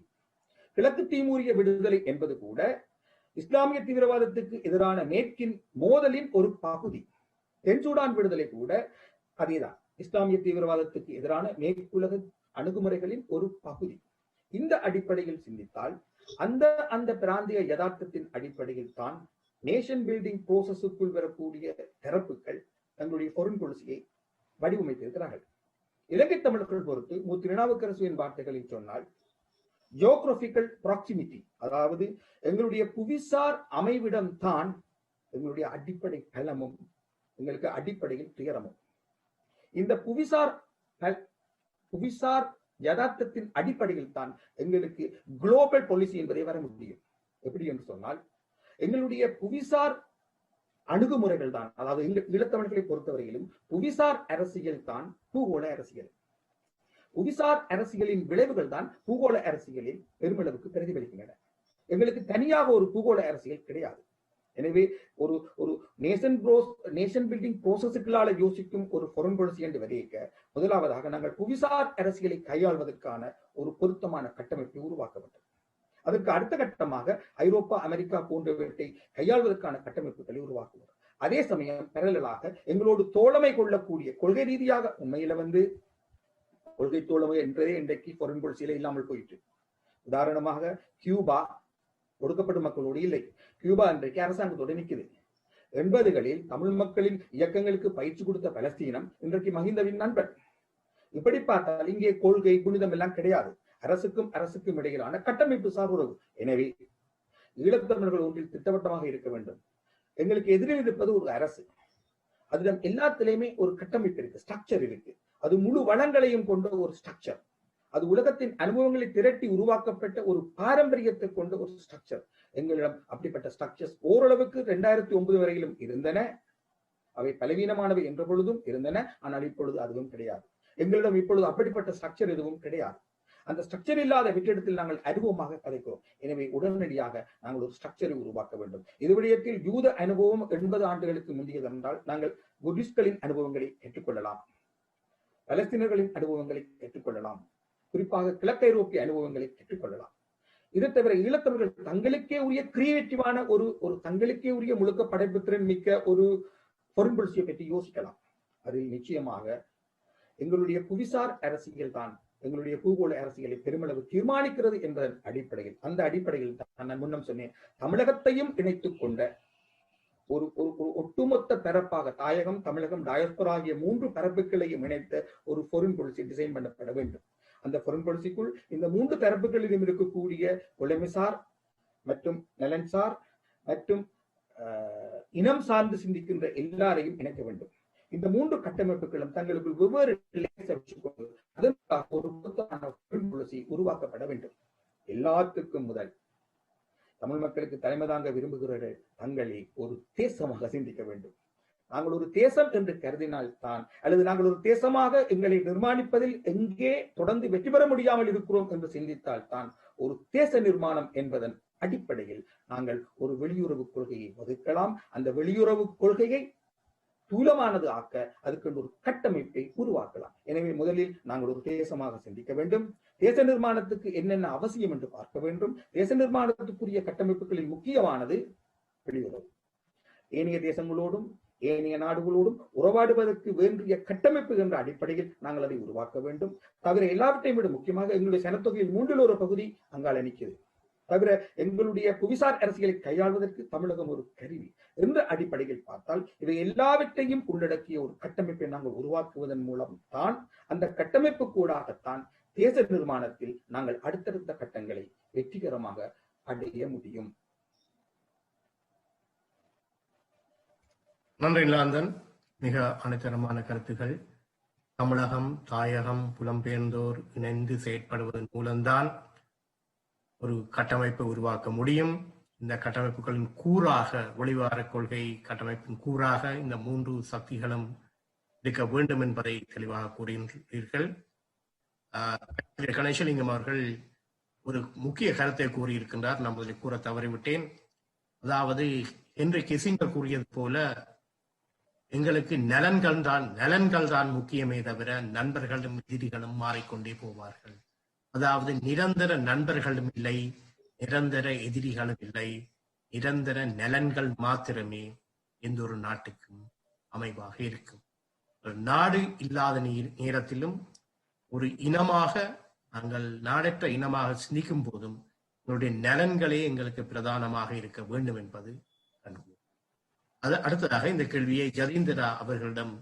கிழக்கு தீமூரிய விடுதலை என்பது கூட இஸ்லாமிய தீவிரவாதத்துக்கு எதிரான மேற்கின் மோதலின் ஒரு பகுதி. தென்சூடான் விடுதலை கூட அதேதான், இஸ்லாமிய தீவிரவாதத்துக்கு எதிரான மேற்குலக அணுகுமுறைகளின் ஒரு பகுதி. இந்த அடிப்படையில் சிந்தித்தால் அந்த பிராந்திய யதார்த்தத்தின் அடிப்படையில் தான் நேஷன் பில்டிங் ப்ரோசஸுக்குள் வரக்கூடிய தரப்புகள் தங்களுடைய foreign policy-யை வடிவமைத்திருக்கிறார்கள். இலங்கை தமிழர்கள் பொறுத்து திருநாவுக்கரசுவின் வார்த்தைகளில் சொன்னால், ஜியோகிராபிக்கல் ப்ராக்சிமிட்டி, அதாவது எங்களுடைய புவிசார் அமைவிடம் தான் எங்களுடைய அடிப்படை பலமும் எங்களுக்கு அடிப்படையில் துயரமும். இந்த புவிசார் யதார்த்தத்தின் அடிப்படையில் தான் எங்களுக்கு குளோபல் பாலிசி என்பதை வர முடியும். எப்படி என்று சொன்னால், எங்களுடைய புவிசார் அணுகுமுறைகள் தான், அதாவது ஈழத்தமிழர்களை பொறுத்தவரையிலும் புவிசார் அரசியல் தான் பூகோள அரசியல். புவிசார் அரசியலின் விளைவுகள் தான் பூகோள அரசியலில் பெருமளவுக்கு பிரதிபலிக்கின்றன. எங்களுக்கு தனியாக ஒரு பூகோள அரசியல் கிடையாது. எனவே ஒரு நேஷன் பில்டிங் ப்ரோசஸுகளால யோசிக்கும் ஒரு foreign policy என்று வரையறுக்க முதலாவதாக நாங்கள் புவிசார் அரசியலை கையாள்வதற்கான ஒரு பொருத்தமான கட்டமைப்பை உருவாக்க வேண்டும். அதற்கு அடுத்த கட்டமாக ஐரோப்பா, அமெரிக்கா போன்றவற்றை கையாள்வதற்கான கட்டமைப்புகளை உருவாக்குவோம். அதே சமயம் பேரலாக எங்களோடு தோழமை கொள்ளக்கூடிய கொள்கை ரீதியாக உண்மையில கொள்கை தோழமை என்றதே இன்றைக்கு foreign policy-ல இல்லாமல் போயிட்டு. உதாரணமாக கியூபா ஒடுக்கப்படும் மக்களோடு இல்லை, கியூபா இன்றைக்கு அரசாங்கத்தோடு நிற்குது. 80களில் தமிழ் மக்களின் இயக்கங்களுக்கு பயிற்சி கொடுத்த பலஸ்தீனம் இன்றைக்கு மஹிந்தவின் நண்பன். இப்படி பார்த்தால் இங்கே கொள்கை குணிதம் எல்லாம் கிடையாது. அரசுக்கும் இடையிலான கட்டமைப்பு சார் உறவு. எனவே ஈழத்தமிழர்கள் ஒன்றில் திட்டவட்டமாக இருக்க வேண்டும். எங்களுக்கு எதிரில் இருப்பது ஒரு அரசு, அதிடம் எல்லாத்திலையுமே ஒரு கட்டமைப்பு இருக்கு, ஸ்ட்ரக்சர் இருக்கு. அது முழு வளங்களையும் கொண்ட ஒரு ஸ்ட்ரக்சர். அது உலகத்தின் அனுபவங்களை திரட்டி உருவாக்கப்பட்ட ஒரு பாரம்பரியத்தை கொண்ட ஒரு ஸ்ட்ரக்சர். எங்களிடம் அப்படிப்பட்ட ஸ்ட்ரக்சர்ஸ் ஓரளவுக்கு 2009 வரையிலும் இருந்தன. அவை பலவீனமானவை என்ற பொழுதும் இருந்தன. ஆனால் இப்பொழுது அதுவும் கிடையாது. எங்களிடம் இப்பொழுது அப்படிப்பட்ட ஸ்ட்ரக்சர் எதுவும் கிடையாது. அந்த ஸ்ட்ரக்சர் இல்லாத வெற்றிடத்தில் நாங்கள் அனுபவமாக கதைக்கிறோம். எனவே உடனடியாக நாங்கள் ஒரு ஸ்ட்ரக்சரை உருவாக்க வேண்டும். இது விடயத்தில் யூத அனுபவம் 80 ஆண்டுகளுக்கு முந்தையது என்றால் நாங்கள் குர்டிஷ்களின் அனுபவங்களை ஏற்றுக்கொள்ளலாம், பலஸ்தீனர்களின் அனுபவங்களை ஏற்றுக்கொள்ளலாம், குறிப்பாக கிழக்கு ஐரோப்பிய அனுபவங்களை ஏற்றுக்கொள்ளலாம். இதை தவிர ஈழத்தமிழர்கள் தங்களுக்கே உரிய கிரியேட்டிவான ஒரு தங்களுக்கே உரிய முழுக்க படைப்புத்திறன் மிக்க ஒரு foreign policy-யை பற்றி யோசிக்கலாம். அதில் நிச்சயமாக எங்களுடைய புவிசார் அரசியல் தான் எங்களுடைய பூகோள அரசியலை பெருமளவு தீர்மானிக்கிறது என்பதன் அடிப்படையில், அந்த அடிப்படையில் தான் நான் முன்னம் சொன்னேன், தமிழகத்தையும் இணைத்துக் கொண்ட ஒரு ஒட்டுமொத்த பரப்பாக தாயகம், தமிழகம், டயஸ்பரா ஆகிய 3 பரப்புகளையும் இணைத்த ஒரு foreign policy டிசைன் பண்ணப்பட வேண்டும். அந்த ஃபாரின் பாலிசிக்குள் இந்த 3 தரப்புகளிலும் இருக்கக்கூடிய புலமைசார் மற்றும் நலன்சார் மற்றும் இனம் சார்ந்து சிந்திக்கின்ற எல்லாரையும் இணைக்க வேண்டும். இந்த 3 கட்டமைப்புகளும் தங்களுக்குள் வெவ்வேறு அதற்காக ஒரு பொருத்தமான பாலிசி உருவாக்கப்பட வேண்டும். எல்லாத்துக்கும் முதல் தமிழ் மக்களுக்கு தலைமை தாங்க விரும்புகிறவர்கள் தங்களை ஒரு தேசமாக சிந்திக்க வேண்டும். நாங்கள் ஒரு தேசம் என்று கருதினால் தான், அல்லது நாங்கள் ஒரு தேசமாக எங்களை நிர்மாணிப்பதில் எங்கே தொடர்ந்து வெற்றி பெற முடியாமல் இருக்கிறோம் என்று சிந்தித்தால் தான் ஒரு தேச நிர்மாணம் என்பதன் அடிப்படையில் நாங்கள் ஒரு வெளியுறவு கொள்கையை வகுக்கலாம். அந்த வெளியுறவு கொள்கையை தூலமானது ஆக்க அதுக்கு ஒரு கட்டமைப்பை உருவாக்கலாம். எனவே முதலில் நாங்கள் ஒரு தேசமாக சிந்திக்க வேண்டும். தேச நிர்மாணத்துக்கு என்னென்ன அவசியம் என்று பார்க்க வேண்டும். தேச நிர்மாணத்துக்குரிய கட்டமைப்புகளில் முக்கியமானது வெளியுறவு. ஏனைய தேசங்களோடும் ஏனைய நாடுகளோடும் உறவாடுவதற்கு வேண்டிய கட்டமைப்பு என்ற அடிப்படையில் நாங்கள் அதை உருவாக்க வேண்டும். தவிர எல்லாவற்றையும் விட முக்கியமாக எங்களுடைய சனத்தொகையில் 1/3 பகுதி அங்கால நிற்கிறது. தவிர எங்களுடைய புவிசார் அரசியலை கையாள்வதற்கு தமிழகம் ஒரு கருவி என்ற அடிப்படையில் பார்த்தால் இவை எல்லாவற்றையும் உள்ளடக்கிய ஒரு கட்டமைப்பை நாங்கள் உருவாக்குவதன் மூலம் தான், அந்த கட்டமைப்பு கூடாகத்தான் தேச நிர்மாணத்தில் நாங்கள் அடுத்தடுத்த கட்டங்களை வெற்றிகரமாக அடைய முடியும். நன்றி லாந்தன், மிக அனைத்தரமான கருத்துக்கள். தமிழகம், தாயகம், புலம்பெயர்ந்தோர் இணைந்து செயற்படுவதன் மூலம்தான் ஒரு கட்டமைப்பை உருவாக்க முடியும். இந்த கட்டமைப்புகளின் கூறாக, வெளிவார கொள்கை கட்டமைப்பின் கூறாக இந்த 3 சக்திகளும் இருக்க வேண்டும் என்பதை தெளிவாக கூறுகின்றீர்கள். கணேசலிங்கம் அவர்கள் ஒரு முக்கிய கருத்தை கூறியிருக்கின்றார், நான் முதலில் கூற தவறிவிட்டேன். அதாவது ஹென்றி கிசிங்கர் கூறியது போல எங்களுக்கு நலன்கள் தான் முக்கியமே தவிர நண்பர்களும் எதிரிகளும் மாறிக்கொண்டே போவார்கள். அதாவது நிரந்தர நண்பர்களும் இல்லை, நிரந்தர எதிரிகளும் இல்லை, நிரந்தர நலன்கள் மாத்திரமே எந்த ஒரு நாட்டுக்கும் அமைவாக இருக்கும். ஒரு நாடு இல்லாத நேரத்திலும் ஒரு இனமாக, நாங்கள் நாடற்ற இனமாக சிந்திக்கும் போதும் எங்களுடைய நலன்களே எங்களுக்கு பிரதானமாக இருக்க வேண்டும் என்பது கண்டு. அது அடுத்ததாக இந்த கேள்வியை ஜதீந்திரா அவர்களிடம்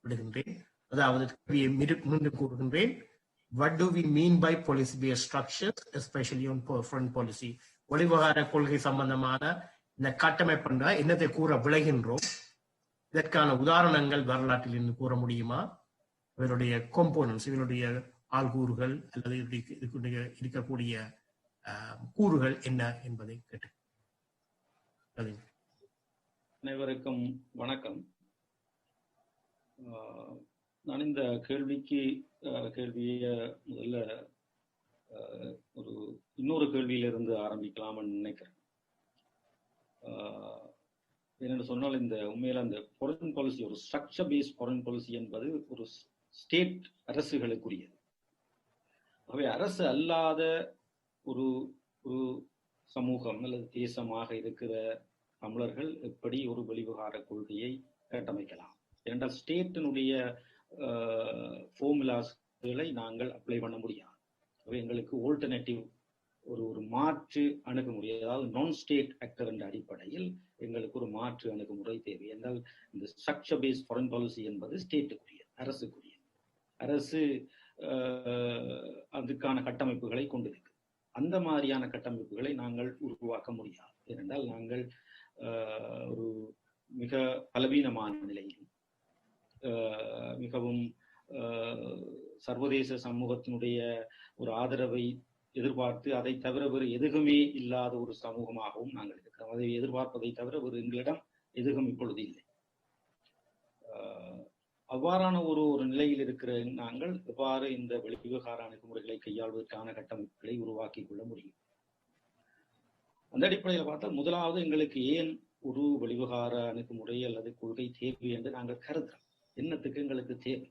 விடுகின்றேன். அதாவது கேள்வியை மீண்டும் கூறுகின்றேன். What do we mean by policy-based structures, especially on foreign policy? வெளிவகார கொள்கை சம்பந்தமான இந்த கட்டமைப்பு என்னத்தை கூற விளைகின்றோம்? இதற்கான உதாரணங்கள் வரலாற்றில் இருந்து கூற முடியுமா? இவருடைய காம்போனன்ட்ஸ், இவருடைய ஆள்கூறுகள் அல்லது இருக்கக்கூடிய கூறுகள் என்ன என்பதை கேட்டு. அனைவருக்கும் வணக்கம். நான் இந்த கேள்வியை முதல்ல இன்னொரு கேள்வியிலிருந்து ஆரம்பிக்கலாம்னு நினைக்கிறேன். என்னென்னு சொன்னால், இந்த உண்மையில அந்த ஃபாரின் பாலிசி, ஒரு ஸ்ட்ரக்சர் பேஸ்ட் ஃபாரின் பாலிசி என்பது ஒரு ஸ்டேட் அரசுகளுக்குரியது. ஆகவே அரசு அல்லாத ஒரு சமூகம் அல்லது தேசமாக இருக்கிற தமிழர்கள் எப்படி ஒரு வெளிவிவகார கொள்கையை கட்டமைக்கலாம்? ஏனென்றால் ஸ்டேட்டினுடைய ஃபார்முலாஸ்களை நாங்கள் அப்ளை பண்ண முடியாது. எங்களுக்கு ஆல்டர்னேட்டிவ் ஒரு மாற்று அணுகுமுறை, அதாவது நான் ஸ்டேட் ஆக்டர் என்ற அடிப்படையில் எங்களுக்கு ஒரு மாற்று அணுகுமுறை தேவை. என்றால் இந்த ஸ்ட்ரக்சர் பேஸ்ட் ஃபாரின் பாலிசி என்பது ஸ்டேட்டுக்குரியது, அரசுக்குரியது. அரசு அதுக்கான கட்டமைப்புகளை கொண்டிருக்கு. அந்த மாதிரியான கட்டமைப்புகளை நாங்கள் உருவாக்க முடியாது. ஏனென்றால் நாங்கள் ஒரு மிக பலவீனமான நிலையில், மிகவும் சர்வதேச சமூகத்தினுடைய ஒரு ஆதரவை எதிர்பார்த்து அதை தவிர வேறு எதுவுமே இல்லாத ஒரு சமூகமாகவும் நாங்கள் இருக்கிறோம். அதை எதிர்பார்ப்பதை தவிர ஒரு எங்களிடம் எதுவும் இப்பொழுது இல்லை. அவ்வாறான ஒரு நிலையில் இருக்கிற நாங்கள் எவ்வாறு இந்த வெளிவிவகார அணுகுமுறைகளை கையாள்வதற்கான கட்டமைப்புகளை உருவாக்கி கொள்ள முடியும்? அந்த அடிப்படையில் பார்த்தால், முதலாவது எங்களுக்கு ஏன் ஒரு வெளிவிவகார அணுகுமுறை அல்லது கொள்கை தேவை என்று நாங்கள் கருதுகிறோம். என்னத்துக்கு எங்களுக்கு தேவை?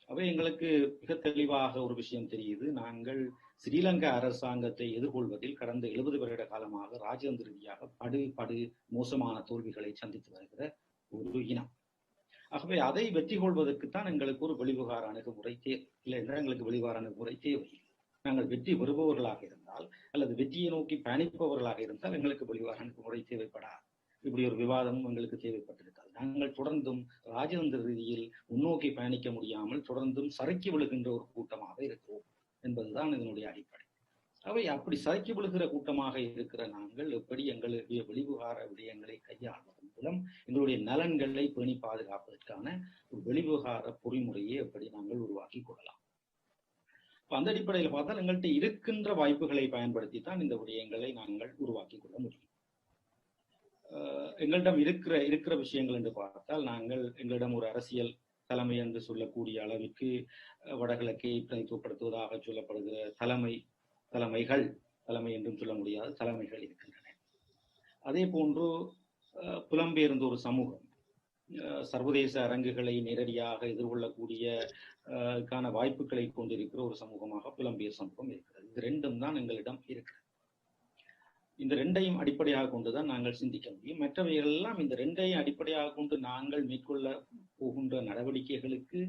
அவை எங்களுக்கு மிக தெளிவாக ஒரு விஷயம் தெரியுது. நாங்கள் ஸ்ரீலங்கா அரசாங்கத்தை எதிர்கொள்வதில் கடந்த 70 வருட காலமாக ராஜதந்திர ரீதியாக படு மோசமான தோல்விகளை சந்தித்து வருகிற ஒரு இனம். ஆகவே அதை வெற்றி கொள்வதற்குத்தான் எங்களுக்கு ஒரு வெளிவிவகார அணுகுமுறை தேவை. இல்லை என்றால் எங்களுக்கு வெளிவிவகார அணுகுமுறை தேவையில்லை. நாங்கள் வெற்றி பெறுபவர்களாக இருந்தால் அல்லது வெற்றியை நோக்கி பயணிப்பவர்களாக இருந்தால் எங்களுக்கு வெளிவிவகார அணுகுமுறை தேவைப்படாது. இப்படி ஒரு விவாதமும் எங்களுக்கு தேவைப்பட்டிருக்காது. நாங்கள் தொடர்ந்தும் ராஜதந்திர ரீதியில் முன்னோக்கி பயணிக்க முடியாமல் தொடர்ந்தும் சறுக்கி விழுகின்ற ஒரு கூட்டமாக இருக்கிறோம் என்பதுதான் இதனுடைய அடிப்படை. அவை அப்படி சறுக்கி விழுகிற கூட்டமாக இருக்கிற நாங்கள் எப்படி எங்களுடைய வெளிவிவகார விடயங்களை கையாள்வதன் மூலம் எங்களுடைய நலன்களை பேணி பாதுகாப்பதற்கான ஒரு வெளிவிவகார பொறிமுறையை எப்படி நாங்கள் உருவாக்கி கொள்ளலாம். அந்த அடிப்படையில் பார்த்தால் எங்கள்கிட்ட இருக்கின்ற வாய்ப்புகளை பயன்படுத்தி தான் இந்த விடயங்களை நாங்கள் உருவாக்கி கொள்ள முடியும். எங்களிடம் இருக்கிற விஷயங்கள் என்று பார்த்தால் நாங்கள் எங்களிடம் ஒரு அரசியல் தலைமை என்று சொல்லக்கூடிய அளவிற்கு வடகிழக்கை பிரதித்துவப்படுத்துவதாக சொல்லப்படுகிற தலைமை என்றும் சொல்ல முடியாத தலைமைகள் இருக்கின்றன. அதே போன்று புலம்பெயர்ந்த ஒரு சமூகம் சர்வதேச அரங்குகளை நேரடியாக எதிர்கொள்ளக்கூடிய வாய்ப்புகளை கொண்டிருக்கிற ஒரு சமூகமாக புலம்பெயர் சமூகம் இருக்கிறது. இது ரெண்டும் தான் எங்களிடம் இருக்கிறது. இந்த ரெண்டையும் அடிப்படையாக கொண்டுதான் நாங்கள் சிந்திக்க முடியும். மற்றவைகள் எல்லாம் இந்த ரெண்டையும் அடிப்படையாக கொண்டு நாங்கள் மேற்கொள்ள போகின்ற நடவடிக்கைகளுக்கு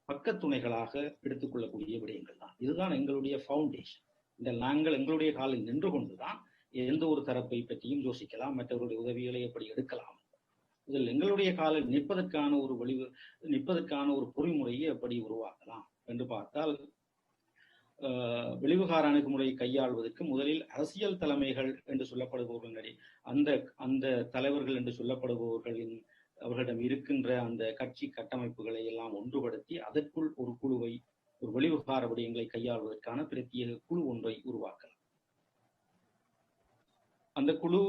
பக்கத்துணைகளாக எடுத்துக்கொள்ளக்கூடிய விடயங்கள் தான். இதுதான் எங்களுடைய ஃபவுண்டேஷன். இந்த நாங்கள் எங்களுடைய காலில் நின்று கொண்டுதான் எந்த ஒரு தரப்பை பற்றியும் யோசிக்கலாம், மற்றவருடைய உதவிகளை எப்படி எடுக்கலாம், இதில் எங்களுடைய காலில் நிற்பதற்கான ஒரு பொறிமுறையை எப்படி உருவாக்கலாம் என்று பார்த்தால், வெளிவிவகார அணுகுமுறையை கையாள்வதற்கு முதலில் அரசியல் தலைமைகள் என்று சொல்லப்படுபவர்கள் அந்த தலைவர்கள் என்று சொல்லப்படுபவர்களின் அவர்களிடம் இருக்கின்ற அந்த கட்சி கட்டமைப்புகளை எல்லாம் ஒன்றுபடுத்தி அதற்குள் ஒரு குழுவை, ஒரு வெளிவிவகார விடயங்களை கையாள்வதற்கான பிரத்யேக குழு ஒன்றை உருவாக்கலாம். அந்த குழு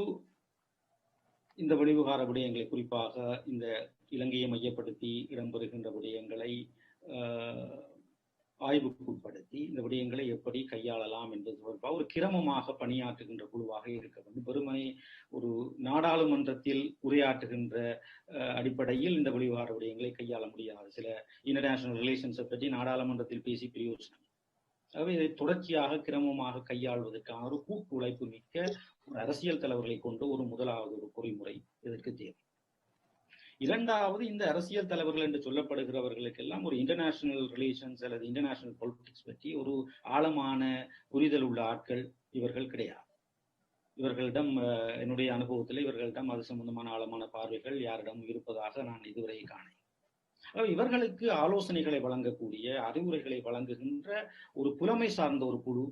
இந்த வெளிவிவகார விடயங்களை, குறிப்பாக இந்த இலங்கையை மையப்படுத்தி இடம்பெறுகின்ற விடயங்களை ஆய்வுக்குட்படுத்தி இந்த விடயங்களை எப்படி கையாளலாம் என்பது தொடர்பாக ஒரு கிரமமாக பணியாற்றுகின்ற குழுவாக இருக்க வேண்டும். வெறுமனே ஒரு நாடாளுமன்றத்தில் உரையாற்றுகின்ற அடிப்படையில் இந்த வெளிவிவகார விடயங்களை கையாள முடியாது. சில இன்டர்நேஷனல் ரிலேஷன்ஸை பற்றி நாடாளுமன்றத்தில் பேசி பிரயோஜனம். ஆகவே இதை தொடர்ச்சியாக கிரமமாக கையாள்வதற்கான ஒரு கூட்டு உழைப்பு மிக்க ஒரு அரசியல் தலைவர்களை கொண்டு ஒரு முதலாவது ஒரு பொறிமுறை இதற்கு தேவை. இரண்டாவது, இந்த அரசியல் தலைவர்கள் என்று சொல்லப்படுகிறவர்களுக்கெல்லாம் ஒரு இன்டர்நேஷனல் ரிலேஷன்ஸ் அல்லது இன்டர்நேஷனல் பொலிட்டிக்ஸ் பற்றி ஒரு ஆழமான புரிதல் உள்ள ஆட்கள் இவர்கள் கிடையாது. இவர்களிடம் என்னுடைய அனுபவத்தில் இவர்களிடம் அது சம்பந்தமான ஆழமான பார்வைகள் யாரிடம் இருப்பதாக நான் இதுவரை காணேன். இவர்களுக்கு ஆலோசனைகளை வழங்கக்கூடிய, அறிவுரைகளை வழங்குகின்ற ஒரு புலமை சார்ந்த ஒரு குழு,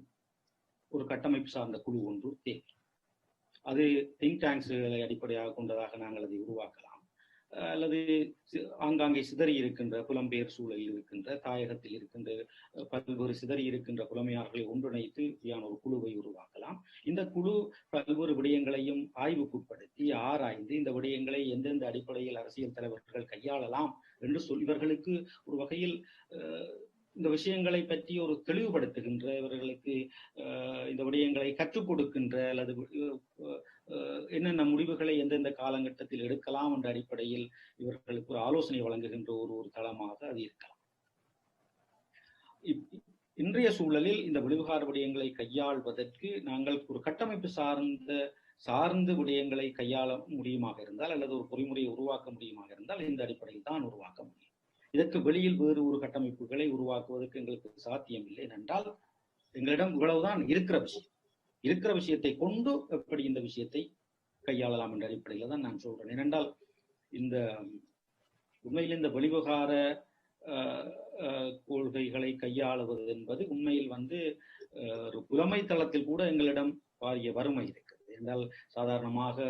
ஒரு கட்டமைப்பு சார்ந்த குழு ஒன்று தேவை. அது திங்க் டேங்க்ஸ்களை அடிப்படையாக கொண்டதாக நாங்கள் அதை உருவாக்கலாம், அல்லது ஆங்காங்கே சிதறி இருக்கின்ற புலம்பெயர் சூழலில் இருக்கின்ற, தாயகத்தில் இருக்கின்ற பல்வேறு சிதறி இருக்கின்ற புலமையாளர்களை ஒன்றிணைத்து ஒரு குழுவை உருவாக்கலாம். இந்த குழு பல்வேறு விடயங்களையும் ஆய்வுக்குட்படுத்தி ஆராய்ந்து இந்த விடயங்களை எந்தெந்த அடிப்படையில் அரசியல் தலைவர்கள் கையாளலாம் என்று இவர்களுக்கு ஒரு வகையில் இந்த விஷயங்களை பற்றி ஒரு தெளிவுபடுத்துகின்ற, இவர்களுக்கு இந்த விடயங்களை கற்றுக் கொடுக்கின்ற, அல்லது என்னென்ன முடிவுகளை எந்தெந்த காலகட்டத்தில் எடுக்கலாம் என்ற அடிப்படையில் இவர்களுக்கு ஒரு ஆலோசனை வழங்குகின்ற ஒரு தளமாக அது இருக்கலாம். இன்றைய சூழலில் இந்த வெளிவிவகார விடயங்களை கையாள்வதற்கு நாங்கள் ஒரு கட்டமைப்பு சார்ந்த விடயங்களை கையாள முடியுமாக இருந்தால், அல்லது ஒரு பொறிமுறையை உருவாக்க முடியுமாக இருந்தால் இந்த அடிப்படையில் தான் உருவாக்க முடியும். இதற்கு வெளியில் வேறு ஒரு கட்டமைப்புகளை உருவாக்குவதற்கு எங்களுக்கு சாத்தியம் இல்லை. என்றால் எங்களிடம் இவ்வளவுதான் இருக்கிற விஷயத்தை கொண்டு எப்படி இந்த விஷயத்தை கையாளலாம் என்ற அடிப்படையில தான் நான் சொல்றேன். ஏனென்றால் இந்த உண்மையில் இந்த வெளிவிவகார கொள்கைகளை கையாளுவது என்பது உண்மையில் ஒரு புலமை தளத்தில் கூட எங்களிடம் பாரிய வறுமை இருக்கிறது. என்றால் சாதாரணமாக,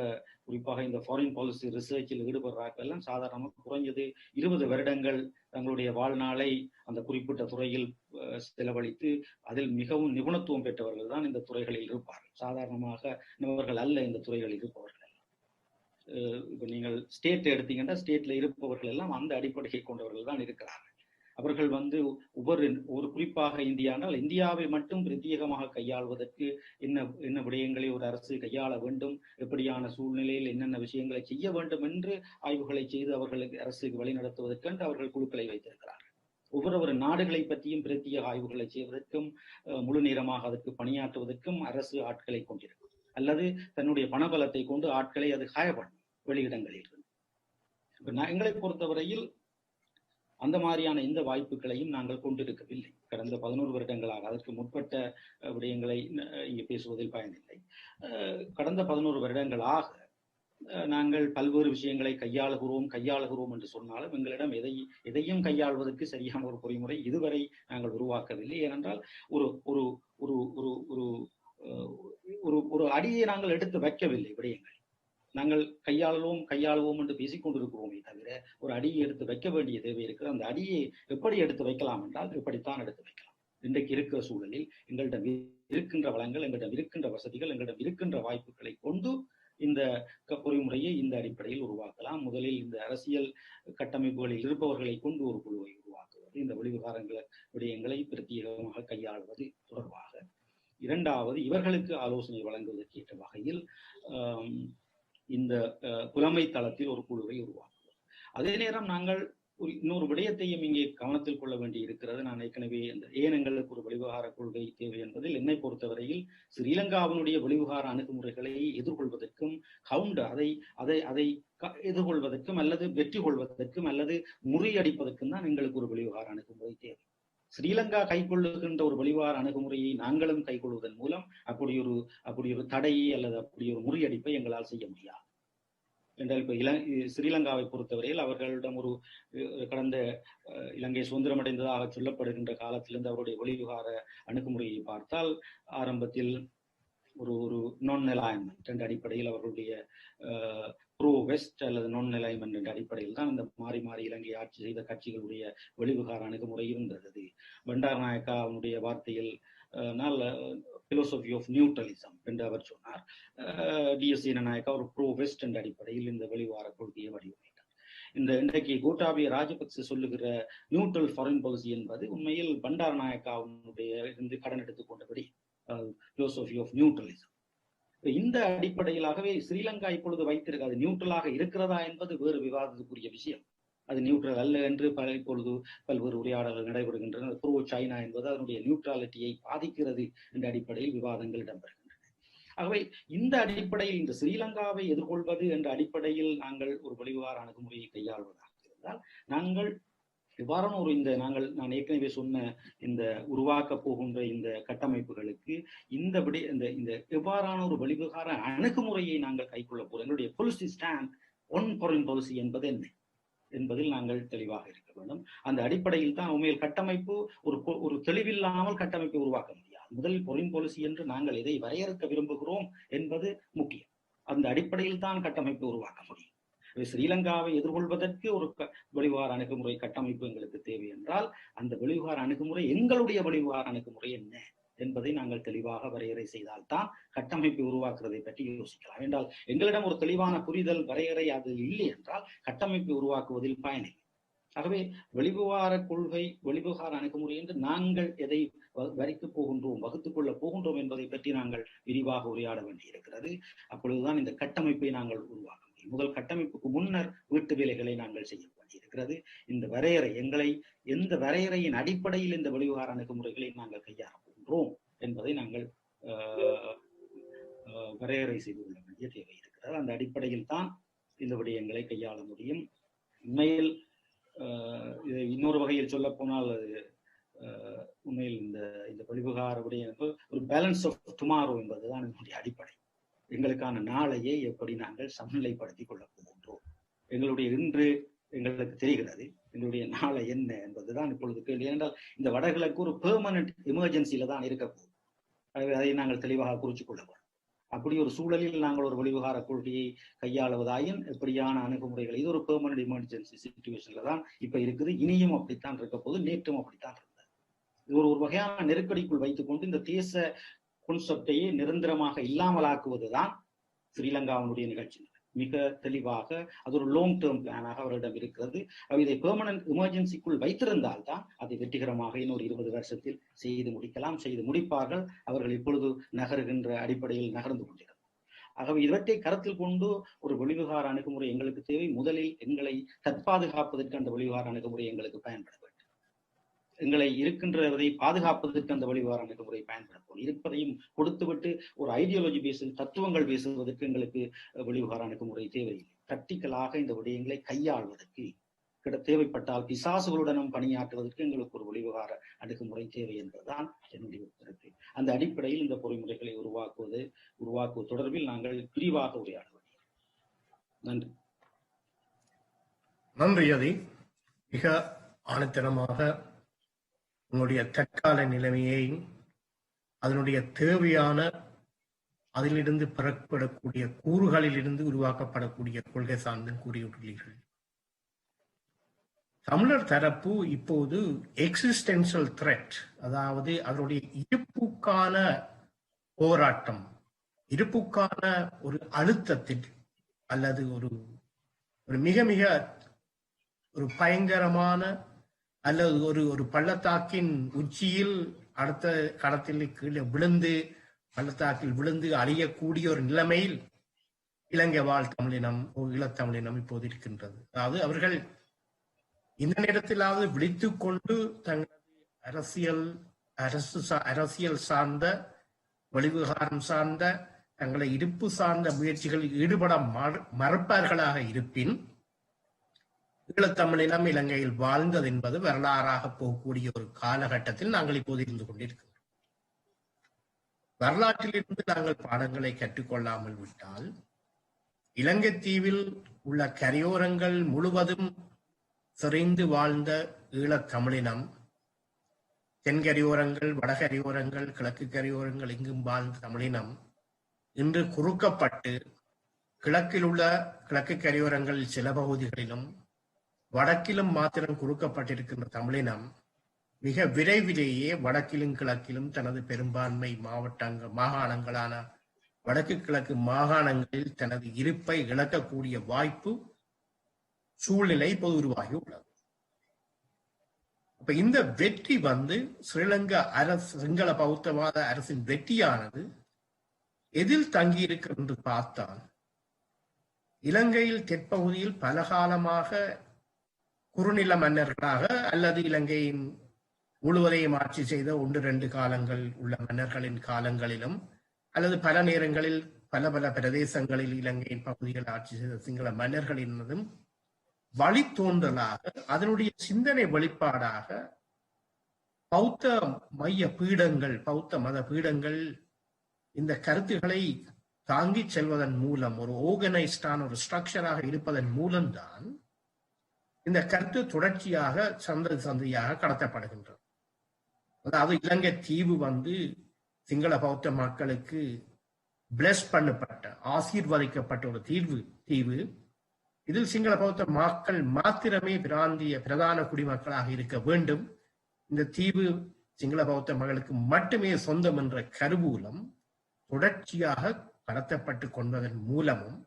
குறிப்பாக இந்த ஃபாரின் பாலிசி ரிசர்ச்சில் ஈடுபடுறார்கள் எல்லாம் சாதாரணமாக குறைஞ்சது 20 வருடங்கள் தங்களுடைய வாழ்நாளை அந்த குறிப்பிட்ட துறையில் செலவழித்து அதில் மிகவும் நிபுணத்துவம் பெற்றவர்கள் தான் இந்த துறைகளில் இருப்பார்கள். சாதாரணமாக இவர்கள் அல்ல இந்த துறைகளில் இருப்பவர்கள். இப்ப நீங்கள் ஸ்டேட் எடுத்தீங்கன்னா ஸ்டேட்ல இருப்பவர்கள் எல்லாம் அந்த அடிப்படையை கொண்டவர்கள் தான் இருக்கிறார்கள். அவர்கள் ஒரு குறிப்பாக இந்தியானால் இந்தியாவை மட்டும் பிரத்யேகமாக கையாள்வதற்கு என்ன விடயங்களை ஒரு அரசு கையாள வேண்டும், எப்படியான சூழ்நிலையில் என்னென்ன விஷயங்களை செய்ய வேண்டும் என்று ஆய்வுகளை செய்து அவர்களுக்கு அரசுக்கு வழிநடத்துவதற்கென்று அவர்கள் குழுக்களை வைத்திருக்கிறார்கள். ஒவ்வொரு நாடுகளை பற்றியும் பிரத்யேக ஆய்வுகளை செய்வதற்கும் முழு நேரமாக அதற்கு பணியாற்றுவதற்கும் அரசு ஆட்களை கொண்டிருக்கும், அல்லது தன்னுடைய பணபலத்தை கொண்டு ஆட்களை அது காயப்படும் வெளியிடங்களில் இருந்து. எங்களை பொறுத்தவரையில் அந்த மாதிரியான இந்த வாய்ப்புகளையும் நாங்கள் கொண்டிருக்கவில்லை. கடந்த 11 வருடங்களாக, அதற்கு முற்பட்ட விடயங்களை இங்கே பேசுவதில் பயனில்லை. கடந்த 11 வருடங்களாக நாங்கள் பல்வேறு விஷயங்களை கையாளுகிறோம் என்று சொன்னாலும் எங்களிடம் எதையும் கையாள்வதற்கு சரியான ஒரு பொறிமுறை இதுவரை நாங்கள் உருவாக்கவில்லை. ஏனென்றால் ஒரு ஒரு ஒரு ஒரு ஒரு ஒரு அடியை நாங்கள் எடுத்து வைக்கவில்லை. விடயங்கள் நாங்கள் கையாளுவோம் என்று பேசிக் கொண்டிருக்கிறோமே தவிர ஒரு அடியை எடுத்து வைக்க வேண்டிய தேவை இருக்கிறது. அந்த அடியை எப்படி எடுத்து வைக்கலாம் என்றால் இப்படித்தான் எடுத்து வைக்கலாம். இன்றைக்கு இருக்கிற சூழலில் எங்களிடம் இருக்கின்ற வளங்கள், எங்களிடம் இருக்கின்ற வசதிகள், எங்களிடம் இருக்கின்ற வாய்ப்புகளை கொண்டு இந்த பொறிமுறையை இந்த அடிப்படையில் உருவாக்கலாம். முதலில் இந்த அரசியல் கட்டமைப்புகளில் இருப்பவர்களை கொண்டு ஒரு குழுவை உருவாக்குவது, இந்த விடயங்களை பிரத்யேகமாக கையாளுவது தொடர்பாக. இரண்டாவது, இவர்களுக்கு ஆலோசனை வழங்குவதற்கு ஏற்ற வகையில் இந்த புலமை தளத்தில் ஒரு குழுவை உருவாக்குவோம். அதே நேரம் நாங்கள் இன்னொரு விடயத்தையும் இங்கே கவனத்தில் கொள்ள வேண்டி இருக்கிறது. நான் ஏற்கனவே ஏன் எங்களுக்கு ஒரு வெளிவிவகார கொள்கை தேவை என்பதில் என்னை பொறுத்தவரையில் ஸ்ரீலங்காவினுடைய வெளிவிவகார அணுகுமுறைகளை எதிர்கொள்வதற்கும் அதை எதிர்கொள்வதற்கும் அல்லது வெற்றி கொள்வதற்கும் அல்லது முறியடிப்பதற்கும் தான் எங்களுக்கு ஒரு வெளிவிவகார அணுகுமுறை தேவை. ஸ்ரீலங்கா கைக்கொள்ளுகின்ற ஒரு வெளிவிவகார அணுகுமுறையை நாங்களும் கைக்கொள்வதன் மூலம் அப்படி ஒரு தடையை அல்லது அப்படி ஒரு முறியடிப்பை எங்களால் செய்ய முடியாது. என்றால் இப்ப ஸ்ரீலங்காவை பொறுத்தவரையில் அவர்களிடம் ஒரு கடந்த இலங்கை சுதந்திரமடைந்ததாக சொல்லப்படுகின்ற காலத்திலிருந்து அவருடைய வெளிவிவகார அணுகுமுறையை பார்த்தால் ஆரம்பத்தில் ஒரு நான் அலைன்மெண்ட் என்ற அடிப்படையில் அவர்களுடைய ப்ரோ வெஸ்ட் அல்லது நான் அலைன்மெண்ட் என்ற அடிப்படையில் தான் இந்த மாறி மாறி இலங்கை ஆட்சி செய்த கட்சிகளுடைய வெளிவிவகார அணுகுமுறை இருந்தது. பண்டாரநாயக்கா அவனுடைய வார்த்தையில் பிலோசபி ஆஃப் நியூட்ரலிசம் என்று அவர் சொன்னார். டிஎஸ் நாயக்கா ஒரு ப்ரோ வெஸ்ட் என்ற அடிப்படையில் இந்த வெளிவிவகார கொள்கையை வடிவமைத்தார். இந்த இன்றைக்கு கோட்டாபய ராஜபக்ச சொல்லுகிற நியூட்ரல் ஃபாரின் பாலிசி என்பது உண்மையில் பண்டாரநாயக்காவுடைய இருந்து கடன் எடுத்துக்கொண்டபடி பிலோசபி ஆஃப் நியூட்ரலிசம். இந்த அடிப்படையிலாகவே ஸ்ரீலங்கா இப்பொழுது வைத்திருக்காது. நியூட்ரலாக இருக்கிறதா என்பது வேறு விவாதத்துக்குரிய விஷயம். அது நியூட்ரல் அல்ல என்று இப்பொழுது பல்வேறு உரையாடல்கள் நடைபெறுகின்றன. ப்ரோ சைனா என்பது அதனுடைய நியூட்ரலிட்டியை பாதிக்கிறது என்ற அடிப்படையில் விவாதங்கள் இடம்பெறுகின்றன. ஆகவே இந்த அடிப்படையில் இந்த ஸ்ரீலங்காவை எதிர்கொள்வது என்ற அடிப்படையில் நாங்கள் ஒரு வெளிவிவகார அணுகுமுறையை கையாள்வதாக இருந்தால் நாங்கள் இவ்வாறான நான் ஏற்கனவே சொன்ன இந்த உருவாக்க போகின்ற இந்த கட்டமைப்புகளுக்கு இந்த எவ்வாறான ஒரு வெளிவிவகார அணுகுமுறையை நாங்கள் கைக்கொள்ள போறோம். எங்களுடைய policy stand one foreign policy என்பது என்ன என்பதில் நாங்கள் தெளிவாக இருக்க வேண்டும். அந்த அடிப்படையில் தான் உண்மையில் கட்டமைப்பு ஒரு தெளிவில்லாமல் கட்டமைப்பை உருவாக்க முடியாது. முதலில் ஃபாரின் பாலிசி என்று நாங்கள் எதை வரையறுக்க விரும்புகிறோம் என்பது முக்கியம். அந்த அடிப்படையில் தான் கட்டமைப்பை உருவாக்க முடியும். ஸ்ரீலங்காவை எதிர்கொள்வதற்கு ஒரு வெளிவிவகார அணுகுமுறை கட்டமைப்பு எங்களுக்கு தேவை என்றால் அந்த வெளிவிவகார அணுகுமுறை எங்களுடைய வெளிவிவகார அணுகுமுறை என்ன என்பதை நாங்கள் தெளிவாக வரையறை செய்தால்தான் கட்டமைப்பை உருவாக்குறதை பற்றி யோசிக்கலாம். என்றால் எங்களிடம் ஒரு தெளிவான புரிதல் வரையறை அது இல்லை என்றால் கட்டமைப்பை உருவாக்குவதில் பயனில்லை. ஆகவே வெளிவிவகார கொள்கை வெளிவிவகார அணுகுமுறை என்று நாங்கள் எதை வகுத்துக் கொள்ள போகின்றோம் என்பதை பற்றி நாங்கள் விரிவாக உரையாட வேண்டியிருக்கிறது. அப்பொழுதுதான் இந்த கட்டமைப்பை நாங்கள் உருவாக்க முடியும். முதல் கட்டமைப்புக்கு முன்னர் வீட்டு வேலைகளை நாங்கள் செய்ய வேண்டியிருக்கிறது. இந்த வரையறை எந்த வரையறையின் அடிப்படையில் இந்த வெளிவிவகார அணுகுமுறைகளை நாங்கள் கையாள போகின்றோம் என்பதை நாங்கள் வரையறை செய்து கொள்ள வேண்டிய தேவை இருக்கிறது. அந்த அடிப்படையில் தான் இந்த விடயங்களை கையாள முடியும். உண்மையில் இன்னொரு வகையில் சொல்ல போனால் உண்மையில் இந்த வெளிவிவகார விடயம் ஒரு பேலன்ஸ் ஆஃப் டுமாரோ என்பதுதான் என்னுடைய அடிப்படை. எங்களுக்கான நாளையை எப்படி நாங்கள் சமநிலைப்படுத்திக் கொள்ள போகின்றோம். எங்களுடைய இன்று எங்களுக்கு தெரிகிறது, எங்களுடைய நாளை என்ன என்பதுதான் இப்பொழுது கேள்வி. ஏனென்றால் இந்த வடகிழக்கு ஒரு பெர்மனன்ட் எமர்ஜென்சியில தான் இருக்க போகும். அதை நாங்கள் தெளிவாக குறிச்சு கொள்ள வேண்டும். அப்படி ஒரு சூழலில் நாங்கள் ஒரு வெளிவிவகார கொள்கையை கையாளுவதாயின் எப்படியான அணுகுமுறைகள், இது ஒரு பெர்மனன்ட் எமர்ஜென்சி சிச்சுவேஷன்ல தான் இப்ப இருக்குது. இனியும் அப்படித்தான் இருக்க போது, நேற்றும் அப்படித்தான் இருந்தது. இது ஒரு வகையான நெருக்கடிக்குள் வைத்துக் கொண்டு இந்த தேச கான்செப்டையே நிரந்தரமாக இல்லாமலாக்குவதுதான் ஸ்ரீலங்காவினுடைய நிகழ்ச்சி. மிக தெளிவாக அது ஒரு லாங் டேர்ம் பிளானாக அவரிடம் இருக்கிறது. இதை பெர்மனன்ட் எமர்ஜென்சிக்குள் வைத்திருந்தால் தான் அதை வெற்றிகரமாக இன்னொரு 20 வருஷத்தில் செய்து முடிக்கலாம், செய்து முடிப்பார்கள். அவர்கள் இப்பொழுது நகருகின்ற அடிப்படையில் நகர்ந்து கொண்டிருக்கிறார். ஆகவே இவற்றை கருத்தில் கொண்டு ஒரு வெளிவிவகார அணுகுமுறை எங்களுக்கு தேவை. முதலில் எங்களை தற்பாதுகாப்பதற்கு அந்த வெளிவிவகார அணுகுமுறை எங்களுக்கு பயன்பட வேண்டும். எங்களை இருக்கின்றதை பாதுகாப்பதற்கு அந்த வெளிவிவகார அணுகுமுறை பயன்படுத்தும். இருப்பதையும் கொடுத்துவிட்டு ஒரு ஐடியாலஜி பேசுவது, தத்துவங்கள் பேசுவதற்கு எங்களுக்கு வெளிவிவகார அணுகுமுறை தேவையில்லை. பிராக்டிக்கலாக இந்த விடயங்களை கையாள்வதற்கு தேவைப்பட்டால் பிசாசுகளுடனும் பணியாற்றுவதற்கு எங்களுக்கு ஒரு வெளிவிவகார அணுகுமுறை தேவை என்பதுதான் என்னுடைய கருத்து. அந்த அடிப்படையில் இந்த பொறிமுறைகளை உருவாக்குவது தொடர்பில் நாங்கள் விரிவாக உரையாட வேண்டும். நன்றி. நன்றி அதி. மிக ஆணித்தனமாக உங்களுடைய தற்கால நிலைமையை அதனுடைய தேவையான அதிலிருந்து பெறப்படக்கூடிய கூறுகளிலிருந்து உருவாக்கப்படக்கூடிய கொள்கை சார்ந்து கூறியுள்ளீர்கள். தமிழர் தரப்பு இப்போது எக்ஸிஸ்டென்ஷியல் த்ரெட், அதாவது அதனுடைய இருப்புக்கான போராட்டம், இருப்புக்கான ஒரு அழுத்தத்தில் அல்லது ஒரு மிக மிக ஒரு பயங்கரமான அல்லது ஒரு பள்ளத்தாக்கின் உச்சியில் அடுத்த கடத்தில் கீழே விழுந்து பள்ளத்தாக்கில் விழுந்து அழியக்கூடிய ஒரு நிலைமையில் இலங்கை வாழ் தமிழினம் ஈழத்தமிழினம் இப்போது இருக்கின்றது. அதாவது அவர்கள் இந்த நேரத்திலாவது விழித்துக் கொண்டு தங்களது அரசியல் சார்ந்த வெளிவிவகாரம் சார்ந்த தங்களை இருப்பு சார்ந்த முயற்சிகளில் ஈடுபட மறுப்பார்களாக இருப்பின் ஈழத்தமிழினம் இலங்கையில் வாழ்ந்தது என்பது வரலாறாக போகக்கூடிய ஒரு காலகட்டத்தில் நாங்கள் இப்போது இருந்து கொண்டிருக்கிறோம். வரலாற்றிலிருந்து நாங்கள் பாடங்களை கற்றுக்கொள்ளாமல் விட்டால் இலங்கை தீவில் உள்ள கரையோரங்கள் முழுவதும் சிறைந்து வாழ்ந்த ஈழத்தமிழினம், தென்கரையோரங்கள், வடகரையோரங்கள், கிழக்கு கரையோரங்கள் எங்கும் வாழ்ந்த தமிழினம் இன்று குறுக்கப்பட்டு கிழக்கில் உள்ள கிழக்கு கரையோரங்களில் சில பகுதிகளிலும் வடக்கிலும் மாத்திரம் குறுக்கப்பட்டிருக்கின்ற தமிழினம் மிக விரைவிலேயே வடக்கிலும் கிழக்கிலும் தனது பெரும்பான்மை மாகாணங்களான வடக்கு கிழக்கு மாகாணங்களில் தனது இருப்பை இழக்கக்கூடிய வாய்ப்பு சூழ்நிலை இப்போது உருவாகி உள்ளது. அப்ப இந்த வெற்றி ஸ்ரீலங்கா அரசு, சிங்கள பௌத்தவாத அரசின் வெற்றியானது எதில் தங்கியிருக்கிறது என்று பார்த்தால், இலங்கையில் தெற்பகுதியில் பலகாலமாக குறுநில மன்னர்களாக அல்லது இலங்கையின் முழுவதையும் ஆட்சி செய்த 1-2 காலங்கள் உள்ள மன்னர்களின் காலங்களிலும் அல்லது பல நேரங்களில் பல பிரதேசங்களில் இலங்கையின் பகுதிகள் ஆட்சி செய்த சிங்கள மன்னர்களினதும் வழித்தோன்றலாக அதனுடைய சிந்தனை வெளிப்பாடாக பௌத்த மைய பீடங்கள், பௌத்த மத பீடங்கள் இந்த கருத்துக்களை தாங்கிச் செல்வதன் மூலம் ஒரு ஆர்கனைஸ்டான ஒரு ஸ்ட்ரக்சராக இருப்பதன் மூலம்தான் இந்த கருத்து தொடர்ச்சியாக சந்தையாக கடத்தப்படுகின்றது. அதாவது இலங்கை தீவு சிங்கள பௌத்த மக்களுக்கு பிளஸ் பண்ணப்பட்ட, ஆசீர்வதிக்கப்பட்ட ஒரு தீவு. இதில் சிங்கள பௌத்த மக்கள் மாத்திரமே பிரதான குடிமக்களாக இருக்க வேண்டும். இந்த தீவு சிங்கள பௌத்த மக்களுக்கு மட்டுமே சொந்தம் என்ற கருவூலம் தொடர்ச்சியாக கடத்தப்பட்டு கொண்டதன் மூலமும்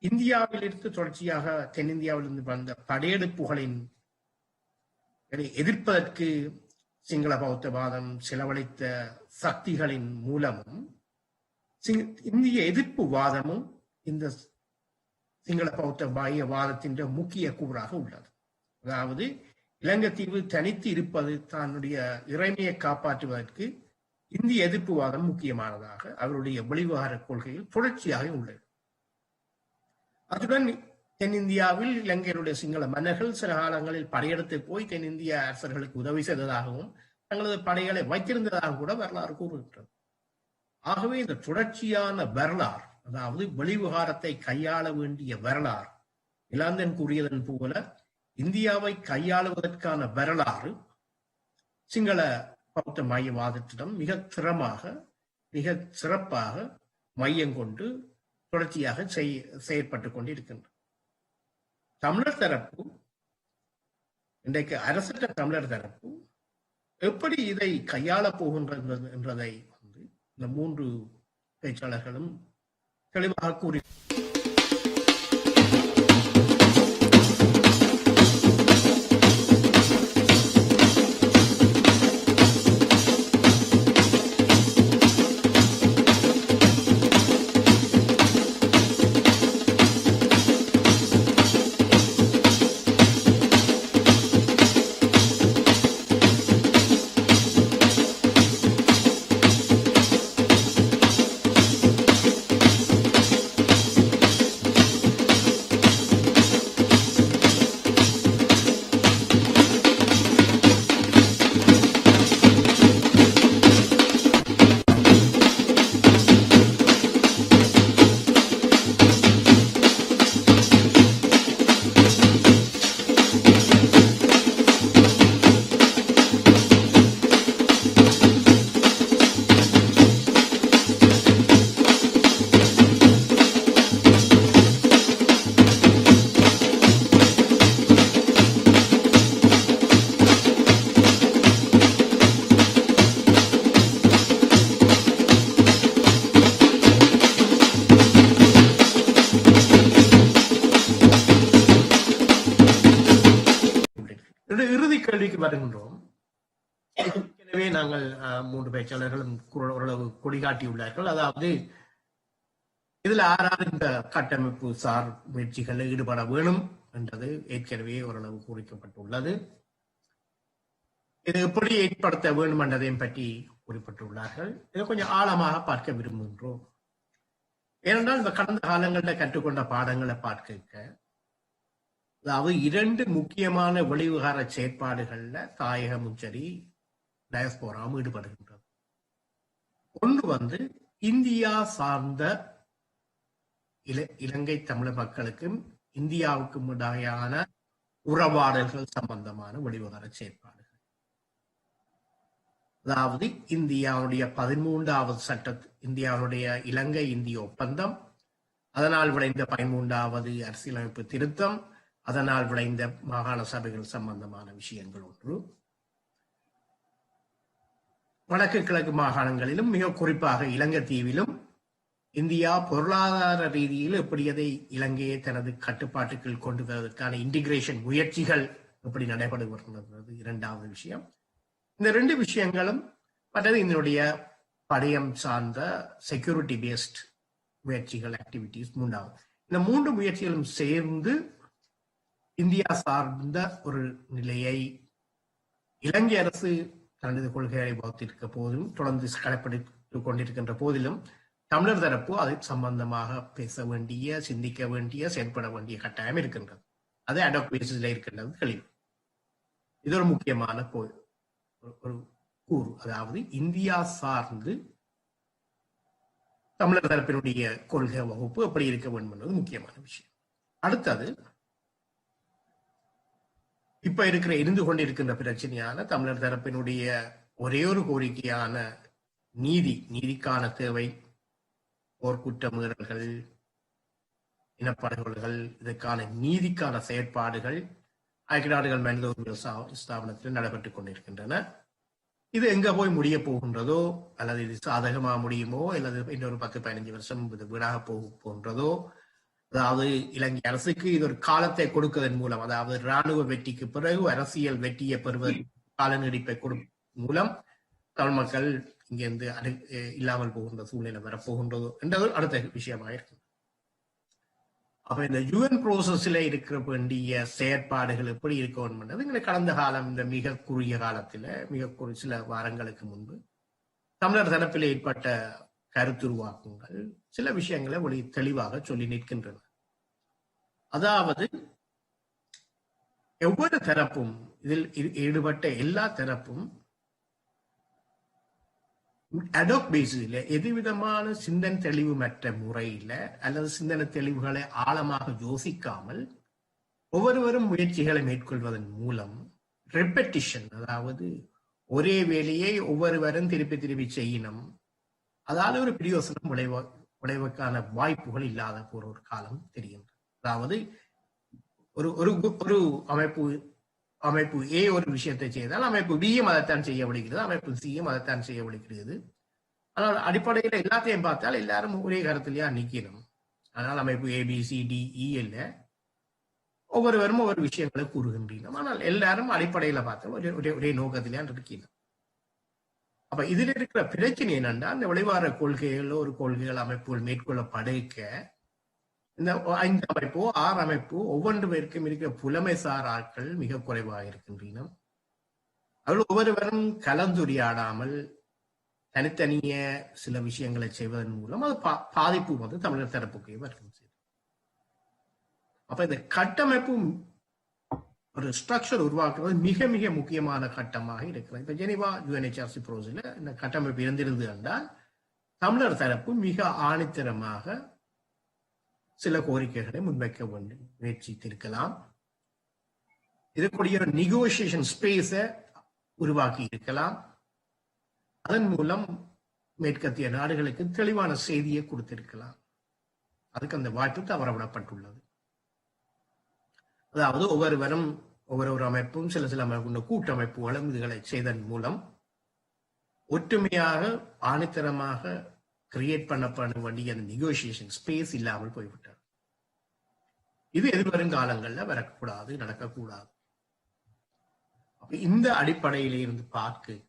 இந்தியாவிலிருந்து தொடர்ச்சியாக தென்னிந்தியாவிலிருந்து வந்த படையெடுப்புகளின் எதிர்ப்பதற்கு சிங்கள பௌத்தவாதம் செலவழித்த சக்திகளின் மூலமும் இந்திய எதிர்ப்பு வாதமும் இந்த சிங்கள பௌத்த வாதத்தின் முக்கிய கூறாக உள்ளது. அதாவது இலங்கை தீவு தனித்து இருப்பது தன்னுடைய இறைமையை காப்பாற்றுவதற்கு இந்திய எதிர்ப்பு வாதம் முக்கியமானதாக அவருடைய வெளிவிவகார கொள்கையில் தொடர்ச்சியாக உள்ளது. அதுடன் தென்னிந்தியாவில் இலங்கையினுடைய சிங்கள மன்னர்கள் சில காலங்களில் படையெடுத்து போய் தென்னிந்திய அரசர்களுக்கு உதவி செய்ததாகவும் தங்களது படைகளை வைத்திருந்ததாக கூட வரலாறு கூறுகின்றது. ஆகவே இந்த தொடர்ச்சியான வரலாறு, அதாவது வெளிவிவகாரத்தை கையாள வேண்டிய வரலாறு, இலாந்தன் கூறியதன் போல இந்தியாவை கையாளுவதற்கான வரலாறு சிங்கள பௌத்த மையவாதத்திடம் மிக திறமாக, மிக சிறப்பாக மையம் கொண்டு தொடர்ச்சியாக செயற்பட்டுக் கொண்டிருக்கின்றது. தமிழர் தரப்பு, இன்றைக்கு அரசற்ற தமிழர் தரப்பு எப்படி இதை கையாளப் போகின்றது என்றதை இந்த 3 பேச்சாளர்களும் தெளிவாக கூறி கேள்விக்கு வருகின்றோம். எனவே நாங்கள் 3 பேச்சாளர்களும் ஓரளவு கொடிகாட்டியுள்ளார்கள். அதாவது இதுல ஆறாறு இந்த கட்டமைப்பு சார் முயற்சிகளில் ஈடுபட வேணும் என்றது ஏற்கனவே ஓரளவு குறிக்கப்பட்டுள்ளது. இது எப்படி ஏற்படுத்த வேண்டும் என்றதையும் பற்றி குறிப்பிட்டுள்ளார்கள். இதை கொஞ்சம் ஆழமாக பார்க்க விரும்புகின்றோம். ஏனென்றால் இந்த கடந்த காலங்களில் கற்றுக்கொண்ட பாடங்களை பார்க்க, அதாவது 2 முக்கியமான வெளிவிகார செயற்பாடுகள்ல தாயகமும் சரி டயஸ்போராவும் ஈடுபடுகின்றது. ஒன்று இந்தியா சார்ந்த இலங்கை தமிழ் மக்களுக்கும் இந்தியாவுக்கும் இடையான உறவாடல்கள் சம்பந்தமான வெளிவிகார செயற்பாடுகள். அதாவது இந்தியாவுடைய 13வது இந்தியாவுடைய இலங்கை இந்திய ஒப்பந்தம், அதனால் விளைந்த 13வது அரசியலமைப்பு திருத்தம், அதனால் விளைந்த மாகாண சபைகள் சம்பந்தமான விஷயங்கள் ஒன்று. வடக்கு கிழக்கு மாகாணங்களிலும் மிக குறிப்பாக இலங்கை தீவிலும் இந்தியா பொருளாதார ரீதியில் எப்படி அதை இலங்கையை தனது கட்டுப்பாட்டுக்குள் கொண்டு வருவதற்கான இன்டிகிரேஷன் முயற்சிகள் எப்படி நடைபெற்று வருகிறது 2வது விஷயம். இந்த 2 விஷயங்களும் மற்றது இதனுடைய படையம் சார்ந்த செக்யூரிட்டி பேஸ்ட் முயற்சிகள் ஆக்டிவிட்டிஸ் 3வது. இந்த 3 முயற்சிகளும் சேர்ந்து இந்தியா சார்ந்த ஒரு நிலையை இலங்கை அரசு தனது கொள்கையை வகுத்திருக்க போதிலும் தொடர்ந்து கடைப்பிடித்துக் கொண்டிருக்கின்ற போதிலும் தமிழர் தரப்பு அதை சம்பந்தமாக பேச வேண்டிய, சிந்திக்க வேண்டிய, செயல்பட வேண்டிய கட்டாயம் இருக்கின்றது. அது அடாக் பேசிஸ்ல இருக்கின்றது தெளிவு. இது ஒரு முக்கியமான ஒரு கூறு. அதாவது இந்தியா சார்ந்து தமிழர் தரப்பினுடைய கொள்கை வகுப்பு எப்படி இருக்க வேண்டும் என்பது முக்கியமான விஷயம். அடுத்தது இப்ப இருந்து கொண்டிருக்கின்ற பிரச்சனையான தமிழர் தரப்பினுடைய ஒரே ஒரு கோரிக்கையான நீதிக்கான தேவை, போர்க்குற்ற மீறல்கள், இனப்படுகொலைகள், இதற்கான நீதிக்கான செயற்பாடுகள் ஐக்கிய நாடுகள் மனித உரிமை ஸ்தாபனத்தில் நடைபெற்றுக் கொண்டிருக்கின்றன. இது எங்க போய் முடிய போகின்றதோ, அல்லது இது சாதகமாக முடியுமோ, அல்லது இன்னொரு 10-15 வருஷம் இது வீடாக போகின்றதோ, அதாவது இலங்கை அரசுக்கு இது ஒரு காலத்தை கொடுப்பதன் மூலம், அதாவது இராணுவ வெற்றிக்கு பிறகு அரசியல் வெற்றியை பெறுவதற்கு கால நீடிப்பை கொடுப்பதன் மூலம் தமிழ் மக்கள் இங்கிருந்து இல்லாமல் போகின்ற சூழ்நிலை வரப்போகின்றதோ என்றது அடுத்த விஷயமாக இருக்கு. அப்ப இந்த யுஎன் ப்ரோசஸ்ல இருக்க வேண்டிய செயற்பாடுகள் எப்படி இருக்க வேண்டும் என்றது கடந்த காலம், இந்த மிக குறுகிய காலத்துல சில வாரங்களுக்கு முன்பு தமிழர் தரப்பில் ஏற்பட்ட கருத்துருவாக்கங்கள் சில விஷயங்களை தெளிவாக சொல்லி நிற்கின்றன. அதாவது ஒவ்வொரு தரப்பும், இதில் ஈடுபட்ட எல்லா தரப்பும் அடாக் பேசிஸ்ல எதுவிதமான சிந்தனை தெளிவு மற்ற முறையில அல்லது சிந்தனை தெளிவுகளை ஆழமாக யோசிக்காமல் ஒவ்வொருவரும் முயற்சிகளை மேற்கொள்வதன் மூலம் ரெப்படிஷன், அதாவது ஒரே வேலையை ஒவ்வொருவரும் திருப்பி செய்யணும், அதாவது ஒரு பிரயோசனம் விளைவுக்கான வாய்ப்புகள் இல்லாத போற ஒரு காலம் தெரியும். அதாவது ஒரு அமைப்பு ஏ ஒரு விஷயத்தை செய்தால் அமைப்பு பியும் அதைத்தான் செய்ய விடுகிறது, அமைப்பு சியும் அதைத்தான் செய்ய விடுகிறது. ஆனால் அடிப்படையில் எல்லாத்தையும் பார்த்தால் எல்லாரும் ஒரே கருத்திலேயே நிக்கணும். ஆனால் அமைப்பு ABCDE இல்ல, ஒவ்வொருவரும் ஒவ்வொரு விஷயங்களை கூறுகின்றோம். ஆனால் எல்லாரும் அடிப்படையில பார்த்தா ஒரே நோக்கத்திலே இருக்கணும். அப்ப இதுல இருக்கிற பிரச்சனை என்னன்னா, இந்த வெளிவார கொள்கைகளோ ஒரு கொள்கைகள் அமைப்புகள் மேற்கொள்ளப்படுக்க இந்த 5 அமைப்போ 6 அமைப்போ ஒவ்வொன்று பேருக்கும் இருக்கிற புலமைசார் ஆட்கள் மிக குறைவாக இருக்கின்றன. அவர்கள் ஒவ்வொருவரும் கலந்துரையாடாமல் தனித்தனிய சில விஷயங்களை செய்வதன் மூலம் அது பாதிப்பு தமிழர் தரப்புக்கே வருகிறது. அப்ப இந்த கட்டமைப்பு ஒரு ஸ்ட்ரக்சர் உருவாக்குறது மிக மிக முக்கியமான கட்டமாக இருக்கிறது. இப்ப ஜெனீவா UNHRC ப்ரோஸ்ல இந்த கட்டமைப்பு இருந்திருந்து என்றால் தமிழர் தரப்பு மிக ஆணித்தரமாக சில கோரிக்கைகளை முன்வைக்க வேண்டும் முயற்சித்திருக்கலாம். இதற்குரிய நெகோசியேஷன் ஸ்பேஸ உருவாக்கி இருக்கலாம். அதன் மூலம் மேற்கத்திய நாடுகளுக்கு தெளிவான செய்தியை கொடுத்திருக்கலாம். அதுக்கு அந்த வாய்ப்பு தவறவிடப்பட்டுள்ளது. அதாவது ஒவ்வொரு அமைப்பும் சில அமைப்பு கூட்டமைப்புகளும் இதுகளை செய்ததன் மூலம் ஒற்றுமையாக ஆணித்தரமாக கிரியேட் பண்ணப்பட வேண்டிய அந்த நெகோசியேஷன் ஸ்பேஸ் இல்லாமல் போய்விட்டார். இது எதிர்வரும் காலங்கள்ல வரக்கூடாது, நடக்கக்கூடாது. இந்த அடிப்படையில இருந்து பார்க்க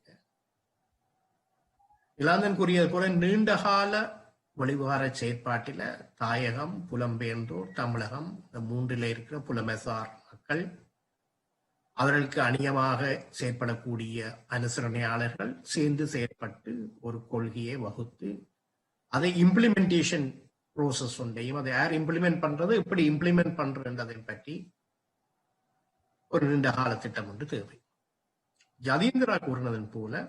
இலாந்தன் கூறியது போல நீண்டகால வெளிவிவகார செயற்பாட்டில தாயகம், புலம்பெயர்ந்தோர், தமிழகம், இந்த மூன்றில் இருக்கிற புலமைசார் மக்கள், அவர்களுக்கு அணியமாக செயற்படக்கூடிய அனுசரணையாளர்கள் சேர்ந்து செயற்பட்டு ஒரு கொள்கையை வகுத்து அதை இம்ப்ளிமெண்டேஷன் ப்ரோசஸ் ஒன்றையும் அதை யார் இம்ப்ளிமெண்ட் பண்றது, எப்படி இம்ப்ளிமெண்ட் பண்றதை பற்றி ஒரு நீண்ட கால திட்டம் ஒன்று தேவை. ஜதீந்திரா கூறினதன் போல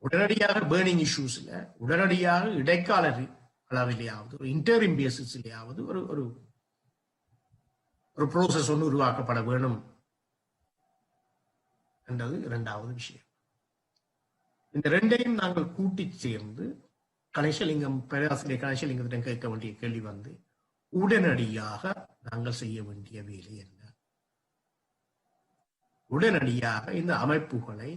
உடனடியாக பேர்னிங் இஷ்யூஸ்ல உடனடியாக இடைக்கால அளவிலேயாவது ஒரு இன்டரிம் பேசிஸ்லயாவது ஒரு ஒரு ப்ரோசஸ் ஒன்று உருவாக்கப்பட வேணும் என்றது இரண்டாவது விஷயம். இந்த ரெண்டையும் நாங்கள் கூட்டி சேர்ந்து பேராசிரியர் கணேசலிங்கத்திடம் கேட்க வேண்டிய கேள்வி வந்து, உடனடியாக நாங்கள் செய்ய வேண்டிய வேலை என்ன? உடனடியாக இந்த அமைப்புகளை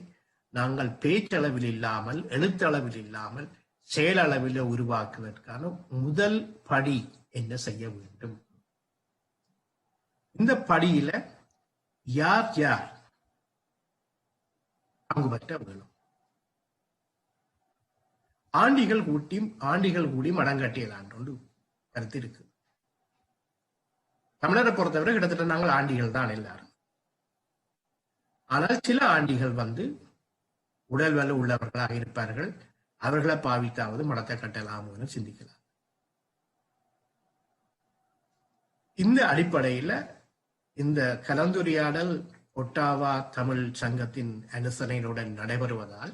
நாங்கள் பேச்சளவில் இல்லாமல், எழுத்தளவில் இல்லாமல், செயலளவில் உருவாக்குவதற்கான முதல் படி என்ன செய்ய வேண்டும்? இந்த படியில யார் யார் பங்கு பெற்ற வேணும்? ஆண்டிகள் கூடி மடங்கட்டியலாண்டு கருத்து இருக்கு. தமிழரை பொறுத்தவரை கிட்டத்தட்ட நாங்கள் ஆண்டிகள் தான் எல்லாரும். ஆனால் சில ஆண்டிகள் வந்து உடல் வலு உள்ளவர்களாக இருப்பார்கள். அவர்களை பாவித்தாவது மடத்தை கட்டலாம் என சிந்திக்கலாம். இந்த அடிப்படையில இந்த கலந்துரையாடல் ஒட்டாவா தமிழ் சங்கத்தின் அனுசரணையுடன் நடைபெறுவதால்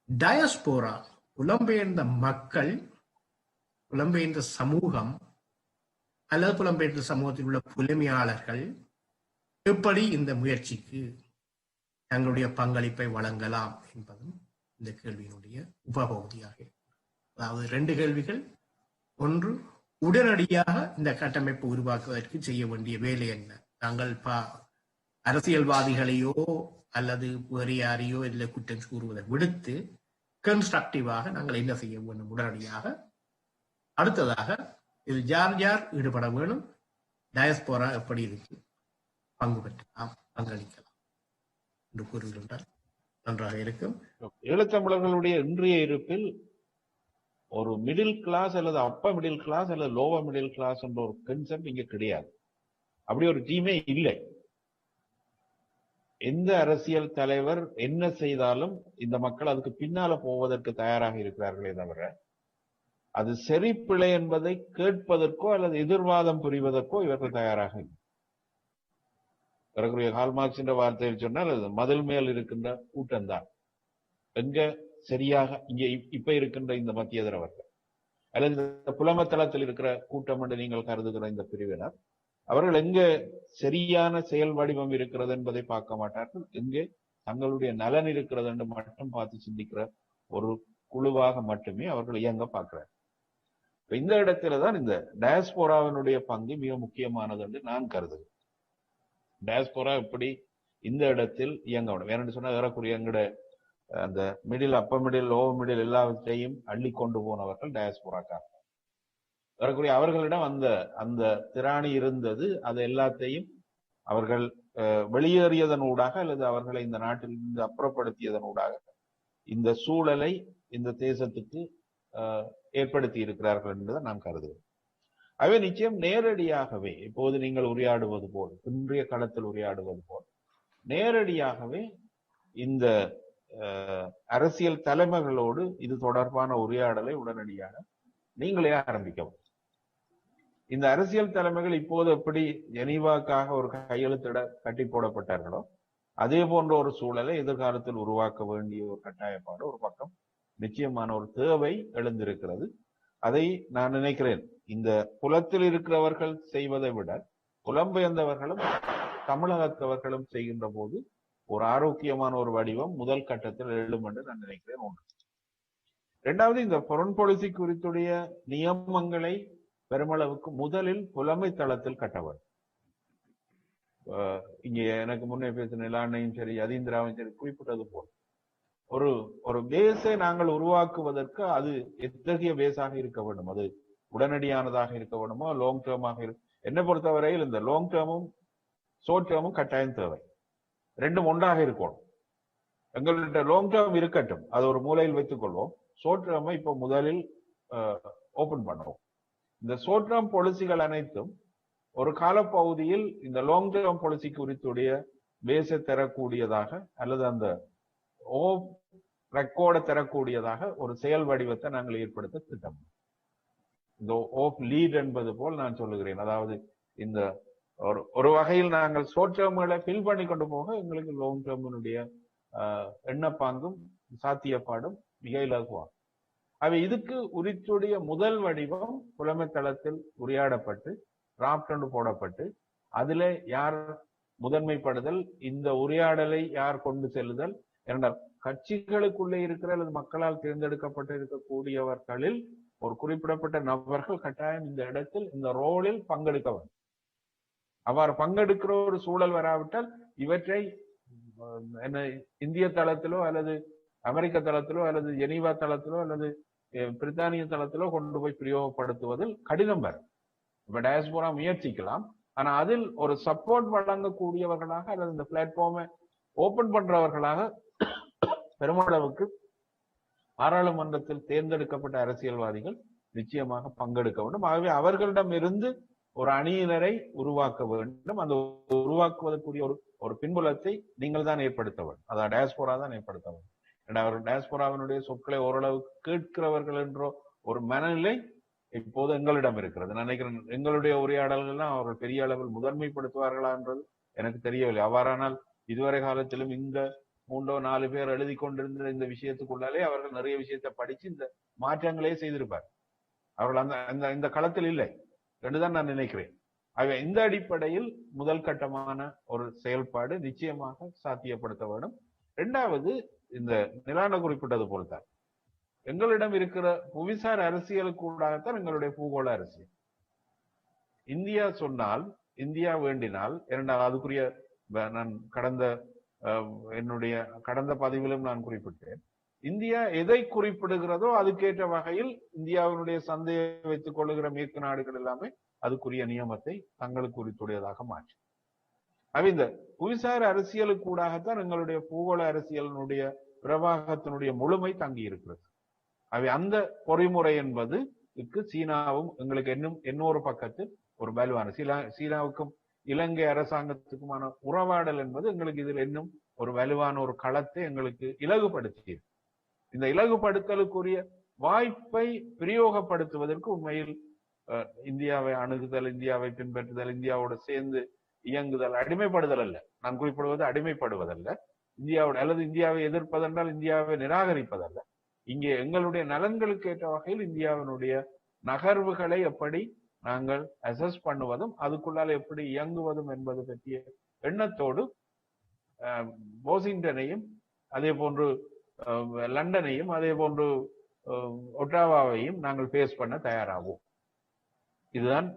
டயஸ்போரா, புலம்பெயர்ந்த மக்கள், புலம்பெயர்ந்த சமூகம் அல்லது புலம்பெயர்ந்த சமூகத்தில் உள்ள புலமையாளர்கள் எப்படி இந்த முயற்சிக்கு தங்களுடைய பங்களிப்பை வழங்கலாம் என்பதும் இந்த கேள்வியினுடைய உபபகுதியாக. அதாவது 2 கேள்விகள். ஒன்று, உடனடியாக இந்த கட்டமைப்பை உருவாக்குவதற்கு செய்ய வேண்டிய வேலை என்ன? நாங்கள் அரசியல்வாதிகளையோ அல்லது வேறு யாரையோ இதில் குற்றம் கூறுவதை விடுத்து கன்ஸ்ட்ரக்டிவாக நாங்கள் என்ன செய்ய வேண்டும் உடனடியாக. அடுத்ததாக, இது யார் யார் ஈடுபட வேணும், டயஸ்போரா எப்படி இருக்கு பங்கு பெற்றலாம், பங்களிக்கலாம் என்று கூறுகின்றார். நன்றாக இருக்கும். ஈழத்தமிழர்களுடைய இன்றைய இருப்பில் ஒரு மிடில் கிளாஸ் அல்லது அப்பர் மிடில் கிளாஸ் அல்லது லோவர் மிடில் கிளாஸ் என்ற ஒரு கன்செப்ட் இங்க கிடையாது. அப்படி ஒரு டீமே இல்லை. எந்த அரசியல் தலைவர் என்ன செய்தாலும் இந்த மக்கள் அதுக்கு பின்னால போவதற்கு தயாராக இருக்கிறார்களே தவிர, அது சரி பிழை என்பதை கேட்பதற்கோ அல்லது எதிர்வாதம் புரிவதற்கோ இவர்கள் தயாராக இல்லை. பிறகுரிய ஹால்மார்க்ஸ் என்ற வார்த்தையில் சொன்னால் அது மதில் மேல் இருக்கின்ற கூட்டம்தான். எங்க சரியாக இங்கே இப்ப இருக்கின்ற இந்த மத்தியதரவர்கள் அல்லது இந்த புலமத்தளத்தில் இருக்கிற கூட்டம் என்று நீங்கள் கருதுகிற இந்த பிரிவினர், அவர்கள் எங்க சரியான செயல் வடிவம் இருக்கிறது என்பதை பார்க்க மாட்டார்கள். எங்கே தங்களுடைய நலன் இருக்கிறது என்று மட்டும் பார்த்து சிந்திக்கிற ஒரு குழுவாக மட்டுமே அவர்கள் இயங்க பார்க்கிறார். இந்த இடத்துலதான் இந்த டயஸ்போராவினுடைய பங்கு மிக முக்கியமானது என்று நான் கருதுகிறேன். டயஸ்போரா எப்படி இந்த இடத்தில் இயங்க வேண்டும் ஏன்னு சொன்னா, ஏறக்குறைய எங்கட அந்த middle, upper middle, lower middle எல்லாவற்றையும் அள்ளி கொண்டு போனவர்கள் டயஸ்போராக்காரர்கள். ஏறக்குறைய அவர்களிடம் அந்த திராணி இருந்தது. அது எல்லாத்தையும் அவர்கள் வெளியேறியதன் ஊடாக அல்லது அவர்களை இந்த நாட்டில் இருந்து அப்புறப்படுத்தியதன் ஊடாக இந்த சூழலை இந்த தேசத்துக்கு ஏற்படுத்தி இருக்கிறார்கள் என்பதை நான் கருதுகிறேன். அவை நிச்சயம் நேரடியாகவே இப்போது நீங்கள் உரையாடுவது போல், இன்றைய களத்தில் உரையாடுவது போல் நேரடியாகவே இந்த அரசியல் தலைமைகளோடு இது தொடர்பான உரையாடலை உடனடியாக நீங்களே ஆரம்பிக்கவும். இந்த அரசியல் தலைமைகள் இப்போது எப்படி ஜெனீவாக்காக ஒரு கையெழுத்திட கட்டி போடப்பட்டார்களோ அதே போன்ற ஒரு சூழலை எதிர்காலத்தில் உருவாக்க வேண்டிய ஒரு கட்டாயப்பாடு ஒரு பக்கம் நிச்சயமான ஒரு தேவை எழுந்திருக்கிறது. அதை நான் நினைக்கிறேன் இந்த புலத்தில் இருக்கிறவர்கள் செய்வதை விட புலம்பெயர்ந்தவர்களும் தமிழகத்தவர்களும் செய்கின்ற போது ஒரு ஆரோக்கியமான ஒரு வடிவம் முதல் கட்டத்தில் எழும் என்று நான் நினைக்கிறேன். ஒன்று. இரண்டாவது, இந்த ஃபாரின் பாலிசி குறித்துடைய நியமங்களை பெருமளவுக்கு முதலில் புலமை தளத்தில் கட்ட வேண்டும். இங்கே எனக்கு முன்னே பேசின இலானையும் சரி, யதீந்திராவும் சரி குறிப்பிட்டது போல் ஒரு பேஸை நாங்கள் உருவாக்குவதற்கு அது எத்தகைய பேஸாக இருக்க வேண்டும், அது உடனடியானதாக இருக்க வேண்டுமோ லாங் டேர்மாக என்னை பொறுத்தவரையில் இந்த லாங் டேர்மும் ஷார்ட் டேர்மும் கட்டாயம் தேவை. ரெண்டும் ஒன்றாக இருக்கணும். எங்கள்கிட்ட லாங் டேர்ம் இருக்கட்டும், அது ஒரு மூலையில் வைத்துக் கொள்வோம். ஷார்ட் டேர்மை இப்போ முதலில் ஓபன் பண்ணுவோம். இந்த ஷார்ட் டேர்ம் பாலிசிகள் அனைத்தும் ஒரு காலப்பகுதியில் இந்த லாங் டேர்ம் பாலிசி குறித்துடைய பேஸை தரக்கூடியதாக அல்லது அந்த ரெக்கார்டை தரக்கூடியதாக ஒரு செயல் வடிவத்தை நாங்கள் ஏற்படுத்த திட்டம். இந்த ஓப் லீட் என்பது போல் நான் சொல்லுகிறேன். அதாவது இந்த ஒரு வகையில் நாங்கள் ஷார்ட் டேர்ம்களை ஃபில் பண்ணி கொண்டு போக எங்களுக்கு லாங் டேர்மினுடைய எண்ணப்பாங்கும் சாத்தியப்பாடும் மிக இலகுவாகும். அவை இதுக்கு உரித்துடைய முதல் வடிவம் புலமை தளத்தில் உரையாடப்பட்டு டிராப்ட் போடப்பட்டு அதுல யார் முதன்மைப்படுதல், இந்த உரையாடலை யார் கொண்டு செல்லுதல் என்றால் கட்சிகளுக்குள்ளே இருக்கிற அல்லது மக்களால் தேர்ந்தெடுக்கப்பட்டு இருக்கக்கூடியவர்களில் ஒரு குறிப்பிடப்பட்ட நபர்கள் கட்டாயம் இந்த இடத்தில் இந்த ரோலில் பங்கெடுக்க வேண்டும். அவ்வாறு பங்கெடுக்கிற ஒரு சூழல் வராவிட்டால் இவற்றை என்ன இந்திய தளத்திலோ அல்லது அமெரிக்க தளத்திலோ அல்லது ஜெனீவா தளத்திலோ அல்லது பிரித்தானிய தளத்திலோ கொண்டு போய் பிரயோகப்படுத்துவதில் கடினம் வரும். இப்ப டயஸ்போரா முயற்சிக்கலாம், ஆனா அதில் ஒரு சப்போர்ட் வழங்கக்கூடியவர்களாக அல்லது இந்த பிளாட்ஃபார்மை ஓபன் பண்றவர்களாக பெருமளவுக்கு பாராளுமன்றத்தில் தேர்ந்தெடுக்கப்பட்ட அரசியல்வாதிகள் நிச்சயமாக பங்கெடுக்க வேண்டும். ஆகவே அவர்களிடம் இருந்து ஒரு அணியினரை உருவாக்க வேண்டும். அந்த உருவாக்குவதற்குரிய ஒரு பின்புலத்தை நீங்கள் தான் ஏற்படுத்த வேண்டும். அதாவது டயஸ்போரா தான் ஏற்படுத்த வேண்டும். அவர் டயஸ்போராவினுடைய சொற்களை ஓரளவு கேட்கிறவர்கள் என்ற ஒரு மனநிலை இப்போது எங்களிடம் இருக்கிறது. நினைக்கிறேன் எங்களுடைய உரையாடல்கள்லாம் அவர்கள் பெரிய அளவில் முதன்மைப்படுத்துவார்களா என்றது எனக்கு தெரியவில்லை. அவ்வாறானால் இதுவரை காலத்திலும் இந்த 3-4 பேர் எழுதி கொண்டிருந்த இந்த விஷயத்துக்குள்ளாலே அவர்கள் நிறைய விஷயத்தை படிச்சு இந்த மாற்றங்களே செய்திருப்பார். அவர்கள் அந்த இந்த களத்தில் இல்லை என்றுதான் நான் நினைக்கிறேன். ஆக இந்த அடிப்படையில் முதல் கட்டமான ஒரு செயல்பாடு நிச்சயமாக சாத்தியப்படுத்த வேண்டும். இரண்டாவது, இந்த நிலான குறிப்பிட்டது போல்தான் எங்களிடம் இருக்கிற புவிசார் அரசியலுக்கூடாகத்தான் எங்களுடைய பூகோள அரசியல். இந்தியா சொன்னால், இந்தியா வேண்டினால், இரண்டாவது அதுக்குரிய நான் என்னுடைய கடந்த பதிவிலும் நான் குறிப்பிட்டேன். இந்தியா எதை குறிப்பிடுகிறதோ அதுக்கேற்ற வகையில் இந்தியாவினுடைய சந்தையை வைத்துக் கொள்ளுகிற மேற்கு நாடுகள் எல்லாமே அதுக்குரிய நியமத்தை தங்களுக்கு குறித்துடையதாக மாற்றும். இந்த புவிசார் அரசியலுக்கூடாகத்தான் எங்களுடைய பூகோள அரசியலினுடைய பிரவாகத்தினுடைய முழுமை தங்கி இருக்கிறது. அந்த பொறிமுறை என்பது சீனாவும் எங்களுக்கு இன்னொரு பக்கத்தில் ஒரு பலவான சீனாவுக்கும் இலங்கை அரசாங்கத்துக்குமான உறவாடல் என்பது எங்களுக்கு இதில் இன்னும் ஒரு வலுவான ஒரு களத்தை எங்களுக்கு இலகுபடுத்தியது. இந்த இலகுபடுத்தலுக்குரிய வாய்ப்பை பிரயோகப்படுத்துவதற்கு உண்மையில் இந்தியாவை அணுகுதல், இந்தியாவை பின்பற்றுதல், இந்தியாவோடு சேர்ந்து இயங்குதல், அடிமைப்படுதல் அல்ல. நான் குறிப்பிடுவது அடிமைப்படுவதல்ல, இந்தியாவோட அல்லது இந்தியாவை எதிர்ப்பதென்றால் இந்தியாவை நிராகரிப்பதல்ல. இங்கே எங்களுடைய நலன்களுக்கு ஏற்ற வகையில் இந்தியாவினுடைய நகர்வுகளை எப்படி நாங்கள் அசஸ் பண்ணுவதும் அதுக்குள்ளால் எப்படி இயங்குவதும் என்பது பற்றிய எண்ணத்தோடு வாஷிங்டனையும் அதே போன்று லண்டனையும் அதே போன்று ஒட்டாவாவையும் நாங்கள் பேஸ் பண்ண தயாராகும். இதுதான்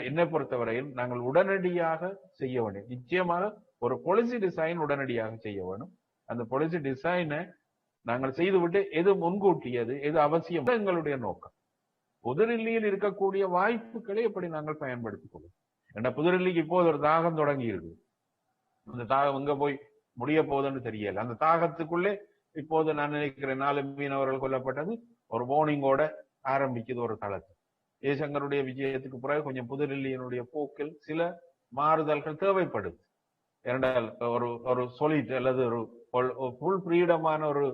என்னை பொறுத்தவரையில் நாங்கள் உடனடியாக செய்ய வேண்டும். நிச்சயமாக ஒரு பாலிசி டிசைன் உடனடியாக செய்ய வேண்டும். அந்த பாலிசி டிசைனை நாங்கள் செய்துவிட்டு எது முன்கூட்டியது, எது அவசியம் எங்களுடைய நோக்கம். புதுடில்லியில் இருக்கக்கூடிய வாய்ப்புகளை எப்படி நாங்கள் பயன்படுத்திக் கொள்வோம். ஏன்னா புதுடில்லிக்கு இப்போது ஒரு தாகம் தொடங்கி இருக்கு. அந்த தாகம் எங்க போய் முடிய போகுதுன்னு தெரியல. அந்த தாகத்துக்குள்ளே இப்போது நான் நினைக்கிறேன் 4 மீனவர்கள் கொல்லப்பட்டது ஒரு வார்னிங்கோட ஆரம்பிக்குது ஒரு தளத்தில். ஜெய்சங்கருடைய விஜயத்துக்கு பிறகு கொஞ்சம் புதுடில்லியினுடைய போக்கில் சில மாறுதல்கள் தேவைப்படுது. இரண்டால் ஒரு சொலிட் அல்லது ஒரு ஃபுல் ஃப்ரீடமான ஒரு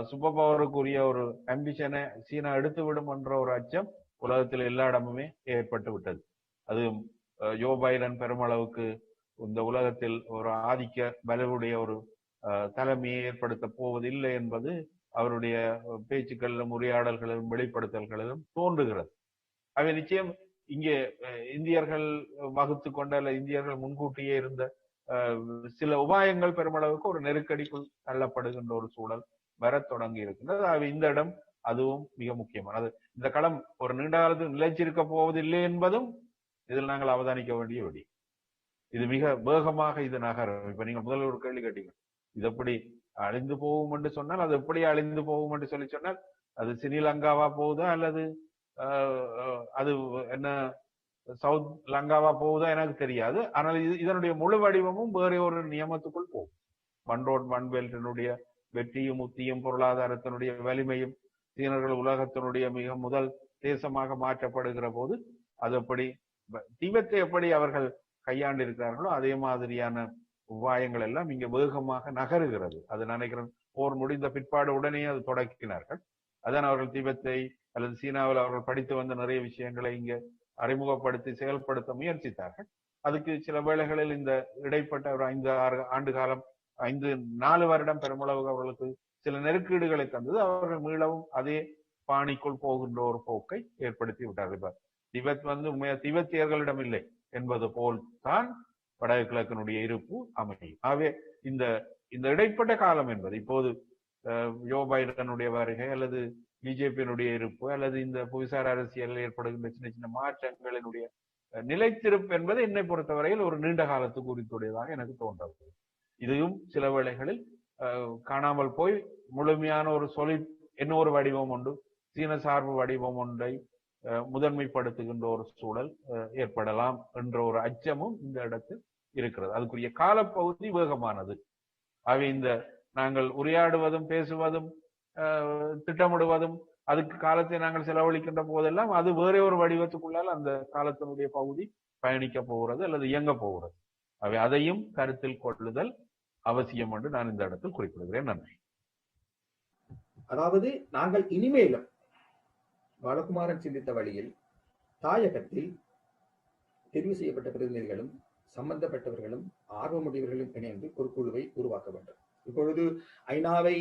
சூப்பர் பவருக்குரிய ஒரு அம்பிஷனை சீனா எடுத்து விடும் என்ற ஒரு அச்சம் உலகத்தில் எல்லா இடமுமே ஏற்பட்டு விட்டது. அது ஜோ பைடன் பெருமளவுக்கு இந்த உலகத்தில் ஒரு ஆதிக்க வலுவுடைய ஒரு தலைமையை ஏற்படுத்த போவதில்லை என்பது அவருடைய பேச்சுக்களிலும் உரையாடல்களிலும் வெளிப்படுத்தல்களிலும் தோன்றுகிறது. அவை நிச்சயம் இங்கே இந்தியர்கள் வகுத்து கொண்ட அல்ல இந்தியர்கள் முன்கூட்டியே இருந்த சில உபாயங்கள் பெருமளவுக்கு ஒரு நெருக்கடிக்குள் தள்ளப்படுகின்ற ஒரு சூழல் வர தொடங்கி இருக்கின்றது. இந்த இடம் அதுவும் மிக முக்கியமானது. இந்த களம் ஒரு நீண்ட காலத்தில் நிலைச்சிருக்க போவதில்லை என்பதும் இதில் நாங்கள் அவதானிக்க வேண்டிய விடி. இது மிக வேகமாக இது நகரும். இப்ப நீங்க முதல்ல ஒரு கேள்வி கேட்டீங்க, இது எப்படி அழிந்து போகும் என்று சொன்னால், அது எப்படி அழிந்து போகும் என்று சொல்லி சொன்னால், அது ஸ்ரீலங்காவா போகுதா அல்லது அது என்ன சவுத் லங்காவா போகுதா எனக்கு தெரியாது. ஆனால் இதனுடைய முழு வடிவமும் வேற ஒரு நியமத்துக்குள் போகும். ஒன் ரோட் ஒன் பெல்ட்டினுடைய வெற்றியும் உத்தியும் பொருளாதாரத்தினுடைய வலிமையும் சீனர்கள் உலகத்தினுடைய மிக முதல் தேசமாக மாற்றப்படுகிற போது அது எப்படி திபெத்தை எப்படி அவர்கள் கையாண்டிருக்கிறார்களோ அதே மாதிரியான உபாயங்கள் எல்லாம் இங்க வேகமாக நகருகிறது. அது நினைக்கிறேன் போர் முடிந்த பிற்பாடு உடனே அது தொடக்கினார்கள். அதான் அவர்கள் திபெத்தை அல்லது சீனாவில் அவர்கள் படித்து வந்த நிறைய விஷயங்களை இங்க அறிமுகப்படுத்தி செயல்படுத்த முயற்சித்தார்கள். அதுக்கு சில வேளைகளில் இந்த இடைப்பட்ட ஒரு 5-6 ஆண்டு காலம் 4 வருடம் பெருமளவு அவர்களுக்கு சில நெருக்கீடுகளை தந்தது. அவர்கள் மீளவும் அதே பாணிக்குள் போகின்ற ஒரு போக்கை ஏற்படுத்தி விட்டார்கள். இப்ப திபெத் உண்மையா திபெத்தியர்களிடம் இல்லை என்பது போல் தான் வடகிழக்கினுடைய இருப்பு அமையும். ஆகவே இந்த இடைப்பட்ட காலம் என்பது இப்போது ஜோ பைடனுடைய வருகை அல்லது பிஜேபியினுடைய இருப்பு அல்லது இந்த புவிசார் அரசியலில் ஏற்படுகின்ற சின்ன சின்ன மாற்றங்களினுடைய நிலைத்திருப்பு என்பது என்னை பொறுத்தவரையில் ஒரு நீண்ட காலத்துக்கு உரித்துடையதாக எனக்கு தோன்றது. இதையும் சில வேளைகளில் காணாமல் போய் முழுமையான ஒரு இன்னொரு வடிவம் உண்டு, சீன சார்பு வடிவம் ஒன்றை முதன்மைப்படுத்துகின்ற ஒரு சூழல் ஏற்படலாம் என்ற ஒரு அச்சமும் இந்த இடத்தில் இருக்கிறது. அதுக்குரிய காலப்பகுதி வேகமானது. அவை நாங்கள் உரையாடுவதும் பேசுவதும் திட்டமிடுவதும் அதுக்கு காலத்தை நாங்கள் செலவழிக்கின்ற போதெல்லாம் அது வேற ஒரு வடிவத்துக்குள்ளால் அந்த காலத்தினுடைய பகுதி பயணிக்க போகிறது அல்லது இயங்க போகிறது. அவை அதையும் கருத்தில் கொள்ளுதல் அவசியம் என்று நான் இந்த இடத்தில் குறிப்பிடுகிறேன். நன்றி. அதாவது நாங்கள் இனிமேலும் பாலகுமாரன் சிந்தித்த வழியில் தாயகத்தில் தெரிவு செய்யப்பட்ட பிரதிநிதிகளும் சம்பந்தப்பட்டவர்களும் ஆர்வமுடையவர்களும் இணைந்து ஒரு குழுவை உருவாக்க வேண்டும். இப்பொழுது ஐநாவை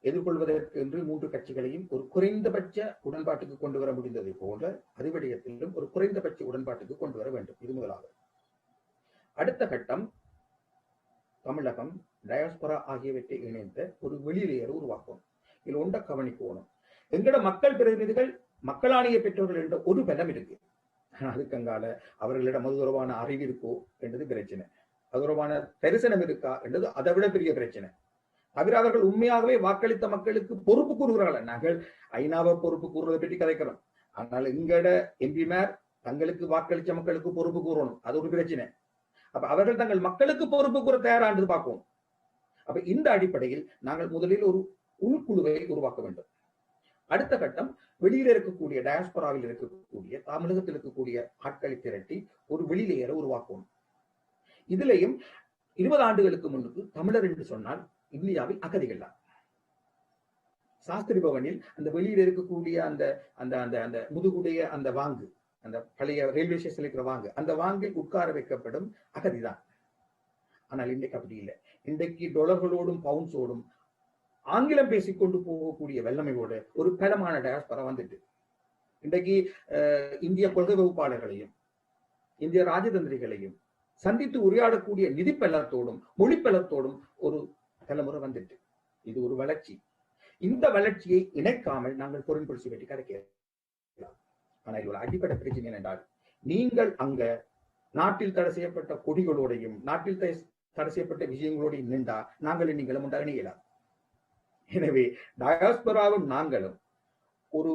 எதிர்கொள்வதற்கு என்று 3 கட்சிகளையும் ஒரு குறைந்தபட்ச உடன்பாட்டுக்கு கொண்டு வர முடிந்ததை போன்ற அதிபடியத்திலும் ஒரு குறைந்தபட்ச உடன்பாட்டுக்கு கொண்டு வர வேண்டும். இது முதலாவது. அடுத்த கட்டம் தமிழகம், டயாஸ்பரா ஆகியவற்றை இணைந்த ஒரு வெளியிலேயர் உருவாக்கும். இதில் ஒன்றை கவனிக்கணும். எங்கட மக்கள் பிரதிநிதிகள் மக்களாணிய பெற்றோர்கள் என்ற ஒரு பலம் இருக்கு. அதுக்கங்கால அவர்களிடம் அது தொடர்பான அறிவு இருக்கோ என்றது பிரச்சனை, அது தொடர்பான தரிசனம் இருக்கா என்றது அதை விட பெரிய பிரச்சனை. தவிர அவர்கள் உண்மையாகவே வாக்களித்த மக்களுக்கு பொறுப்பு கூறுகிறார்கள். நாங்கள் ஐநாவை பொறுப்பு கூறுவதை பற்றி கதைக்கிறோம். ஆனால் எங்கட எம்பிமார் தங்களுக்கு வாக்களித்த மக்களுக்கு பொறுப்பு கூறணும், அது ஒரு பிரச்சனை. அப்ப அவர்கள் தங்கள் மக்களுக்கு பொறுப்பு கூற தயாரானது பார்ப்போம். அப்ப இந்த அடிப்படையில் நாங்கள் முதலில் ஒரு உள்குழுவை உருவாக்க வேண்டும். அடுத்த கட்டம் வெளியில இருக்கக்கூடிய டயாஸ்பராவில் இருக்கக்கூடிய தமிழகத்தில் இருக்கக்கூடிய ஆட்களை திரட்டி ஒரு வெளியிலேயரை உருவாக்குவோம். இதுலயும் 20 ஆண்டுகளுக்கு முன்னுக்கு தமிழர் என்று சொன்னால் இந்தியாவில் அகதிகள் தான். சாஸ்திரி பவனில் அந்த வெளியில இருக்கக்கூடிய அந்த அந்த அந்த அந்த முதுகுடைய அந்த வாங்கு, அந்த பழைய ரயில்வே ஸ்டேஷன்ல இருக்கிற வாங்கு, அந்த வாங்கில் உட்கார வைக்கப்படும் அகதிதான். ஆனால் இன்றைக்கு அப்படி இல்லை. இன்றைக்கு டாலர்களோடும் பவுன்ஸோடும் ஆங்கிலம் பேசிக்கொண்டு போகக்கூடிய வல்லமையோடு ஒரு பலமான டயாஸ்பரா வந்துட்டு இன்றைக்கு இந்திய கொள்கை வகுப்பாளர்களையும் இந்திய ராஜதந்திரிகளையும் சந்தித்து உரையாடக்கூடிய நிதி பலத்தோடும் மொழி பலத்தோடும் ஒரு தலைமுறை வந்துட்டு. இது ஒரு வளர்ச்சி. இந்த வளர்ச்சியை இணைக்காமல் நாங்கள் பொருள் பொலிசி பற்றி கதைக்கலாம். ஆனால் இது ஒரு அடிப்படை பிரச்சனை என்றால், நீங்கள் அங்க நாட்டில் தடை செய்யப்பட்ட கொடிகளோடையும் நாட்டில் தடை செய்யப்பட்ட விஷயங்களோடையும் நின்றா நாங்கள் நீங்களும் உண்டாக இணையலாம். எனவே டயாஸ்பராவும் நாங்களும் ஒரு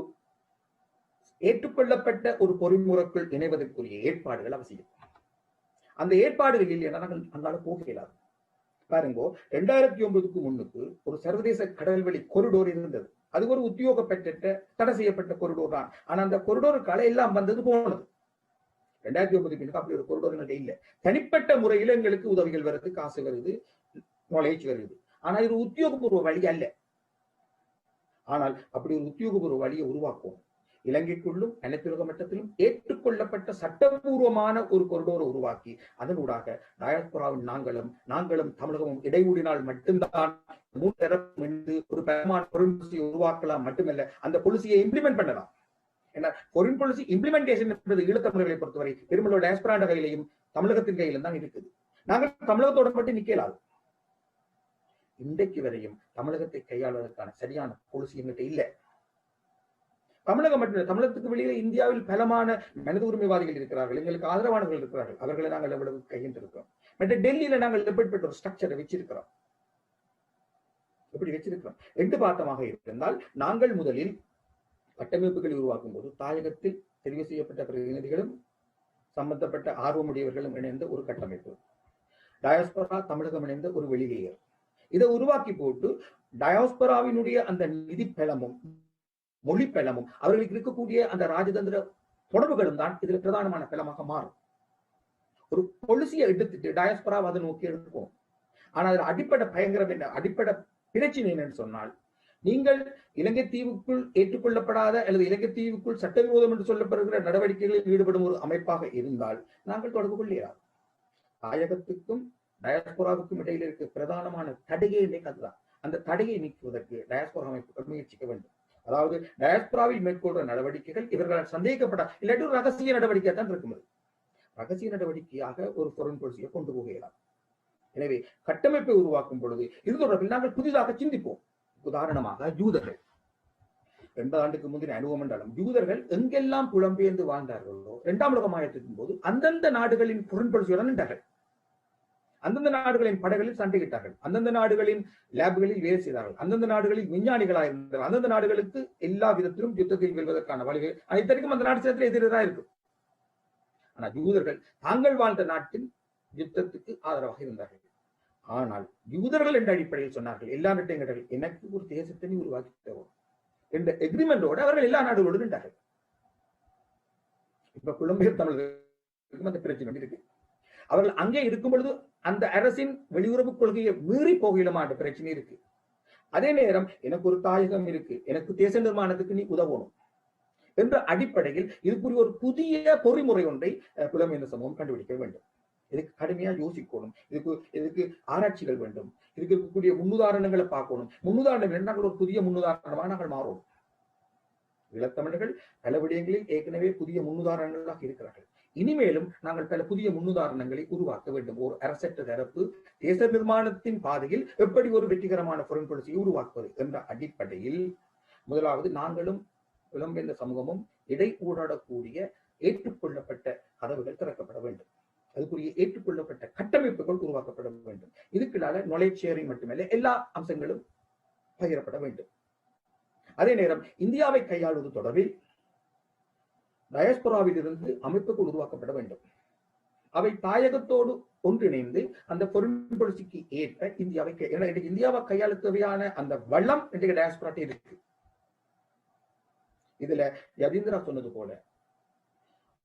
ஏற்றுக்கொள்ளப்பட்ட ஒரு பொறிமுறைக்குள் இணைவதற்குரிய ஏற்பாடுகள் அவசியம். அந்த ஏற்பாடுகள் இல்லைன்னா நாங்கள் அங்கால போக இயலாது. பாருங்கோ, 2009க்கு முன்னுக்கு ஒரு சர்வதேச கடல்வெளி கொரிடோர் இருந்தது. அது ஒரு உத்தியோகப்பட்ட தடை செய்யப்பட்ட கொரிடோர் தான். ஆனா அந்த கொரிடோருக்கால எல்லாம் வந்தது போனது. 2009 பின்னுக்கு அப்படி ஒரு கொரிடோர் எங்கள்கிட்ட இல்லை. தனிப்பட்ட முறையில் எங்களுக்கு உதவிகள் வருது, காசு வருது, நாலேஜ் வருது. ஆனா இது உத்தியோகபூர்வ வழி அல்ல. ஆனால் அப்படி ஒரு உத்தியோகபூர்வ வழியை உருவாக்குவோம். இலங்கைக்குள்ளும் அனைத்துலக மட்டத்திலும் ஏற்றுக்கொள்ளப்பட்ட சட்டபூர்வமான ஒரு கொரிடோரை உருவாக்கி அதனூடாக டயாஸ்பராவின் நாங்களும் தமிழகமும் இடையூடினால் மட்டும்தான் ஒரு பெருமான பொருள் உருவாக்கலாம். மட்டுமல்ல, அந்த பாலிசியை இம்ப்ளிமெண்ட் பண்ணலாம். ஏன்னா பொருள் பாலிசி இம்ப்ளிமெண்டேஷன் என்பது ஈழத்தமிழர்களை பொறுத்தவரை பெருமளவு டயாஸ்பரா கையிலையும் தமிழகத்தின் கையிலும் தான் இருக்குது. நாங்கள் தமிழகத்தோட மட்டும் நிக்கலாது. இன்றைக்கு வரையும் தமிழகத்தை கையாளுவதற்கான சரியான பாலிசி எங்கிட்ட இல்லை. தமிழகம் மட்டும் தமிழகத்துக்கு வெளியே இந்தியாவில் பலமான மனித உரிமைவாதிகள் இருக்கிறார்கள், எங்களுக்கு ஆதரவானவர்கள் இருக்கிறார்கள். அவர்களை நாங்கள் எவ்வளவு கையிட்டிருக்கிறோம். மற்ற டெல்லியில நாங்கள் எப்படிப்பட்ட ஒரு ஸ்ட்ரக்சரை வச்சிருக்கிறோம், எப்படி வச்சிருக்கிறோம் என்று பார்த்தமாக இருந்தால், நாங்கள் முதலில் கட்டமைப்புகளை உருவாக்கும் போது தாயகத்தில் தெரிவு செய்யப்பட்ட பிரதிநிதிகளும் சம்பந்தப்பட்ட ஆர்வமுடையவர்களும் இணைந்த ஒரு கட்டமைப்பு, டயாஸ்பரா தமிழகம் இணைந்த ஒரு வெளிலேயர், இதை உருவாக்கி போட்டு டயாஸ்பராவினுடைய அந்த நிதி பலமும் மொழி பலமும் அவர்களுக்கு இருக்கக்கூடிய அந்த ராஜதந்திர தொடர்புகளும் தான் இதுல பிரதானமான பலமாக மாறும். ஒரு பொலிசியை எடுத்துட்டு டயாஸ்பரா அதை நோக்கி எடுப்போம். ஆனா அதுல அடிப்படை பயங்கரம் என்ன, அடிப்படை பிரச்சனை என்னன்னு சொன்னால், நீங்கள் இலங்கை தீவுக்குள் ஏற்றுக்கொள்ளப்படாத அல்லது இலங்கை தீவுக்குள் சட்டவிரோதம் என்று சொல்லப்படுகிற நடவடிக்கைகளில் ஈடுபடும் ஒரு அமைப்பாக இருந்தால் நாங்கள் தொடர்பு கொள்ளாது. தாயகத்துக்கும் டயாஸ்போராவுக்கும் இடையில் இருக்க பிரதானமான தடையை அதுதான். அந்த தடையை நீக்குவதற்கு டயாஸ்போரா அமைப்புகள் முயற்சிக்க வேண்டும். அதாவது டயாஸ்போராவில் மேற்கொள்ற நடவடிக்கைகள் இவர்களால் சந்தேகப்பட இல்லாட்டி ஒரு ரகசிய நடவடிக்கை தான் இருக்கும். ரகசிய நடவடிக்கையாக ஒரு ஃபாரின் பாலிசியை கொண்டு போகலாம். எனவே கட்டமைப்பை உருவாக்கும் பொழுது இது தொடர்பில் நாங்கள் புதிதாக சிந்திப்போம். உதாரணமாக யூதர்கள் 2 ஆண்டுக்கு முந்தின அனுபவம் என்றாலும் யூதர்கள் எங்கெல்லாம் புலம்பெயர்ந்து வாழ்ந்தார்களோ 2ஆம் உலக யுத்தத்தின் போது அந்தந்த நாடுகளின் ஃபாரின் பாலிசியுடன் நின்றார்கள். அந்தந்த நாடுகளின் படைகளில் சண்டையிட்டார்கள், அந்தந்த நாடுகளின் லேப்களில் வேலை செய்தார்கள், அந்தந்த நாடுகளில் விஞ்ஞானிகளாக இருந்தார்கள், அந்தந்த நாடுகளுக்கு எல்லா விதத்திலும் யுத்தத்தில் வெல்வதற்கான வழிகள் அனைத்திற்கும் அந்த நாட்டு சேர்த்துல எதிராக இருக்கும். ஆனா யூதர்கள் தாங்கள் வாழ்ந்த நாட்டின் யுத்தத்துக்கு ஆதரவாக இருந்தார்கள். ஆனால் யூதர்கள் என்ற அடிப்படையில் சொன்னார்கள், எல்லா நாட்டையும் எனக்கு ஒரு தேசத்தை உருவாக்கி தரும் என்ற எக்ரிமெண்டோடு அவர்கள் எல்லா நாடுகளோடு நின்றார்கள். இப்ப புலம்பெயர் தமிழர்களுக்கும் அந்த பிரச்சனை இருக்கு. அவர்கள் அங்கே இருக்கும் பொழுது அந்த அரசின் வெளியுறவு கொள்கையை மீறி போகலுமா என்ற பிரச்சனை இருக்கு. அதே நேரம் எனக்கு ஒரு தாயகம் இருக்கு, எனக்கு தேச நிர்மாணத்துக்கு நீ உதவணும் என்ற அடிப்படையில் இதுக்குரிய ஒரு புதிய பொறிமுறை ஒன்றை புலம்பெயர்ந்த சமூகம் கண்டுபிடிக்க வேண்டும். இதுக்கு கடுமையா யோசிக்கணும், இதுக்கு ஆராய்ச்சிகள் வேண்டும், இதுக்கு இருக்கக்கூடிய முன்னுதாரணங்களை பார்க்கணும். முன்னுதாரணம் நாங்கள் ஒரு புதிய முன்னுதாரணமாக நாங்கள் மாறணும். ஈழத்தமிழர்கள் பல விடயங்களில் ஏற்கனவே புதிய முன்னுதாரணங்களாக இருக்கிறார்கள். இனிமேலும் நாங்கள் பல புதிய முன்னுதாரணங்களை உருவாக்க வேண்டும். ஒரு அரசற்ற தரப்பு தேச நிர்மாணத்தின் பாதையில் எப்படி ஒரு வெற்றிகரமான ஃபாரின் பாலிசியை உருவாக்குவது என்ற அடிப்படையில் முதலாவது நாங்களும் புலம்பெயர்ந்த சமூகமும் இடை ஊடாடக்கூடிய ஏற்றுக்கொள்ளப்பட்ட கதவுகள் திறக்கப்பட வேண்டும். அதுக்குரிய ஏற்றுக்கொள்ளப்பட்ட கட்டமைப்புகள் உருவாக்கப்பட வேண்டும். இதுக்குள்ளால நாலேஜ் ஷேரிங் மட்டுமல்ல, எல்லா அம்சங்களும் பகிரப்பட வேண்டும். அதே நேரம் இந்தியாவை கையாளுவது தொடர்பில் டயாஸ்போராவில் இருந்து அமைப்புகள் உருவாக்கப்பட வேண்டும். அவை தாயகத்தோடு ஒன்றிணைந்து அந்த ஃபாரின் பாலிசிக்கு ஏற்ப இந்தியாவை கையாள தேவையான அந்த வளம் இன்றைக்கு டயாஸ்போராட்டே இருக்கு. இதுல யதீந்திரா சொன்னது போல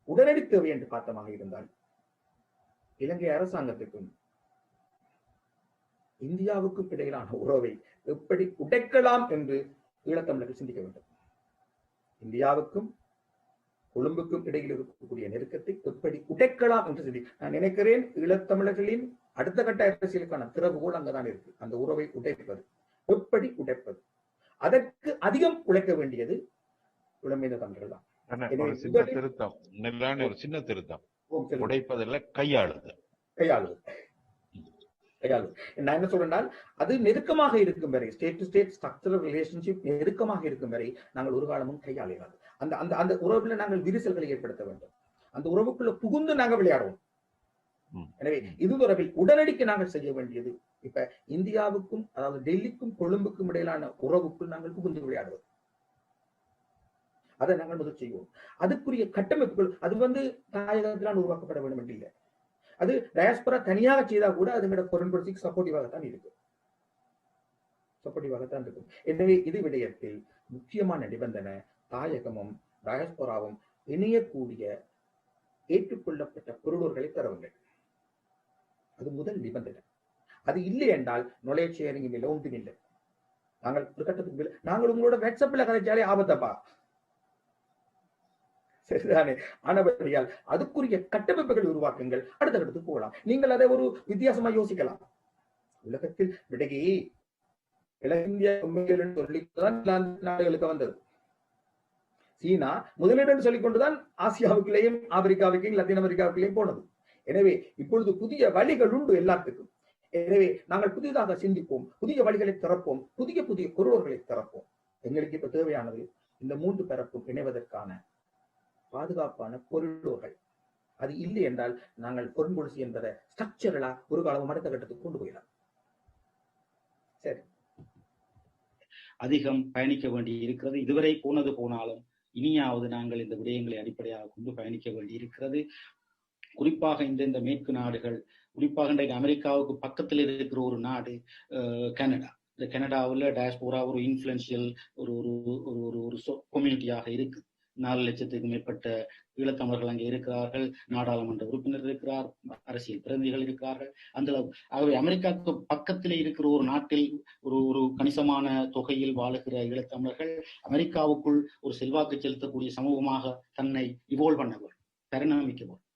உடனடி தேவை என்று பார்த்தமாக இருந்தால் இலங்கை அரசாங்கத்துக்கும் இந்தியாவுக்கும் இடையிலான உறவை எப்படி உடைக்கலாம் என்று ஈழத்தமிழர்கள் சிந்திக்க வேண்டும். இந்தியாவுக்கும் கொழும்புக்கும் இடையில் இருக்கக்கூடிய நெருக்கத்தை எப்படி உடைக்கலாம் என்று நான் நினைக்கிறேன். ஈழத்தமிழர்களின் அடுத்த கட்ட அரசியலுக்கான திறவுகோல் அங்கதான் இருக்கு. அந்த உறவை உடைப்பது, எப்படி உடைப்பது, அதற்கு அதிகம் உழைக்க வேண்டியது புலம்பெயர்ந்த தமிழர்கள் தான். ஒரு சின்ன திருத்தம், உடைப்பதில்லை, கையாளுது. நான் என்ன சொல்றேன், அது நெருக்கமாக இருக்கும் வரை, state to state structural relationship நெருக்கமாக இருக்கும் வரை நாங்கள் ஒரு காலமும் கையாளாது. அந்த அந்த அந்த உறவுல நாங்கள் விரிசல்களை ஏற்படுத்த வேண்டும். அந்த உறவுக்குள்ள புகுந்து நாங்கள் விளையாடுவோம். எனவே இது தொடர்பில் உடனடிக்கு நாங்கள் செய்ய வேண்டியது, இப்ப இந்தியாவுக்கும் அதாவது டெல்லிக்கும் கொழும்புக்கும் இடையிலான உறவுக்குள் நாங்கள் புகுந்து விளையாடுவோம். அதை நாங்கள் முதல் செய்வோம். அதுக்குரிய கட்டமைப்புகள் அது தாயகத்தினால் உருவாக்கப்பட வேண்டும் என்று இல்லை. அது டயாஸ்போரா தனியாக செய்தா கூட அது ஃபாரின் பாலிசிக்கு சப்போர்ட்டிவாகத்தான் இருக்கும். எனவே இது விடயத்தில் முக்கியமான நிபந்தனை தாயகமும் டயாஸ்போராவும் இணையக்கூடிய ஏற்றுக்கொள்ளப்பட்ட பொருளோர்களை தரவுங்கள். அது முதல் நிபந்தனை. அது இல்லை என்றால் நாலேஜ் ஷேரிங் மேல ஒன்றும் இல்லை. நாங்கள் ஒரு கட்டத்துக்கு நாங்கள் உங்களோட வாட்ஸ்அப்ல கதைச்சாலே ஆபத்தப்பா, சரிதானே? ஆனபடியால் அதுக்குரிய கட்டமைப்புகள் உருவாக்குங்கள். அடுத்த கட்டத்துக்கு போகலாம். நீங்கள் அதை ஒரு வித்தியாசமா யோசிக்கலாம். உலகத்தில் விடகி இலங்கை சொல்லிதான் நாடுகளுக்கு வந்தது. சீனா முதலீடு சொல்லிக் கொண்டுதான் ஆசியாவுக்குள்ளேயும் ஆப்பிரிக்காவுக்கும் லத்தீன் அமெரிக்காவுக்குள்ளேயும் போனது. எனவே இப்பொழுது புதிய வழிகள் உண்டு எல்லாத்துக்கும். எனவே நாங்கள் புதிதாக சிந்திப்போம், புதிய வழிகளை திறப்போம், புதிய புதிய கொரோர்களை திறப்போம். எங்களுக்கு இப்ப தேவையானது இந்த 3 தரப்பும் இணைவதற்கான பாதுகாப்பான கொரிடோர்கள். அது இல்லை என்றால் நாங்கள் ஃபாரின் பாலிசி என்பதை ஸ்ட்ரக்சரலா ஒரு காலம் அடுத்த கட்டத்துக்கு கொண்டு போயிடலாம். சரி, அதிகம் பயணிக்க வேண்டி இருக்கிறது. இதுவரை போனது போனாலும் இனியாவது நாங்கள் இந்த விடயங்களை அடிப்படையாக கொண்டு பயணிக்க வேண்டி இருக்கிறது. குறிப்பாக இந்த மேற்கு நாடுகள், குறிப்பாக இன்றைக்கு அமெரிக்காவுக்கு பக்கத்தில் இருக்கிற ஒரு நாடு கனடா. இந்த கனடாவில் டயஸ்போரா ஒரு இன்ஃபுளுன்ஷியல் ஒரு ஒரு ஒரு ஒரு கம்யூனிட்டியாக இருக்கு. 4 லட்சத்துக்கு மேற்பட்ட ஈழத்தமிழர்கள் அங்கே இருக்கிறார்கள், நாடாளுமன்ற உறுப்பினர் இருக்கிறார், அரசியல் பிரதிநிதிகள் இருக்கிறார்கள். அந்த ஆகவே அமெரிக்காவுக்கு பக்கத்திலே இருக்கிற ஒரு நாட்டில் ஒரு கணிசமான தொகையில் வாழுகிற ஈழத்தமிழர்கள் அமெரிக்காவுக்குள் ஒரு செல்வாக்கு செலுத்தக்கூடிய சமூகமாக தன்னை இவோல்வ் பண்ண வேண்டும், பரிணமிக்க வேண்டும்.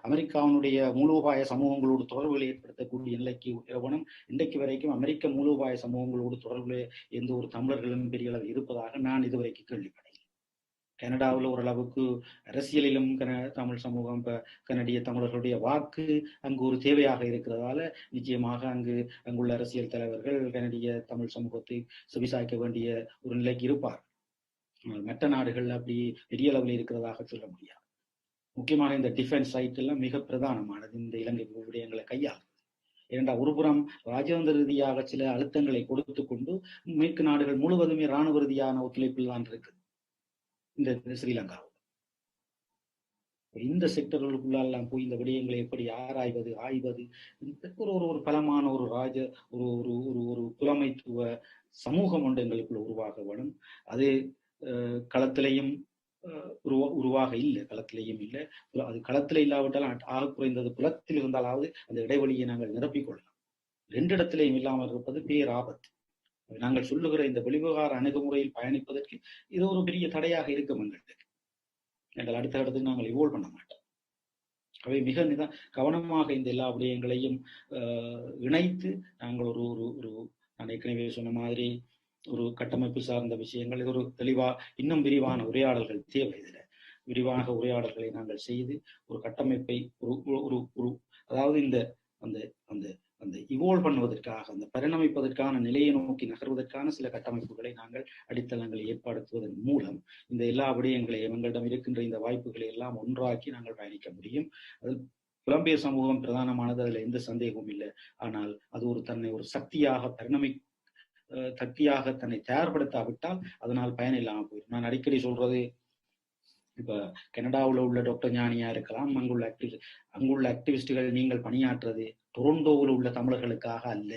அமெரிக்காவுடைய மூலோபாய சமூகங்களோடு தொடர்புகளை ஏற்படுத்தக்கூடிய நிலைக்கு உயரவனம். இன்றைக்கு வரைக்கும் அமெரிக்க மூலோபாய சமூகங்களோடு தொடர்புல எந்த ஒரு தமிழர்களும் பெரிய அளவு இருப்பதாக நான் இதுவரைக்கும் கேள்விப்படவில்லை. கனடாவில் ஓரளவுக்கு அரசியலிலும் தமிழ் சமூகம், கனடிய தமிழர்களுடைய வாக்கு அங்கு ஒரு தேவையாக இருக்கிறதால நிச்சயமாக அங்குள்ள அரசியல் தலைவர்கள் கனடிய தமிழ் சமூகத்தை செவிசாய்க்க வேண்டிய ஒரு நிலைக்கு இருப்பார். மற்ற நாடுகள் அப்படி பெரிய அளவில் இருக்கிறதாக சொல்ல முடியாது. முக்கியமாக இந்த டிஃபென்ஸ் சைட் எல்லாம் மிக பிரதானமானது இந்த இலங்கை விடயங்களை கையாளும். ஏனென்றால் ஒருபுறம் ராஜதந்திர ரீதியாக சில அழுத்தங்களை கொடுத்து கொண்டு மேற்கு நாடுகள் முழுவதுமே இராணுவ ரீதியான ஒத்துழைப்பில் தான் இருக்குது இந்த ஸ்ரீலங்காவில். இந்த செக்டர்களுக்குள்ளெல்லாம் போய் இந்த விடயங்களை எப்படி ஆராய்வது, ஆய்வது, ஒரு பலமான ஒரு ஒரு புலமைத்துவ சமூகம் ஒன்று எங்களுக்குள்ள உருவாக வேணும். அது களத்திலையும் உருவாக இல்லை, களத்திலேயும் இல்லை. அது களத்தில இல்லாவிட்டால் ஆக குறைந்தது புலத்தில் இருந்தாலாவது அந்த இடைவெளியை நாங்கள் நிரப்பிக்கொள்ளலாம். 2 இடத்திலையும் இல்லாமல் இருப்பது பேராபத்து. நாங்கள் சொல்லுகிற இந்த வெளிவிவகார அணுகுமுறையில் பயணிப்பதற்கு இது ஒரு பெரிய தடையாக இருக்கும் எங்களுக்கு. எங்கள் அடுத்த இடத்துக்கு நாங்கள் இவோல்வ் பண்ண மாட்டோம். அவை மிக கவனமாக இந்த எல்லா விடயங்களையும் இணைத்து நாங்கள் ஒரு நான் ஏற்கனவே சொன்ன மாதிரி ஒரு கட்டமைப்பு சார்ந்த விஷயங்கள், இது ஒரு தெளிவா இன்னும் விரிவான உரையாடல்கள் தேவை. இதில் விரிவாக உரையாடல்களை நாங்கள் செய்து ஒரு கட்டமைப்பை அதாவது இந்த அந்த அந்த அந்த இவோல்வ் பண்ணுவதற்காக, அந்த பரிணமிப்பதற்கான நிலையை நோக்கி நகர்வதற்கான சில கட்டமைப்புகளை நாங்கள் அடித்தளங்களை ஏற்படுத்துவதன் மூலம் இந்த எல்லா விடயங்களையும் எங்களிடம் இருக்கின்ற இந்த வாய்ப்புகளை எல்லாம் ஒன்றாக்கி நாங்கள் பயணிக்க முடியும். அது புலம்பெயர் சமூகம் பிரதானமானது, அதுல எந்த சந்தேகமும் இல்லை. ஆனால் அது தன்னை ஒரு சக்தியாக தன்னை தயார்படுத்தாவிட்டால் அதனால் பயன் இல்லாமல் போயிடும். நான் அடிக்கடி சொல்றது, இப்ப கனடாவில் உள்ள டாக்டர் ஞானியா இருக்கலாம், அங்குள்ள ஆக்டிவிஸ்டுகள் நீங்கள் பணியாற்றுறது டொரண்டோவில் உள்ள தமிழர்களுக்காக அல்ல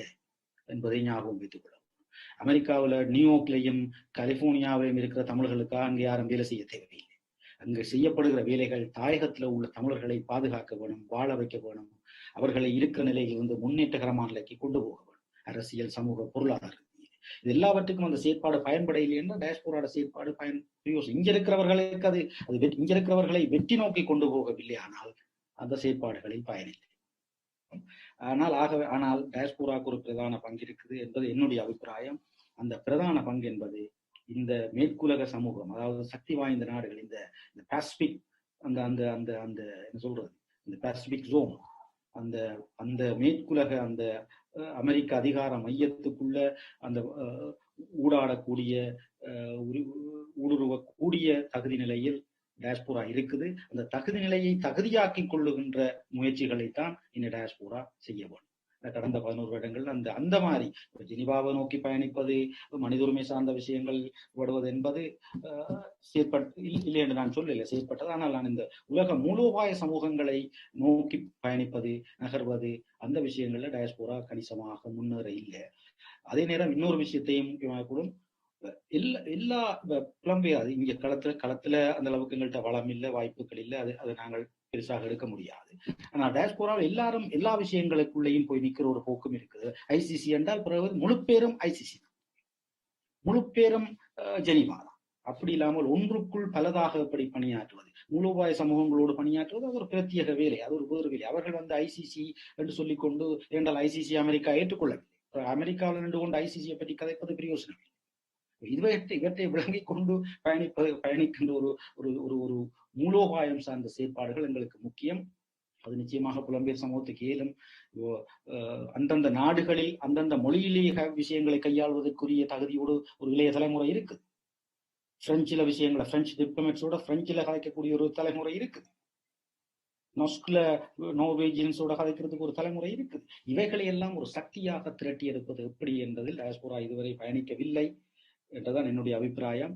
என்பதை ஞாபகம் வைத்துக் கொள்ளும். அமெரிக்காவில் நியூயார்க்லையும் கலிபோர்னியாவிலும் இருக்கிற தமிழர்களுக்காக அங்கே யாரும் வேலை செய்ய தேவையில்லை. அங்கு செய்யப்படுகிற வேலைகள் தாயகத்தில் உள்ள தமிழர்களை பாதுகாக்க வேணும், வாழ வைக்க வேணும், அவர்களை இருக்கிற நிலையிலிருந்து முன்னேற்றகரமான நிலைக்கு கொண்டு போக வேணும். அரசியல், சமூக, பொருளாதாரம், இது எல்லாவற்றுக்கும் அந்த செயற்பாடு பயன்பட இல்லை என்றால் டயஸ்போராட செயற்பாடு இங்க இருக்கிறவர்களுக்கு அது இங்க இருக்கிறவர்களை வெற்றி நோக்கி கொண்டு போகவில்லை. ஆனால் அந்த செயற்பாடுகளில் பயனில்லை. ஆனால் டயஸ்போராக்கு ஒரு பிரதான பங்கு இருக்குது என்பது என்னுடைய அபிப்பிராயம். அந்த பிரதான பங்கு என்பது இந்த மேற்குலக சமூகம், அதாவது சக்தி வாய்ந்த நாடுகள், இந்த பசிபிக் அந்த அந்த அந்த அந்த என்ன சொல்றது, இந்த பசிபிக் ஜோன், அந்த மேற்குலக அந்த அமெரிக்க அதிகார மையத்துக்குள்ள அந்த ஊடாடக்கூடிய ஊடுருவக்கூடிய தகுதி நிலையில் டயஸ்போரா இருக்குது. அந்த தகுதி நிலையை தகுதியாக்கி கொள்ளுகின்ற முயற்சிகளைத்தான் இந்த டயஸ்போரா செய்ய வேண்டும். கடந்த 11 வருடங்கள் அந்த மாதிரி ஜெனிவாவை நோக்கி பயணிப்பது, மனித உரிமை சார்ந்த விஷயங்கள் விடுவது என்பது இல்லை என்று நான் சொல்லல, செயற்பட்டது. ஆனால் நான் இந்த உலக மூலோபாய சமூகங்களை நோக்கி பயணிப்பது, நகர்வது, அந்த விஷயங்கள்ல டயஸ்போரா கணிசமாக முன்னேற இல்லை. அதே நேரம் இன்னொரு விஷயத்தையும் முக்கியமாக எல்லா புலம்பெயர் இங்க களத்துல அந்த அளவுக்கு எங்கள்கிட்ட வளம் இல்லை, வாய்ப்புகள் இல்லை, அதை நாங்கள் பெருசாக எடுக்க முடியாது. ஆனா டயஸ்போராவில் எல்லாரும் எல்லா விஷயங்களுக்குள்ளேயும் போய் நிற்கிற ஒரு போக்கும் இருக்குது. ஐசிசி என்றால் பிறகு முழு பேரும் ஐசிசி, முழு பேரும் ஜெனிவா தான். அப்படி இல்லாமல் ஒன்றுக்குள் பலதாக எப்படி பணியாற்றுவது, மூலோபாய சமூகங்களோடு பணியாற்றுவது, அது ஒரு பிரத்யேக வேலை, அது ஒரு வேறு வேலை. அவர்கள் ஐசிசி என்று சொல்லிக்கொண்டு, என்றால் ஐசிசி அமெரிக்கா ஏற்றுக்கொள்ளவில்லை. அமெரிக்காவில் நின்று கொண்டு ஐசிசியை பற்றி கதைப்பது பிரயோசனம். இவற்றை விளங்கிக் கொண்டு பயணிக்கின்ற ஒரு மூலோபாயம் சார்ந்த செயற்பாடுகள் எங்களுக்கு முக்கியம். அது நிச்சயமாக புலம்பெயர் சமூகத்துக்கு ஏலும் அந்தந்த நாடுகளில் அந்தந்த மொழியிலேயே விஷயங்களை கையாள்வதற்குரிய தகுதியோடு ஒரு இளைய தலைமுறை இருக்குது. பிரெஞ்சில விஷயங்களை பிரெஞ்சு டிப்ளமேட்ஸோட பிரெஞ்சில கதைக்கக்கூடிய ஒரு தலைமுறை இருக்குது. நோர்வேஜியன்ஸோட கதைக்கிறதுக்கு ஒரு தலைமுறை இருக்குது. இவைகளை எல்லாம் ஒரு சக்தியாக திரட்டி எடுப்பது எப்படி என்பதில் டயஸ்போரா இதுவரை பயணிக்கவில்லை என்றுதான் என்னுடைய அபிப்பிராயம்.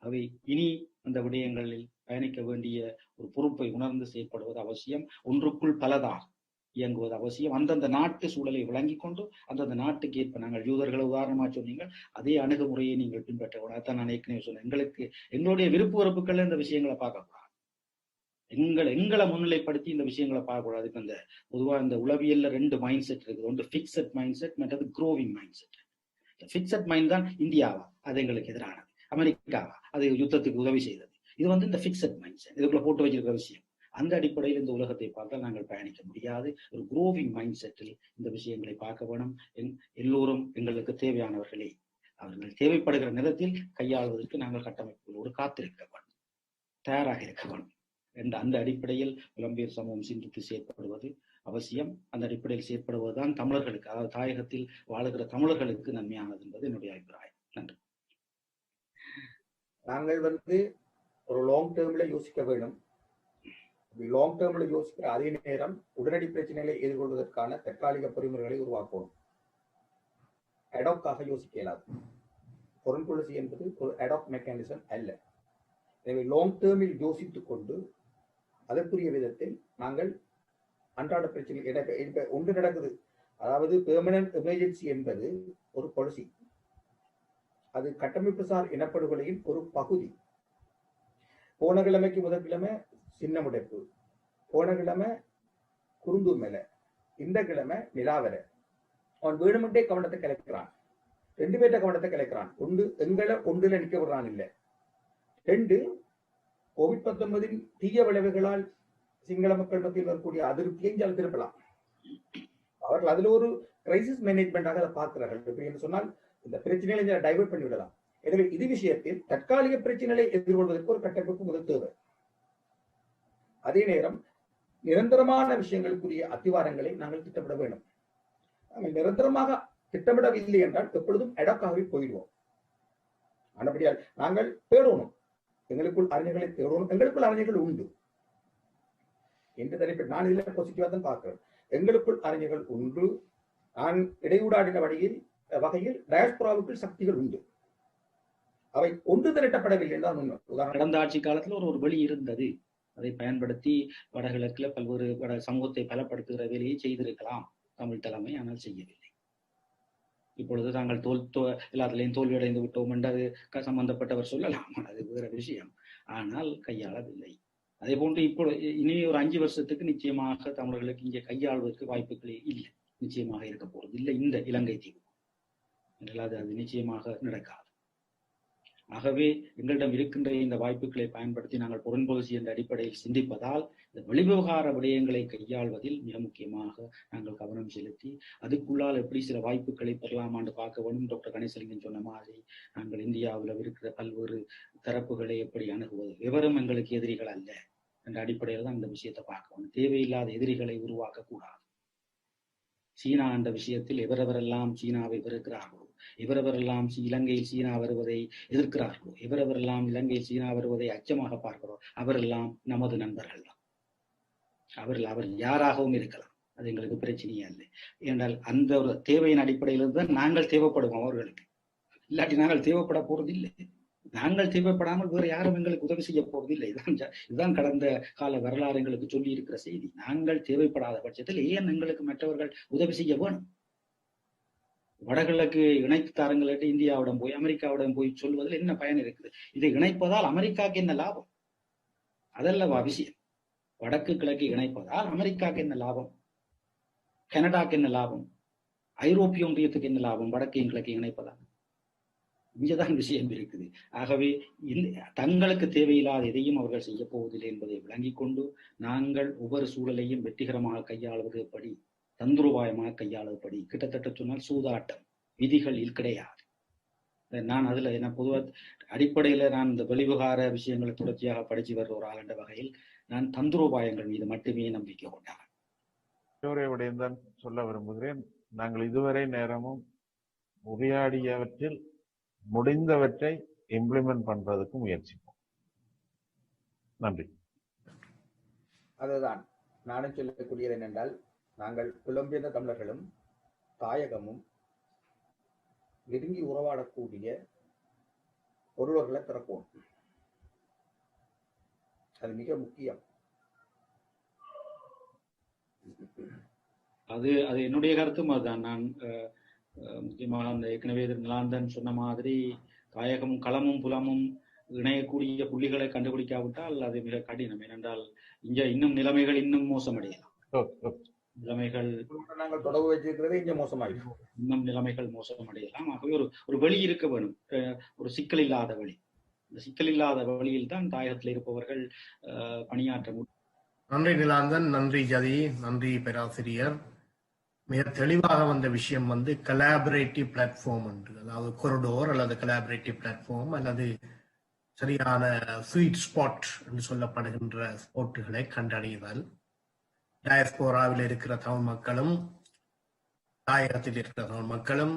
அவை இனி அந்த விடயங்களில் பயணிக்க வேண்டிய ஒரு பொறுப்பை உணர்ந்து செயற்படுவது அவசியம். ஒன்றுக்குள் பலதாக இயங்குவது அவசியம். அந்தந்த நாட்டு சூழலை விளங்கிக் கொண்டு அந்தந்த நாட்டுக்கு ஏற்ப, நாங்கள் யூதர்களை உதாரணமா சொன்னீங்கள், அதே அணுகுமுறையை நீங்கள் பின்பற்ற. அதான் நான் ஏற்கனவே சொன்னேன், எங்களுடைய விருப்பு வெறுப்புகள் இந்த விஷயங்களை பார்க்கக்கூடாது. எங்களை முன்னிலைப்படுத்தி இந்த விஷயங்களை பார்க்கக்கூடாது. இப்ப இந்த பொதுவா இந்த உளவியல்ல 2 மைண்ட் செட் இருக்குது. ஒன்று பிக்சட் மைண்ட் செட், மற்றது growing mind set. Fixed mind தான் இந்தியாவா அது எங்களுக்கு எதிரானது, அமெரிக்காவா அது யுத்தத்துக்கு உதவி செய்தது. இது இந்த பிக்சட் மைண்ட் செட், இதுக்குள்ள போட்டு வச்சிருக்கிற விஷயம். அந்த அடிப்படையில் இந்த உலகத்தை பார்த்தால் நாங்கள் பயணிக்க முடியாது. ஒரு க்ரோவிங் மைண்ட் செட்டில் இந்த விஷயங்களை பார்க்க வேணும். எல்லோரும் எங்களுக்கு தேவையானவர்களே, அவர்கள் தேவைப்படுகிற நேரத்தில் கையாளுவதற்கு நாங்கள் கட்டமைப்புகளோடு காத்திருக்க வேண்டும், தயாராக இருக்க வேண்டும் என்ற அந்த அடிப்படையில் புலம்பெயர் சமூகம் சிந்தித்து செயற்படுவது அவசியம். அந்த அடிப்படையில் செயற்படுவதுதான் தமிழர்களுக்கு, அதாவது தாயகத்தில் வாழுகிற தமிழர்களுக்கு நன்மையானது என்பது என்னுடைய அபிப்பிராயம். நன்றி. நாங்கள் ஒரு லாங் டேர்ம்ல யோசிக்க வேண்டும். லாங் டேர்ம்ல யோசிக்கிற அதே நேரம் உடனடி பிரச்சனைகளை எதிர்கொள்வதற்கான தற்காலிக பொறிமுறைகளை உருவாக்கணும். அடாப்டாக யோசிக்க இயலாது. foreign policy என்பது ஒரு அடாப்ட் மெக்கானிசம் அல்ல. எனவே லாங் டேர்மில் யோசித்துக் கொண்டு அதற்குரிய விதத்தில் நாங்கள் அன்றாட பிரச்சனை ஒன்று நடக்குது. அதாவது பெர்மனன்ட் எமர்ஜென்சி என்பது ஒரு பாலிசி, அது கட்டமைப்பு சார் இனப்படுகொலையின் ஒரு பகுதி. போன கிழமைக்கு முதற்கிழமை சின்ன முடைப்பு, போன கிழமை குறுந்து மேல, இந்த கிழமை நிலாவர. அவன் வேணுமென்றே கவனத்தை கலைக்கிறான். 2 பேர்ட்ட கவனத்தை கலைக்கிறான். ஒன்று எங்களை ஒன்றுல நிக்க விடுறான் இல்ல. 2 COVID-19 தீய விளைவுகளால் சிங்கள மக்கள் மத்தியில் வரக்கூடிய அதிருப்தியை திருப்பலாம். அவர்கள் அதுல ஒரு கிரைசிஸ் மேனேஜ்மெண்டாக அதை பார்க்கிறார்கள். என்று சொன்னால் இந்த பிரச்சனைகளை டைவர்ட் பண்ணி விடலாம். எனவே இது விஷயத்தில் தற்காலிக பிரச்சனைகளை எதிர்கொள்வதற்கு ஒரு கட்டமைப்பு முதல் தேவை. அதே நேரம் நிரந்தரமான விஷயங்களுக்குரிய அத்திவாரங்களை நாங்கள் திட்டமிட வேண்டும். நாங்கள் நிரந்தரமாக திட்டமிடவில்லை என்றால் எப்பொழுதும் அடாப்டாகவே போயிடுவோம். ஆனபடியால் நாங்கள் தேடணும், எங்களுக்குள் அறிஞர்களை தேடணும். எங்களுக்குள் அறிஞர்கள் உண்டு என்று தனிப்பட்ட நான் இதில் பாசிட்டிவா தான் பார்க்கிறேன். எங்களுக்குள் அறிஞர்கள் உண்டு. நான் இடையூடாடின வகையில் டயஸ்போராவுக்குள் சக்திகள் உண்டு. அவை ஒன்று திரட்டப்படவில்லை என்றால் உண்மை. கடந்த ஆட்சி காலத்துல ஒரு வழி இருந்தது, அதை பயன்படுத்தி வடகிழக்குல பல்வேறு சமூகத்தை பலப்படுத்துகிற வேலையை செய்திருக்கலாம் தமிழ் தலைமை, ஆனால் செய்யவில்லை. இப்பொழுது தாங்கள் எல்லாத்திலையும் தோல்வியடைந்து விட்டோம் என்று சம்பந்தப்பட்டவர் சொல்லலாம், அது வேற விஷயம். ஆனால் கையாளவில்லை. அதே போன்று இப்போ இனி ஒரு 5 வருஷத்துக்கு நிச்சயமாக தமிழர்களுக்கு இங்கே கையாளுவதற்கு வாய்ப்புகளே இல்லை, நிச்சயமாக இருக்க போறது இல்லை இந்த இலங்கை தீவு. அது நிச்சயமாக நடக்காது. ஆகவே எங்களிடம் இருக்கின்ற இந்த வாய்ப்புகளை பயன்படுத்தி நாங்கள் புறன்பொலிசி என்ற அடிப்படையில் சிந்திப்பதால் இந்த வெளிவிவகார விடயங்களை கையாள்வதில் மிக முக்கியமாக நாங்கள் கவனம் செலுத்தி அதுக்குள்ளால் எப்படி சில வாய்ப்புகளை பெறலாமான்னு பார்க்க வேண்டும். டாக்டர் கணேசலிங்கம் சொன்ன மாதிரி நாங்கள் இந்தியாவில் இருக்கிற பல்வேறு தரப்புகளை எப்படி அணுகுவது, விவரம் எங்களுக்கு எதிரிகள் அல்ல என்ற அடிப்படையில் தான் இந்த விஷயத்தை பார்க்க வேண்டும். தேவையில்லாத எதிரிகளை உருவாக்க கூடாது. சீனா என்ற விஷயத்தில் எவரெவரெல்லாம் சீனாவை வெறுக்கிறார்களோ, எவரெவரெல்லாம் இலங்கையில் சீனா வருவதை எதிர்க்கிறார்களோ, எவரெவரெல்லாம் இலங்கையில் சீனா வருவதை அச்சமாக பார்க்கிறோம், அவரெல்லாம் நமது நண்பர்கள் தான். அவர் யாராகவும் இருக்கலாம், அது எங்களுக்கு பிரச்சனையே இல்லை. என்றால் அந்த ஒரு தேவையின் அடிப்படையில் தான் நாங்கள் தேவைப்படுவோம் அவர்களுக்கு. இல்லாட்டி நாங்கள் தேவைப்பட போறது இல்லை. நாங்கள் தேவைப்படாமல் வேறு யாரும் எங்களுக்கு உதவி செய்ய போவதில்லை. இதுதான் கடந்த கால வரலாறு எங்களுக்கு சொல்லி இருக்கிற செய்தி. நாங்கள் தேவைப்படாத பட்சத்தில் ஏன் எங்களுக்கு மற்றவர்கள் உதவி செய்ய வேணும்? வடகிழக்கு இணைத்து தாருங்கள் இந்தியாவிடம் போய் அமெரிக்காவிடம் போய் சொல்வதில் என்ன பயன் இருக்குது? இதை இணைப்பதால் அமெரிக்காவுக்கு என்ன லாபம்? அதல்லவா விஷயம். வடக்கு கிழக்கு இணைப்பதால் அமெரிக்காவுக்கு என்ன லாபம்? கனடாக்கு என்ன லாபம்? ஐரோப்பிய ஒன்றியத்துக்கு என்ன லாபம்? வடக்கையும் கிழக்கையும் இணைப்பதால் இங்கதான் விஷயம் இருக்குது. ஆகவே தங்களுக்கு தேவையில்லாத எதையும் அவர்கள் செய்ய போவதில்லை என்பதை விளங்கிக் கொண்டு நாங்கள் ஒவ்வொரு சூழலையும் வெற்றிகரமாக கையாளுவது எப்படி, தந்திரோபாயமாக கையாளுவதுபடி, கிட்டத்தட்ட சொன்னால் சூதாட்டம், விதிகளில் கிடையாது. நான் அதுல என்ன பொதுவாக அடிப்படையில நான் இந்த வெளிவிவகார விஷயங்களை தொடர்ச்சியாக படிச்சு வர்ற ஒரு ஆள் என்ற வகையில் நான் தந்திரோபாயங்கள் மீது மட்டுமே நம்பிக்கை கொண்டான். விடயம்தான் சொல்ல விரும்புகிறேன். நாங்கள் இதுவரை நேரமும் உரையாடியவற்றில் முடிந்தவற்றை இம்ப்ளிமெண்ட் பண்றதுக்கு முயற்சிப்போம். நன்றி. அதுதான் நானும் சொல்லக்கூடியது என்னென்றால், நாங்கள் புலம்பெயர்ந்த தமிழர்களும் தாயகமும் நெருங்கி உறவாடக்கூடிய ஒருவர்களை திறப்போம். அது மிக முக்கியம். அது என்னுடைய கருத்தும் அதுதான். நான் முக்கியமாக அந்த ஏற்கனவே நிலாந்தன் சொன்ன மாதிரி தாயகமும் களமும் புலமும் இணையக்கூடிய புள்ளிகளை கண்டுபிடிக்காவிட்டால் அது மிக கடினம். ஏனென்றால் இங்க இன்னும் நிலைமைகள் இன்னும் மோசமடையலாம். நிலைமைகள் நாங்கள் தொடர்பு வச்சிருக்கிறதே இங்க மோசமாயிடும். இன்னும் நிலைமைகள் மோசமடையலாம். ஆகவே ஒரு வழி இருக்க வேணும், ஒரு சிக்கல் இல்லாத வழி. இந்த சிக்கல் இல்லாத வழியில் தான் தாயகத்தில் இருப்பவர்கள் பணியாற்ற முடியும். நன்றி நிலாந்தன், நன்றி ஜதி, நன்றி பேராசிரியர். மிக தெளிவாக வந்த விஷயம் கலாபரேட்டிவ் பிளாட்ஃபார்ம் என்று, அதாவது கொரிடோர் அல்லது கலாபரேட்டிவ் பிளாட்ஃபார்ம் அல்லது சரியான ஸ்வீட் ஸ்பாட் என்று சொல்லப்படுகின்ற ஸ்பாட்டுகளை கண்டறிதல். டயஸ்போராவில் இருக்கிற தமிழ் மக்களும் தாயகத்தில் இருக்கிற தமிழ் மக்களும்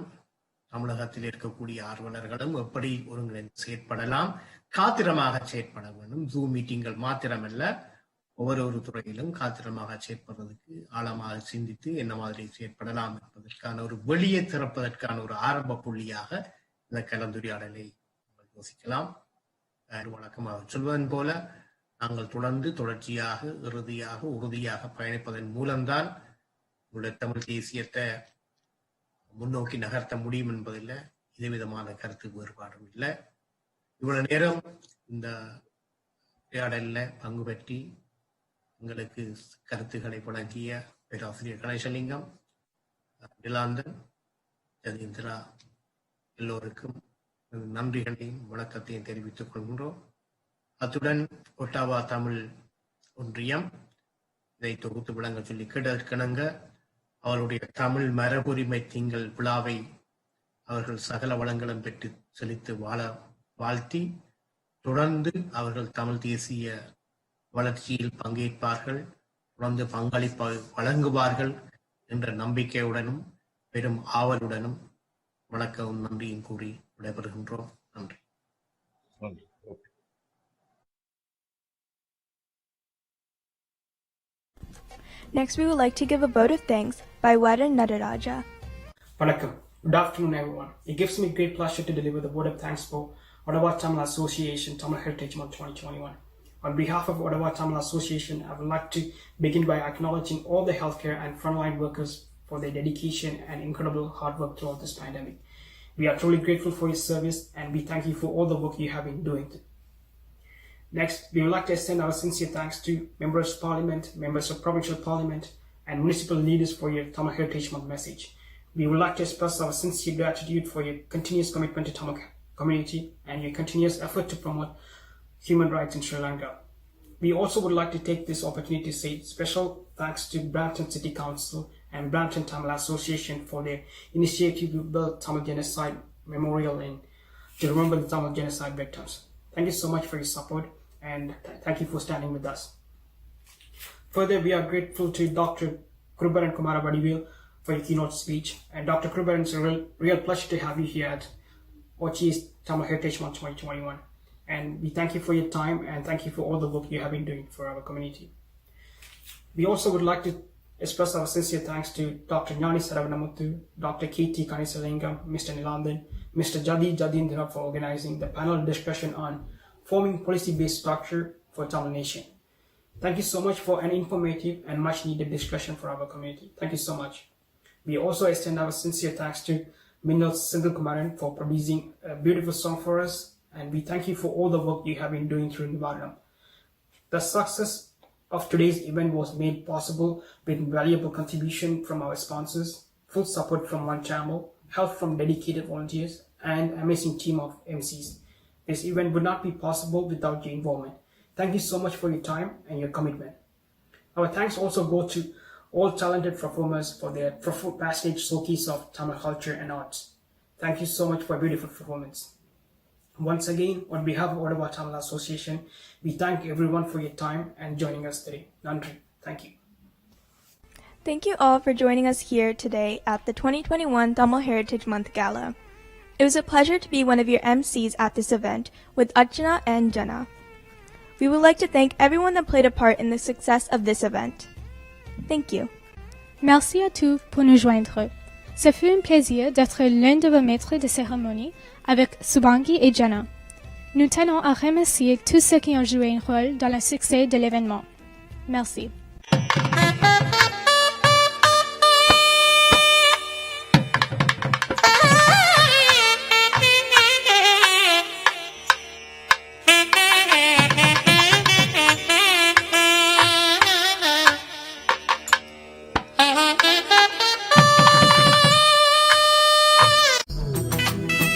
தமிழகத்தில் இருக்கக்கூடிய ஆர்வலர்களும் எப்படி ஒருங்கிணைந்து செயற்படலாம், காத்திரமாக செயற்பட வேண்டும். ஜூம் மீட்டிங்கள் மாத்திரமல்ல, ஒவ்வொரு துறையிலும் காத்திரமாக செயற்படுவதற்கு ஆழமாக சிந்தித்து என்ன மாதிரி செயற்படலாம் என்பதற்கான ஒரு வெளியே திறப்பதற்கான ஒரு ஆரம்ப புள்ளியாக இந்த கலந்துரையாடலை யோசிக்கலாம். வழக்கமாக சொல்வதன் போல நாங்கள் தொடர்ச்சியாக இறுதியாக உறுதியாக பயணிப்பதன் மூலம்தான் உங்களுடைய தமிழ் தேசியத்தை முன்னோக்கி நகர்த்த முடியும் என்பதில் எதுவிதமான கருத்து வேறுபாடும் இல்லை. இவ்வளவு நேரம் இந்த உரையாடலில் பங்கு பெற்றி எங்களுக்கு கருத்துக்களை வழங்கிய பேராசிரியர் கணேசலிங்கம், நிலாந்தன், ஜதீந்திரா எல்லோருக்கும் நன்றிகளையும் வணக்கத்தையும் தெரிவித்துக் கொள்கின்றோம். அத்துடன் ஒட்டாவா தமிழ் ஒன்றியம் இதை தொகுத்து வழங்க சொல்லி கிணங்க அவருடைய தமிழ் மரபுரிமை திங்கள் விழாவை அவர்கள் சகல வளங்களும் பெற்று செலுத்து வாழ்த்தி தொடர்ந்து அவர்கள் தமிழ் தேசிய வளர்ச்சியில் பங்கேற்பார்கள், தொடர்ந்து பங்களிப்பு வழங்குவார்கள் என்ற நம்பிக்கையுடனும் பெரும் ஆவலுடனும் வணக்கமும் நன்றியும் கூறி விடைபெறுகின்றோம். நன்றி. Next, we would like to give a vote of thanks by Waran Nadaraja. Vanakkam. Good afternoon, everyone. It gives me great pleasure to deliver the vote of thanks for Ottawa Tamil Association Tamil Heritage Month 2021. On behalf of Ottawa Tamil Association, I would like to begin by acknowledging all the healthcare and frontline workers for their dedication and incredible hard work throughout this pandemic. We are truly grateful for your service and we thank you for all the work you have been doing. Next, we would like to extend our sincere thanks to Members of Parliament, Members of Provincial Parliament, and municipal leaders for your Tamil Heritage Month message. We would like to express our sincere gratitude for your continuous commitment to Tamil community and your continuous effort to promote human rights in Sri Lanka. We also would like to take this opportunity to say special thanks to Brampton City Council and Brampton Tamil Association for their initiative to build Tamil Genocide Memorial to remember the Tamil Genocide victims. Thank you so much for your support and thank you for standing with us. Further, we are grateful to Dr. Krubaran Kumara Vadivel for your keynote speech. And Dr. Krubaran, it's a real pleasure to have you here at Ochi's Tamil Heritage Month 2021. And we thank you for your time and thank you for all the work you have been doing for our community. We also would like to express our sincere thanks to Dr. Gnani Saravanamuthu, Dr. K.T. Kanisalingam, Mr. Nilandan, Mr. Jadindra for organizing the panel discussion on forming policy-based structure for Tamil Nation. Thank you so much for an informative and much-needed discussion for our community. Thank you so much. We also extend our sincere thanks to Minnal Sindhukumaran for producing a beautiful song for us, and we thank you for all the work you have been doing through Nivaranam. The success of today's event was made possible with valuable contribution from our sponsors, full support from One Channel, help from dedicated volunteers, and amazing team of MCs. This event would not be possible without your involvement. Thank you so much for your time and your commitment. Our thanks also go to all talented performers for their passionate showcase of Tamil culture and arts. Thank you so much for a beautiful performance. Once again, on behalf of Ottawa Tamil Association, we thank everyone for your time and joining us today. Nandri. Thank you. Thank you all for joining us here today at the 2021 Tamil Heritage Month Gala. It was a pleasure to be one of your MCs at this event with Archana and Jana. We would like to thank everyone that played a part in the success of this event. Thank you. Merci à tous pour nous joindre. Ce fut un plaisir d'être l'un de vos maîtres de cérémonie avec Subangi et Jana. Nous tenons à remercier tous ceux qui ont joué un rôle dans le succès de l'événement. Merci.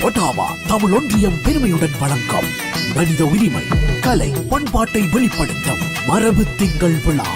Ottawa Tamil ஒன்றியம் பெருமையுடன் வழங்கும் மனித உரிமை, கலை, பண்பாட்டை வெளிப்படுத்தும் மரபு திங்கள் விழா